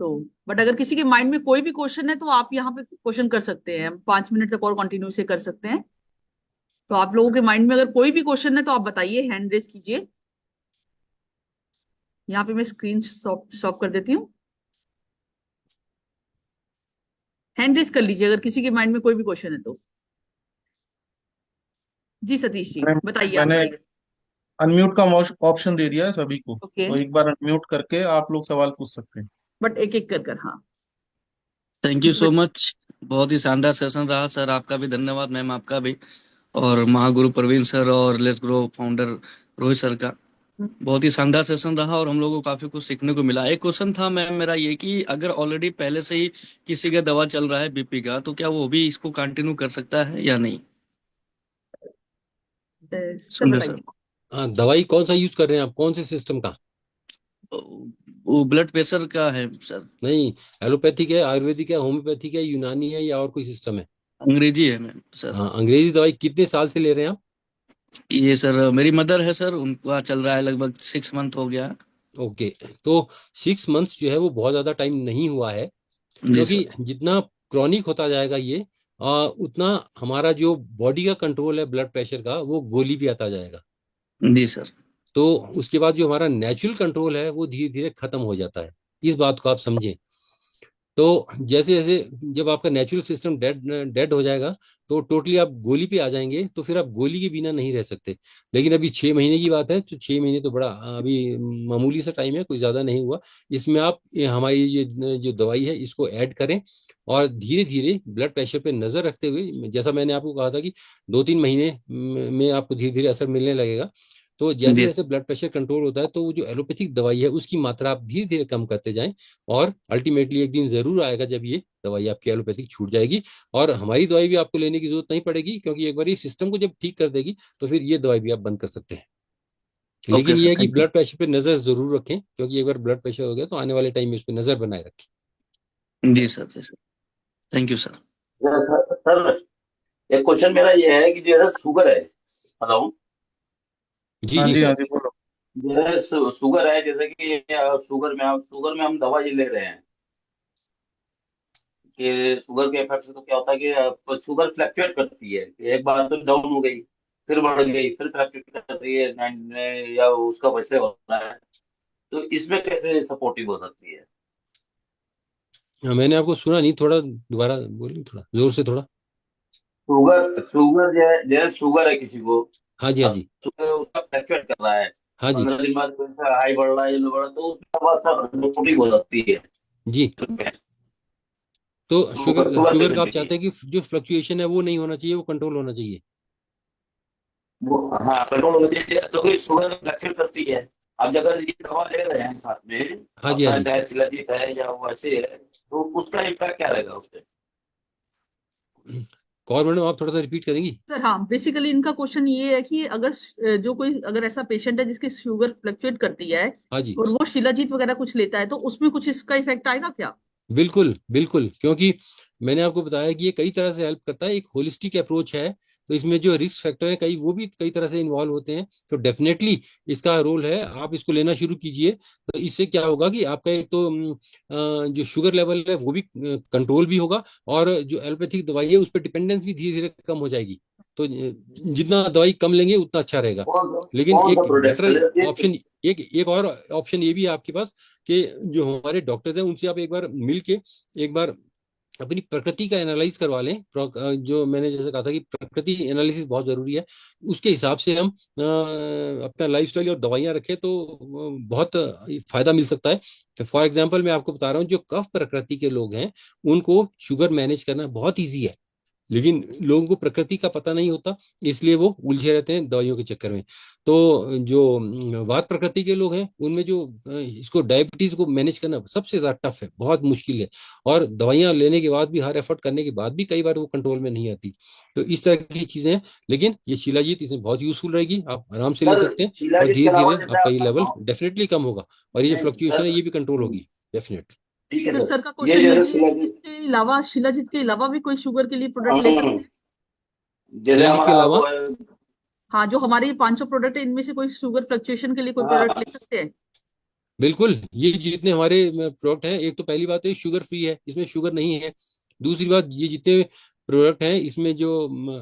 तो बट अगर किसी के माइंड में कोई भी क्वेश्चन है तो आप यहाँ पे क्वेश्चन कर सकते हैं, हम 5 मिनट तक और कंटिन्यू से कर सकते हैं। तो आप लोगों के माइंड में अगर कोई भी क्वेश्चन है तो आप बताइए, हैंड रेज कीजिए। यहाँ पे मैं स्क्रीन स्टॉप कर देती हूँ। हैंड रेज कर लीजिए अगर किसी के माइंड में कोई भी क्वेश्चन है तो। जी सतीश जी मैंने बताइए, आप मैंने बताइए। अनम्यूट का ऑप्शन दे दिया है सभी को, ओके, तो एक बार अनम्यूट करके आप लोग सवाल पूछ सकते हैं। बट एक एक कर हाँ। थैंक यू कुछ सो मच। बहुत ही शानदार सेशन रहा सर, आपका भी धन्यवाद, मैम आपका भी, और महागुरु प्रवीण सर और let's grow founder Rohit sir का। बहुत ही शानदार सेशन रहा और हम लोगों को काफी कुछ सीखने को मिला। एक क्वेश्चन था मैम मेरा ये कि अगर ऑलरेडी पहले से ही किसी का दवा चल रहा है बीपी का, तो क्या वो भी इसको कंटिन्यू कर सकता है या नहीं? सर सुनिए सर। बताइए। हाँ, दवाई कौन सा यूज कर रहे हैं आप, कौन से सिस्टम का? वो ब्लड प्रेशर का है सर। नहीं, एलोपैथिक है, आयुर्वेदिक है, होम्योपैथिक है, यूनानी है, या और कोई सिस्टम है? अंग्रेजी है मैम सर। हाँ, अंग्रेजी दवाई कितने साल से ले रहे हैं आप? ये सर मेरी मदर है सर, उनका चल रहा है लगभग 6 मंथ हो गया। ओके। तो 6 मंथ्स जो है वो बहुत ज्यादा टाइम नहीं हुआ है, जी क्योंकि सर। जितना क्रॉनिक होता जाएगा ये उतना हमारा जो बॉडी का कंट्रोल है ब्लड प्रेशर का वो गोली भी आता जाएगा। जी सर। तो उसके बाद जो हमारा नेचुरल कंट्रोल है वो धीरे धीरे खत्म हो जाता है। इस बात को आप समझें। तो जैसे जैसे जब आपका नेचुरल सिस्टम डेड डेड हो जाएगा तो टोटली आप गोली पे आ जाएंगे, तो फिर आप गोली के बिना नहीं रह सकते। लेकिन अभी 6 महीने की बात है, तो 6 महीने तो बड़ा अभी मामूली सा टाइम है, कोई ज्यादा नहीं हुआ। इसमें आप हमारी ये जो दवाई है इसको ऐड करें और धीरे धीरे ब्लड प्रेशर पे नजर रखते हुए, जैसा मैंने आपको कहा था कि 2-3 महीने में आपको धीरे धीरे असर मिलने लगेगा। तो जैसे जी जैसे ब्लड प्रेशर कंट्रोल होता है तो वो जो एलोपैथिक दवाई है उसकी मात्रा आप धीरे धीरे कम करते जाएं, और अल्टीमेटली एक दिन जरूर आएगा जब ये दवाई आपकी एलोपैथिक छूट जाएगी और हमारी दवाई भी आपको लेने की जरूरत नहीं पड़ेगी, क्योंकि एक बार ये सिस्टम को जब ठीक कर देगी तो फिर ये दवाई भी आप बंद कर सकते हैं। ओके लेकिन ये सर, है कि थैंक यू। ब्लड प्रेशर पे नजर जरूर रखें, क्योंकि एक बार ब्लड प्रेशर हो गया तो आने वाले टाइम में इस पे नजर बनाए रखें। जी सर, जी sir, thank you sir. Sir एक क्वेश्चन मेरा ये है कि जैसे शुगर है, हेलो, जी हाँ जी जी, हाँ कहिए। जी, बोलो। जैसे शुगर है, जैसे कि शुगर में हम दवा ये ले रहे हैं कि शुगर के इफेक्ट से तो क्या होता है कि शुगर फ्लक्चुएट करती है कि एक बार तो डाउन हो गई, फिर बढ़ गई, फिर फ्लक्चुएट कर रही है 9 या उसका वैसे होता है, तो इसमें कैसे सपोर्टिव हो सकती है? हाँ, मैंने आपको सुना नहीं, थोड़ा दोबारा बोलिए, थोड़ा जोर से थोड़ा। शुगर शुगर जैसे शुगर है किसी को, हाँ जी, हाँ अब जी, शुगर उसका फ्लक्चुएट कर रहा है, हाँ जी, 15 दिन बाद हाई बढ़ रहा है, लो बढ़ रहा है, तो उसमें दवा सपोर्टिव हो सकती है। जी। तो शुगर शुगर शुगर कैसे का आप चाहिए? चाहते हैं कि जो फ्लक्चुएशन है वो नहीं होना चाहिए, वो कंट्रोल होना चाहिए। वो हाँ, कंट्रोल होना चाहिए, तो कोई शुगर फ्लक्चुएट करती है। अब अगर ये दवा ले रहे हैं साथ में, हाँ जी, हाँ अपना जी। चाहे शिलाजीत है या वैसे है, तो उसका इम्पैक्ट क्या रहेगा उस पर? कौन मैडम, आप थोड़ा सा रिपीट करेंगी? सर हाँ, बेसिकली इनका क्वेश्चन ये है कि अगर जो कोई अगर ऐसा पेशेंट है जिसकी शुगर फ्लक्चुएट करती है हाँ जी, और वो शिलाजीत वगैरह कुछ लेता है, तो उसमें कुछ इसका इफेक्ट आएगा क्या? बिल्कुल बिल्कुल, क्योंकि मैंने आपको बताया कि ये कई तरह से हेल्प करता है, एक होलिस्टिक अप्रोच है। तो इसमें जो रिस्क फैक्टर है कई, वो भी कई तरह से इन्वॉल्व होते हैं। तो डेफिनेटली इसका रोल है, आप इसको लेना शुरू कीजिए। तो इससे क्या होगा कि आपका एक तो जो शुगर लेवल है वो भी कंट्रोल भी होगा, और जो एलोपैथिक दवाई है उस पर डिपेंडेंस भी धीरे धीरे कम हो जाएगी। तो जितना दवाई कम लेंगे उतना अच्छा रहेगा। लेकिन कौन सा एक प्रोडक्ट बेटर शिलाजीत? ऑप्शन, एक और ऑप्शन ये भी है आपके पास कि जो हमारे डॉक्टर्स हैं उनसे आप एक बार मिल के एक बार अपनी प्रकृति का एनालाइज करवा लें। जो मैंने जैसे कहा था कि प्रकृति एनालिसिस बहुत जरूरी है, उसके हिसाब से हम अपना लाइफस्टाइल और दवाइयां रखें तो बहुत फायदा मिल सकता है। फॉर एग्जांपल मैं आपको बता रहा हूँ, जो कफ प्रकृति के लोग हैं उनको शुगर मैनेज करना बहुत ईजी है। लेकिन लोगों को प्रकृति का पता नहीं होता, इसलिए वो उलझे रहते हैं दवाइयों के चक्कर में। तो जो वात प्रकृति के लोग हैं उनमें जो इसको डायबिटीज को मैनेज करना सबसे ज्यादा टफ है, बहुत मुश्किल है, और दवाइयां लेने के बाद भी, हर एफर्ट करने के बाद भी कई बार वो कंट्रोल में नहीं आती। तो इस तरह की चीजें हैं, लेकिन ये शिलाजीत इसमें बहुत यूजफुल रहेगी, आप आराम से ले सर सकते हैं, और शिलाजीत के धीरे अलावा धीरे जैसे आपका ये लेवल डेफिनेटली कम होगा, और ये जो नहीं फ्लक्चुएशन है सर, ये भी कंट्रोल होगी डेफिनेटली। ठीक है फिर सर, सर का ये क्वेश्चन ये जैसे भी है कि शिलाजीत, इसके अलावा, शिलाजीत के अलावा भी कोई शुगर के लिए प्रोडक्ट ले सकते हैं? जैसे शिलाजीत के हमारा अलावा वो है, हाँ, जो हमारे 500 प्रोडक्ट है इनमें से कोई शुगर फ्लक्चुएशन के लिए कोई प्रोडक्ट हाँ ले सकते हैं? बिल्कुल, ये जितने हमारे प्रोडक्ट हैं, एक तो पहली बात है शुगर फ्री है, इसमें शुगर नहीं है। दूसरी बात, ये जितने प्रोडक्ट हैं इसमें जो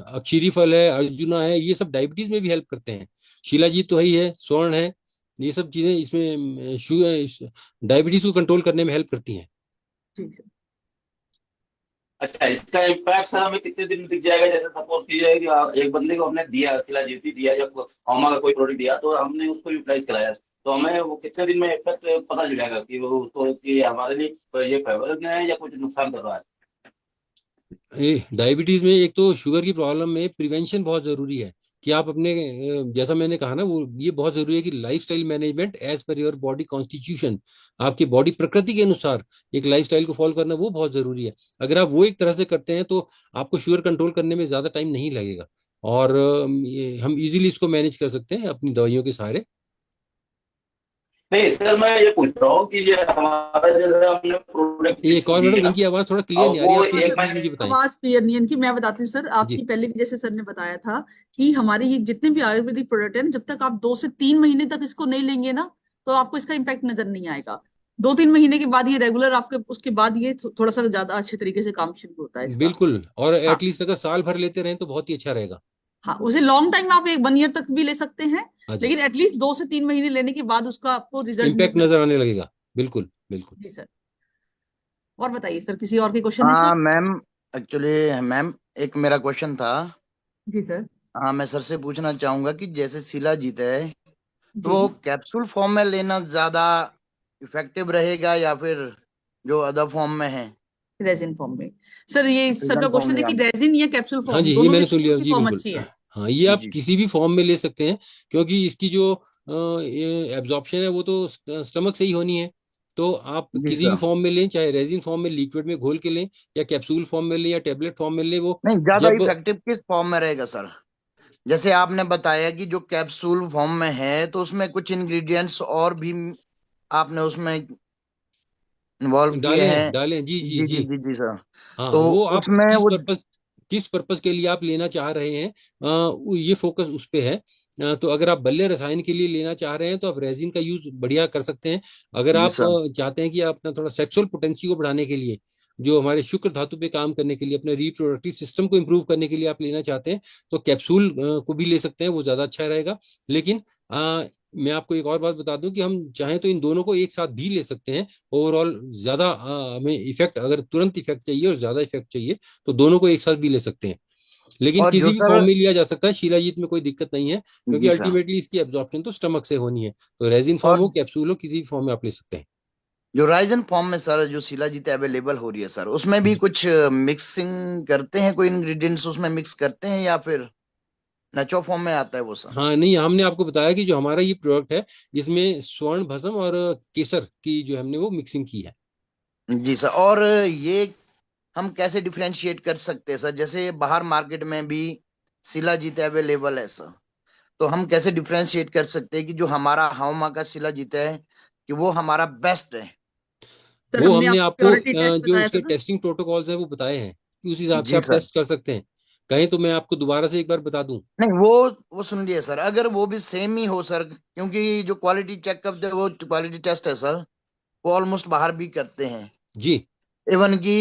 अक्षीरी फल है, अर्जुना है, ये सब डायबिटीज में भी हेल्प करते हैं। शिलाजीत तो ही है, स्वर्ण है, ये सब चीजें इसमें शुगर डायबिटीज को कंट्रोल करने में हेल्प करती हैं। ठीक है। अच्छा, इसका इम्पैक्ट सर हमें कितने दिन में दिख जाएगा? जैसे सपोज कीजिए कि एक बंदे को हमने दिया, शिलाजीत ही दिया या हौमा का कोई प्रोडक्ट दिया, तो हमने उसको यूटिलाइज कराया, तो हमें वो कितने दिन में इफेक्ट पता चल जाएगा कि वो उसको कि हमारे लिए ये फेवरेबल है या कुछ नुकसान कर रहा है? डायबिटीज में एक तो शुगर की प्रॉब्लम में प्रिवेंशन बहुत जरूरी है, कि आप अपने जैसा मैंने कहा ना, वो ये बहुत जरूरी है कि lifestyle management as per your body constitution, आपकी बॉडी प्रकृति के अनुसार एक लाइफस्टाइल को फॉलो करना वो बहुत जरूरी है। अगर आप वो एक तरह से करते हैं तो आपको शुगर कंट्रोल करने में ज्यादा टाइम नहीं लगेगा, और हम इजीली इसको मैनेज कर सकते हैं अपनी दवाइयों के सहारे। नहीं सर, मैं ये पूछ रहा हूँ कि ये हमारा जैसे हमने प्रोडक्ट एक और मैडम, दिया इनकी आवाज थोड़ा क्लियर और नहीं आ रही, वो आप फिर एक से प्लीज महीने, मुझे बताएं। आवाज क्लियर नहीं है इनकी, मैं बताती हूँ सर। जी आपकी पहले भी जैसे सर ने बताया था कि हमारे ये जितने भी आयुर्वेदिक प्रोडक्ट है, जब तक आप 2 से 3 महीने तक इसको नहीं लेंगे ना, तो आपको इसका इम्पैक्ट नजर नहीं आएगा। 2-3 महीने के बाद ये रेगुलर आपके, उसके बाद ये थोड़ा सा ज्यादा अच्छे तरीके से काम शुरू होता है इसका। बिल्कुल, और हाँ। एटलीस्ट अगर साल भर लेते रहें तो बहुत ही अच्छा रहेगा। हाँ, उसे लॉन्ग टाइम आप 1 ईयर तक भी ले सकते हैं, हाँ जी, लेकिन एटलीस्ट 2 से 3 महीने लेने के बाद उसका आपको रिजल्ट इम्पैक्ट मिलना नजर शुरू आने होगा। लगेगा। बिल्कुल बिल्कुल। जी सर। और बताइए सर, किसी और के क्वेश्चन है हाँ सर? मैम, एक्चुअली मैम एक मेरा क्वेश्चन था। जी सर। हाँ, मैं सर से पूछना चाहूंगा कि जैसे शिलाजीत है तो जी, वो कैप्सूल फॉर्म में लेना ज्यादा इफेक्टिव रहेगा या फिर जो अदर फॉर्म में है, रेजिन फॉर्म में। सर, ये सर का प्रेजेंट फॉर्म क्वेश्चन में है कि या? रेजिन या कैप्सूल हाँ फॉर्म, जी, ये दोनों में मैंने से सुन कौन लिया सी जी, फॉर्म बिल्कुल। अच्छी है? हाँ, ये जी आप जी किसी भी फॉर्म में ले सकते हैं, क्योंकि इसकी जो एब्जॉर्प्शन है वो तो स्टमक से ही होनी है। तो आप जी किसी भी सर। फॉर्म में लें, चाहे रेजिन फॉर्म में लिक्विड में घोल के लें, या कैप्सूल फॉर्म में लें, या टेबलेट फॉर्म में लें, वो नहीं, ज्यादा जब इफेक्टिव किस फॉर्म में रहेगा सर? जैसे आपने बताया कि जो कैप्सूल फॉर्म में है तो उसमें कुछ इंग्रेडिएंट्स और भी आपने उसमें इन्वॉल्व किए हैं। डालें जी जी जी जी जी। जी जी सर। हाँ, तो वो आप उसमें वो, किस पर्पस के लिए आप लेना चाह रहे हैं, ये फोकस उस पे है। तो अगर आप बल्य रसायन के लिए लेना चाह रहे हैं तो आप रेजिन का यूज बढ़िया कर सकते हैं। अगर जी आप सर। चाहते हैं कि आप अपना थोड़ा सेक्सुअल पोटेंसी को बढ़ाने के लिए, जो हमारे शुक्र धातु पे काम करने के लिए, अपने रिप्रोडक्टिव सिस्टम को इंप्रूव करने के लिए आप लेना चाहते हैं, तो कैप्सूल को भी ले सकते हैं, वो ज्यादा अच्छा रहेगा। लेकिन मैं आपको एक और बात बता दूं कि हम चाहें तो इन दोनों को एक साथ भी ले सकते हैं। ओवरऑल ज्यादा हमें इफेक्ट, अगर तुरंत इफेक्ट चाहिए और ज्यादा इफेक्ट चाहिए, तो दोनों को एक साथ भी ले सकते हैं। लेकिन और जो किसी भी सर, फॉर्म में लिया जा सकता है, शिलाजीत में कोई दिक्कत नहीं है, क्योंकि जी सर, अल्टीमेटली इसकी एब्जॉर्प्शन तो स्टमक से होनी है। तो रेजिन फॉर्म और हो, कैप्सूल हो, किसी भी फॉर्म में आप ले सकते हैं। जो राइजन फॉर्म में सर जो शिलाजीत अवेलेबल हो रही है सर, उसमें भी कुछ मिक्सिंग करते हैं, कोई इंग्रेडिएंट्स उसमें मिक्स करते हैं या फिर नेचो फॉर्म में आता है वो सर? हाँ नहीं, हमने आपको बताया कि जो हमारा ये प्रोडक्ट है, इसमें स्वर्ण भस्म और केसर की जो हमने वो मिक्सिंग की है। जी सर। और ये हम कैसे डिफरेंशिएट कर सकते हैं सर? जैसे बाहर मार्केट में भी शिलाजीत अवेलेबल है सर, तो हम कैसे डिफरेंशिएट कर सकते हैं कि जो हमारा हाउमा का शिलाजीत है कि वो हमारा बेस्ट है? सर, वो हमने हमने आपको आपको प्योरिटी टेस्ट जो बताया था उसके ना। टेस्टिंग प्रोटोकॉल्स हैं वो बताए हैं, कि उस हिसाब से जी आप सर। टेस्ट कर सकते हैं। कहें तो मैं आपको दोबारा से एक बार बता दूं। नहीं, वो सुन लिए सर, अगर वो भी सेम ही हो सर, क्योंकि जो क्वालिटी चेकअप वो क्वालिटी टेस्ट है सर, वो ऑलमोस्ट बाहर भी करते हैं। जी, इवन की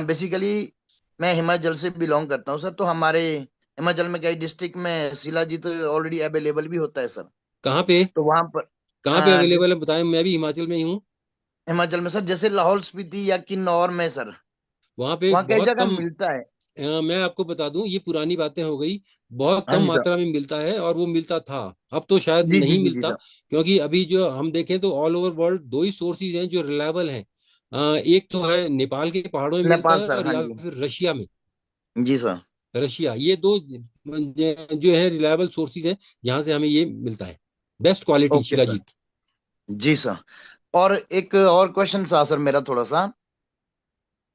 बेसिकली मैं हिमाचल से बिलोंग करता हूँ सर, तो हमारे हिमाचल में कई डिस्ट्रिक्ट में शिलाजीत ऑलरेडी अवेलेबल भी होता है सर। कहाँ पे तो वहां पर कहाँ पे अवेलेबल है बताएं, मैं भी हिमाचल में ही हूँ। हिमाचल में सर, जैसे लाहौल स्पीति या किन्नौर में सर, वहाँ पे वहाँ कई बहुत जगह कम, मिलता है। मैं आपको बता दूं, ये पुरानी बातें हो गई, बहुत हाँ कम जी सर। मात्रा में मिलता है, और वो मिलता था, अब तो शायद जी जी नहीं जी जी मिलता। सर। क्योंकि अभी जो हम देखें तो ऑल ओवर वर्ल्ड दो ही सोर्सेज हैं जो रिलायबल हैं। एक तो है नेपाल के पहाड़ों में मिलता नेपाल है, सर, और हाँ या जी। फिर रशिया में। जी सर। रशिया, ये दो जो है रिलायबल सोर्सेज हैं जहां से हमें ये मिलता है, best quality okay sir. Shilajit. जी सर। और एक और क्वेश्चन था सर मेरा थोड़ा सा,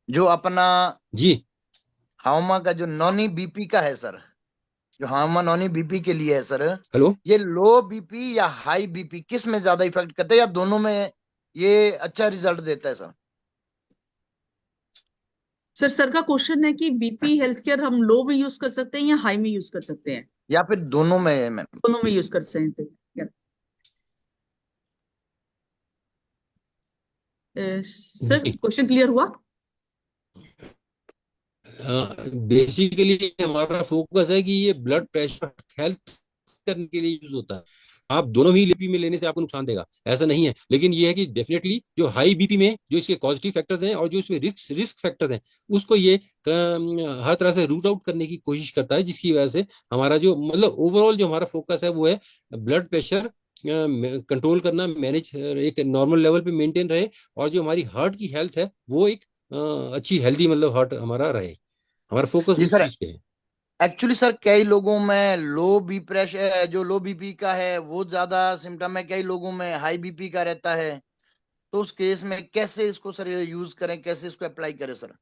जो अपना जी हाउमा का जो नॉनी बीपी का है सर, जो हाउमा नॉनी बीपी के लिए है सर, हेलो। ये लो बीपी या हाई बीपी किस में ज्यादा इफेक्ट करता है, या दोनों में ये अच्छा रिजल्ट देता है सर? सर का क्वेश्चन है कि बीपी हेल्थ केयर हम लो में यूज कर सकते हैं या हाई में यूज कर सकते हैं? या फिर दोनों में है मैम? दोनों में यूज कर सकते हैं। सर जी क्वेश्चन क्लियर हुआ? बेसिकली हमारा फोकस है कि ये ब्लड प्रेशर हेल्थ करने के लिए यूज होता है। आप दोनों ही लिपि में लेने से आपको नुकसान देगा ऐसा नहीं है, लेकिन ये है कि डेफिनेटली जो हाई बीपी में जो इसके पॉजिटिव फैक्टर्स हैं और जो इसमें रिस्क फैक्टर्स हैं उसको ये हर तरह से रूट आउट करने की कोशिश करता है, जिसकी वजह से हमारा जो मतलब ओवरऑल जो हमारा फोकस है वो है ब्लड प्रेशर कंट्रोल करना, मैनेज एक नॉर्मल लेवल पे मेंटेन रहे, और जो हमारी हार्ट की हेल्थ है वो एक अच्छी हेल्दी मतलब हार्ट हमारा रहे। हमारा फोकस जी उस सर। चीज पे है। एक्चुअली सर कई लोगों में लो बी प्रेशर, जो लो बीपी का है वो ज्यादा सिम्टम है, कई लोगों में हाई बीपी का रहता है। तो उस केस में कैसे इसको सर यूज करें, कैसे इसको अप्लाई करें सर?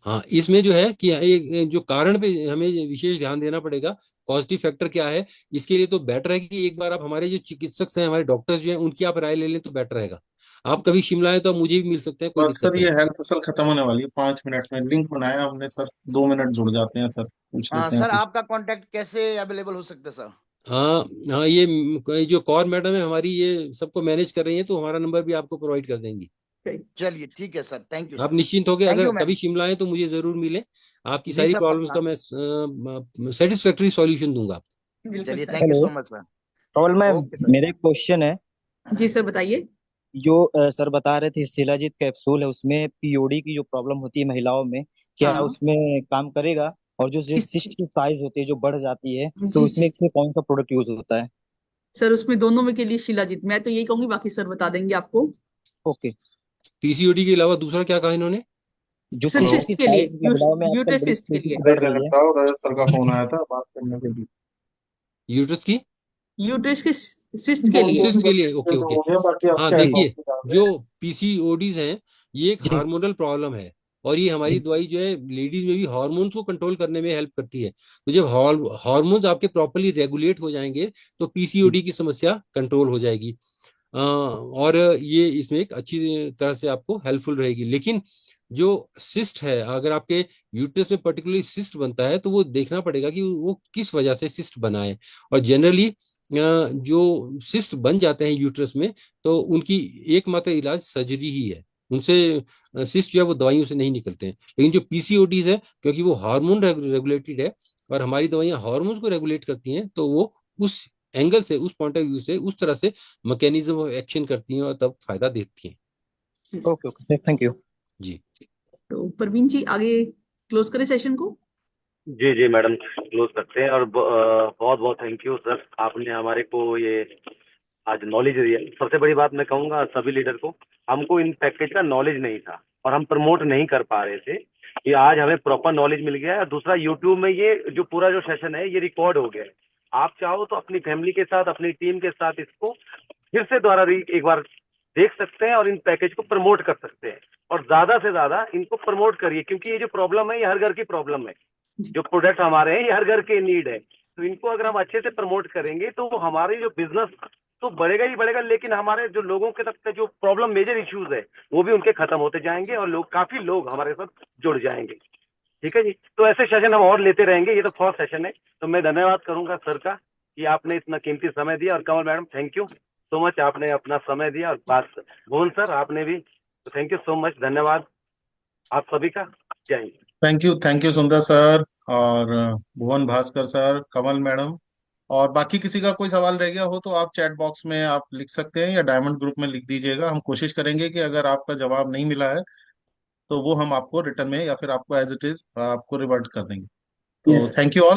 हाँ, इसमें जो है कि एक जो कारण पे हमें विशेष ध्यान देना पड़ेगा, पॉजिटिव फैक्टर क्या है। इसके लिए तो बेटर है कि एक बार आप हमारे जो चिकित्सक हैं, हमारे डॉक्टर्स जो हैं, उनकी आप राय ले लें तो बेटर रहेगा। आप कभी शिमला आए तो आप मुझे भी मिल सकते हैं, कोई बस दिक्कत सर, नहीं ये है। हेल्थ असल खत्म होने वाली है, 5 मिनट में लिंक बनाया हमने सर, 2 मिनट जुड़ जाते हैं सर, पूछ हाँ लेते हैं सर, कुछ। आपका कांटेक्ट कैसे अवेलेबल हो सकता है सर? हाँ हाँ, ये जो कौर मैडम है हमारी, ये सबको मैनेज कर रही है, तो हमारा नंबर भी आपको प्रोवाइड कर देंगी। चलिए ठीक है सर, थैंक यू आप सर। निश्चिंत हो गए, थैंक अगर यू कभी मैम। शिमला आए तो मुझे जरूर मिले, आपकी जी सारी सर प्रॉब्लम्स पक्का। का मैं सेटिस्फेक्टरी सॉल्यूशन दूंगा आपको। बिल्कुल चलिए sir. Thank you hello so much sir. Kamal ma'am, okay sir. मेरा एक क्वेश्चन है। जी सर बताइए। जो सर बता रहे थे शिलाजीत कैप्सूल है, उसमें पीओडी की जो प्रॉब्लम होती है महिलाओं में, क्या हाँ। उसमें काम करेगा? और जो किस? सिस्ट की साइज होती है जो बढ़ जाती है, तो जी उसमें जी। इसमें कौन सा प्रोडक्ट यूज होता है? सर उसमें दोनों में के लिए शिलाजीत, मैं तो यही कहूंगी, बाकी सर बता देंगे आपको। ओके। पीसीओडी के अलावा दूसरा क्या कहा इन्होंने? जो सर हेलो। सिस्ट सिस्ट की के लिए, साइज महिलाओं में आजकल यूट्रस बड़ी सिस्ट के तेजी लिए। से अरे बढ़ जगह रही है। बताओ, रजत सर का फोन आया था बात करने के लिए। यूट्रस की यूट्रस के सिस्ट के लिए। सिस्ट के लिए, ओके तो ओके। हो गया, बाकी आप हाँ चैट जी देखिए, बॉक्स में डाल दें। जो पीसीओडीज हैं ये एक जी हार्मोनल प्रॉब्लम है, और ये हमारी जी। दवाई जो है लेडीज में भी हार्मोन्स को कंट्रोल करने में हेल्प करती है। तो जब हार्मोन्स आपके प्रॉपरली रेगुलेट हो जाएंगे तो जी पीसीओडी की समस्या कंट्रोल हो जाएगी। और ये इसमें एक अच्छी तरह से आपको हेल्पफुल रहेगी। लेकिन जो सिस्ट है, अगर आपके यूट्रस में पर्टिकुलरली सिस्ट बनता है तो वो देखना पड़ेगा कि वो किस वजह से सिस्ट बना है। और जनरली जो सिस्ट बन जाते हैं यूट्रस में, तो उनकी एकमात्र इलाज सर्जरी ही है। उनसे सिस्ट जो है वो दवाइयों से नहीं निकलते हैं। लेकिन जो पीसीओडीज है, क्योंकि वो हार्मोन रेगुलेटेड है और हमारी दवाइयां हार्मोन्स को रेगुलेट करती हैं, तो वो उस एंगल से, उस पॉइंट ऑफ व्यू से, उस तरह से मैकेनिज्म ऑफ एक्शन करती हैं और तब फायदा देती हैं। Okay okay sir, thank you. जी तो परवीन जी आगे क्लोज करें सेशन को। जी जी मैडम, क्लोज करते हैं। और बहुत बहुत थैंक यू सर, आपने हमारे को ये आज नॉलेज दिया। सबसे बड़ी बात मैं कहूँगा सभी लीडर को, हमको इन पैकेज का नॉलेज नहीं था और हम प्रमोट नहीं कर पा रहे थे। ये आज हमें प्रॉपर नॉलेज मिल गया है। और दूसरा, यूट्यूब में ये जो पूरा जो सेशन है ये रिकॉर्ड हो गया है। आप चाहो तो अपनी फैमिली के साथ, अपनी टीम के साथ इसको फिर से दोबारा एक बार देख सकते हैं और इन पैकेज को प्रमोट कर सकते हैं। और ज्यादा से ज्यादा इनको प्रमोट करिए, क्योंकि ये जो प्रॉब्लम है ये हर घर की प्रॉब्लम है। जो प्रोडक्ट हमारे हैं ये हर घर के नीड है। तो इनको अगर हम अच्छे से प्रमोट करेंगे तो हमारी जो बिजनेस तो बढ़ेगा ही बढ़ेगा, लेकिन हमारे जो लोगों के तक जो प्रॉब्लम, मेजर इश्यूज है, वो भी उनके खत्म होते जाएंगे और काफी लोग हमारे साथ जुड़ जाएंगे। ठीक है जी, तो ऐसे सेशन हम और लेते रहेंगे। ये तो फर्स्ट सेशन है। तो मैं धन्यवाद करूंगा सर का कि आपने इतना कीमती समय दिया। और Kamal madam, thank you so much, आपने अपना समय दिया। और बात भुवन सर आपने भी, तो थैंक यू सो मच, धन्यवाद आप सभी का। जय हिंद। थैंक यू सुंदर सर, और भुवन भास्कर सर, कमल मैडम। और बाकी किसी का कोई सवाल रह गया हो तो आप चैट बॉक्स में आप लिख सकते हैं या डायमंड ग्रुप में लिख दीजिएगा। हम कोशिश करेंगे कि अगर आपका जवाब नहीं मिला है तो वो हम आपको रिटर्न में या फिर आपको एज इट इज आपको रिवर्ट कर देंगे। तो यस। Thank you all.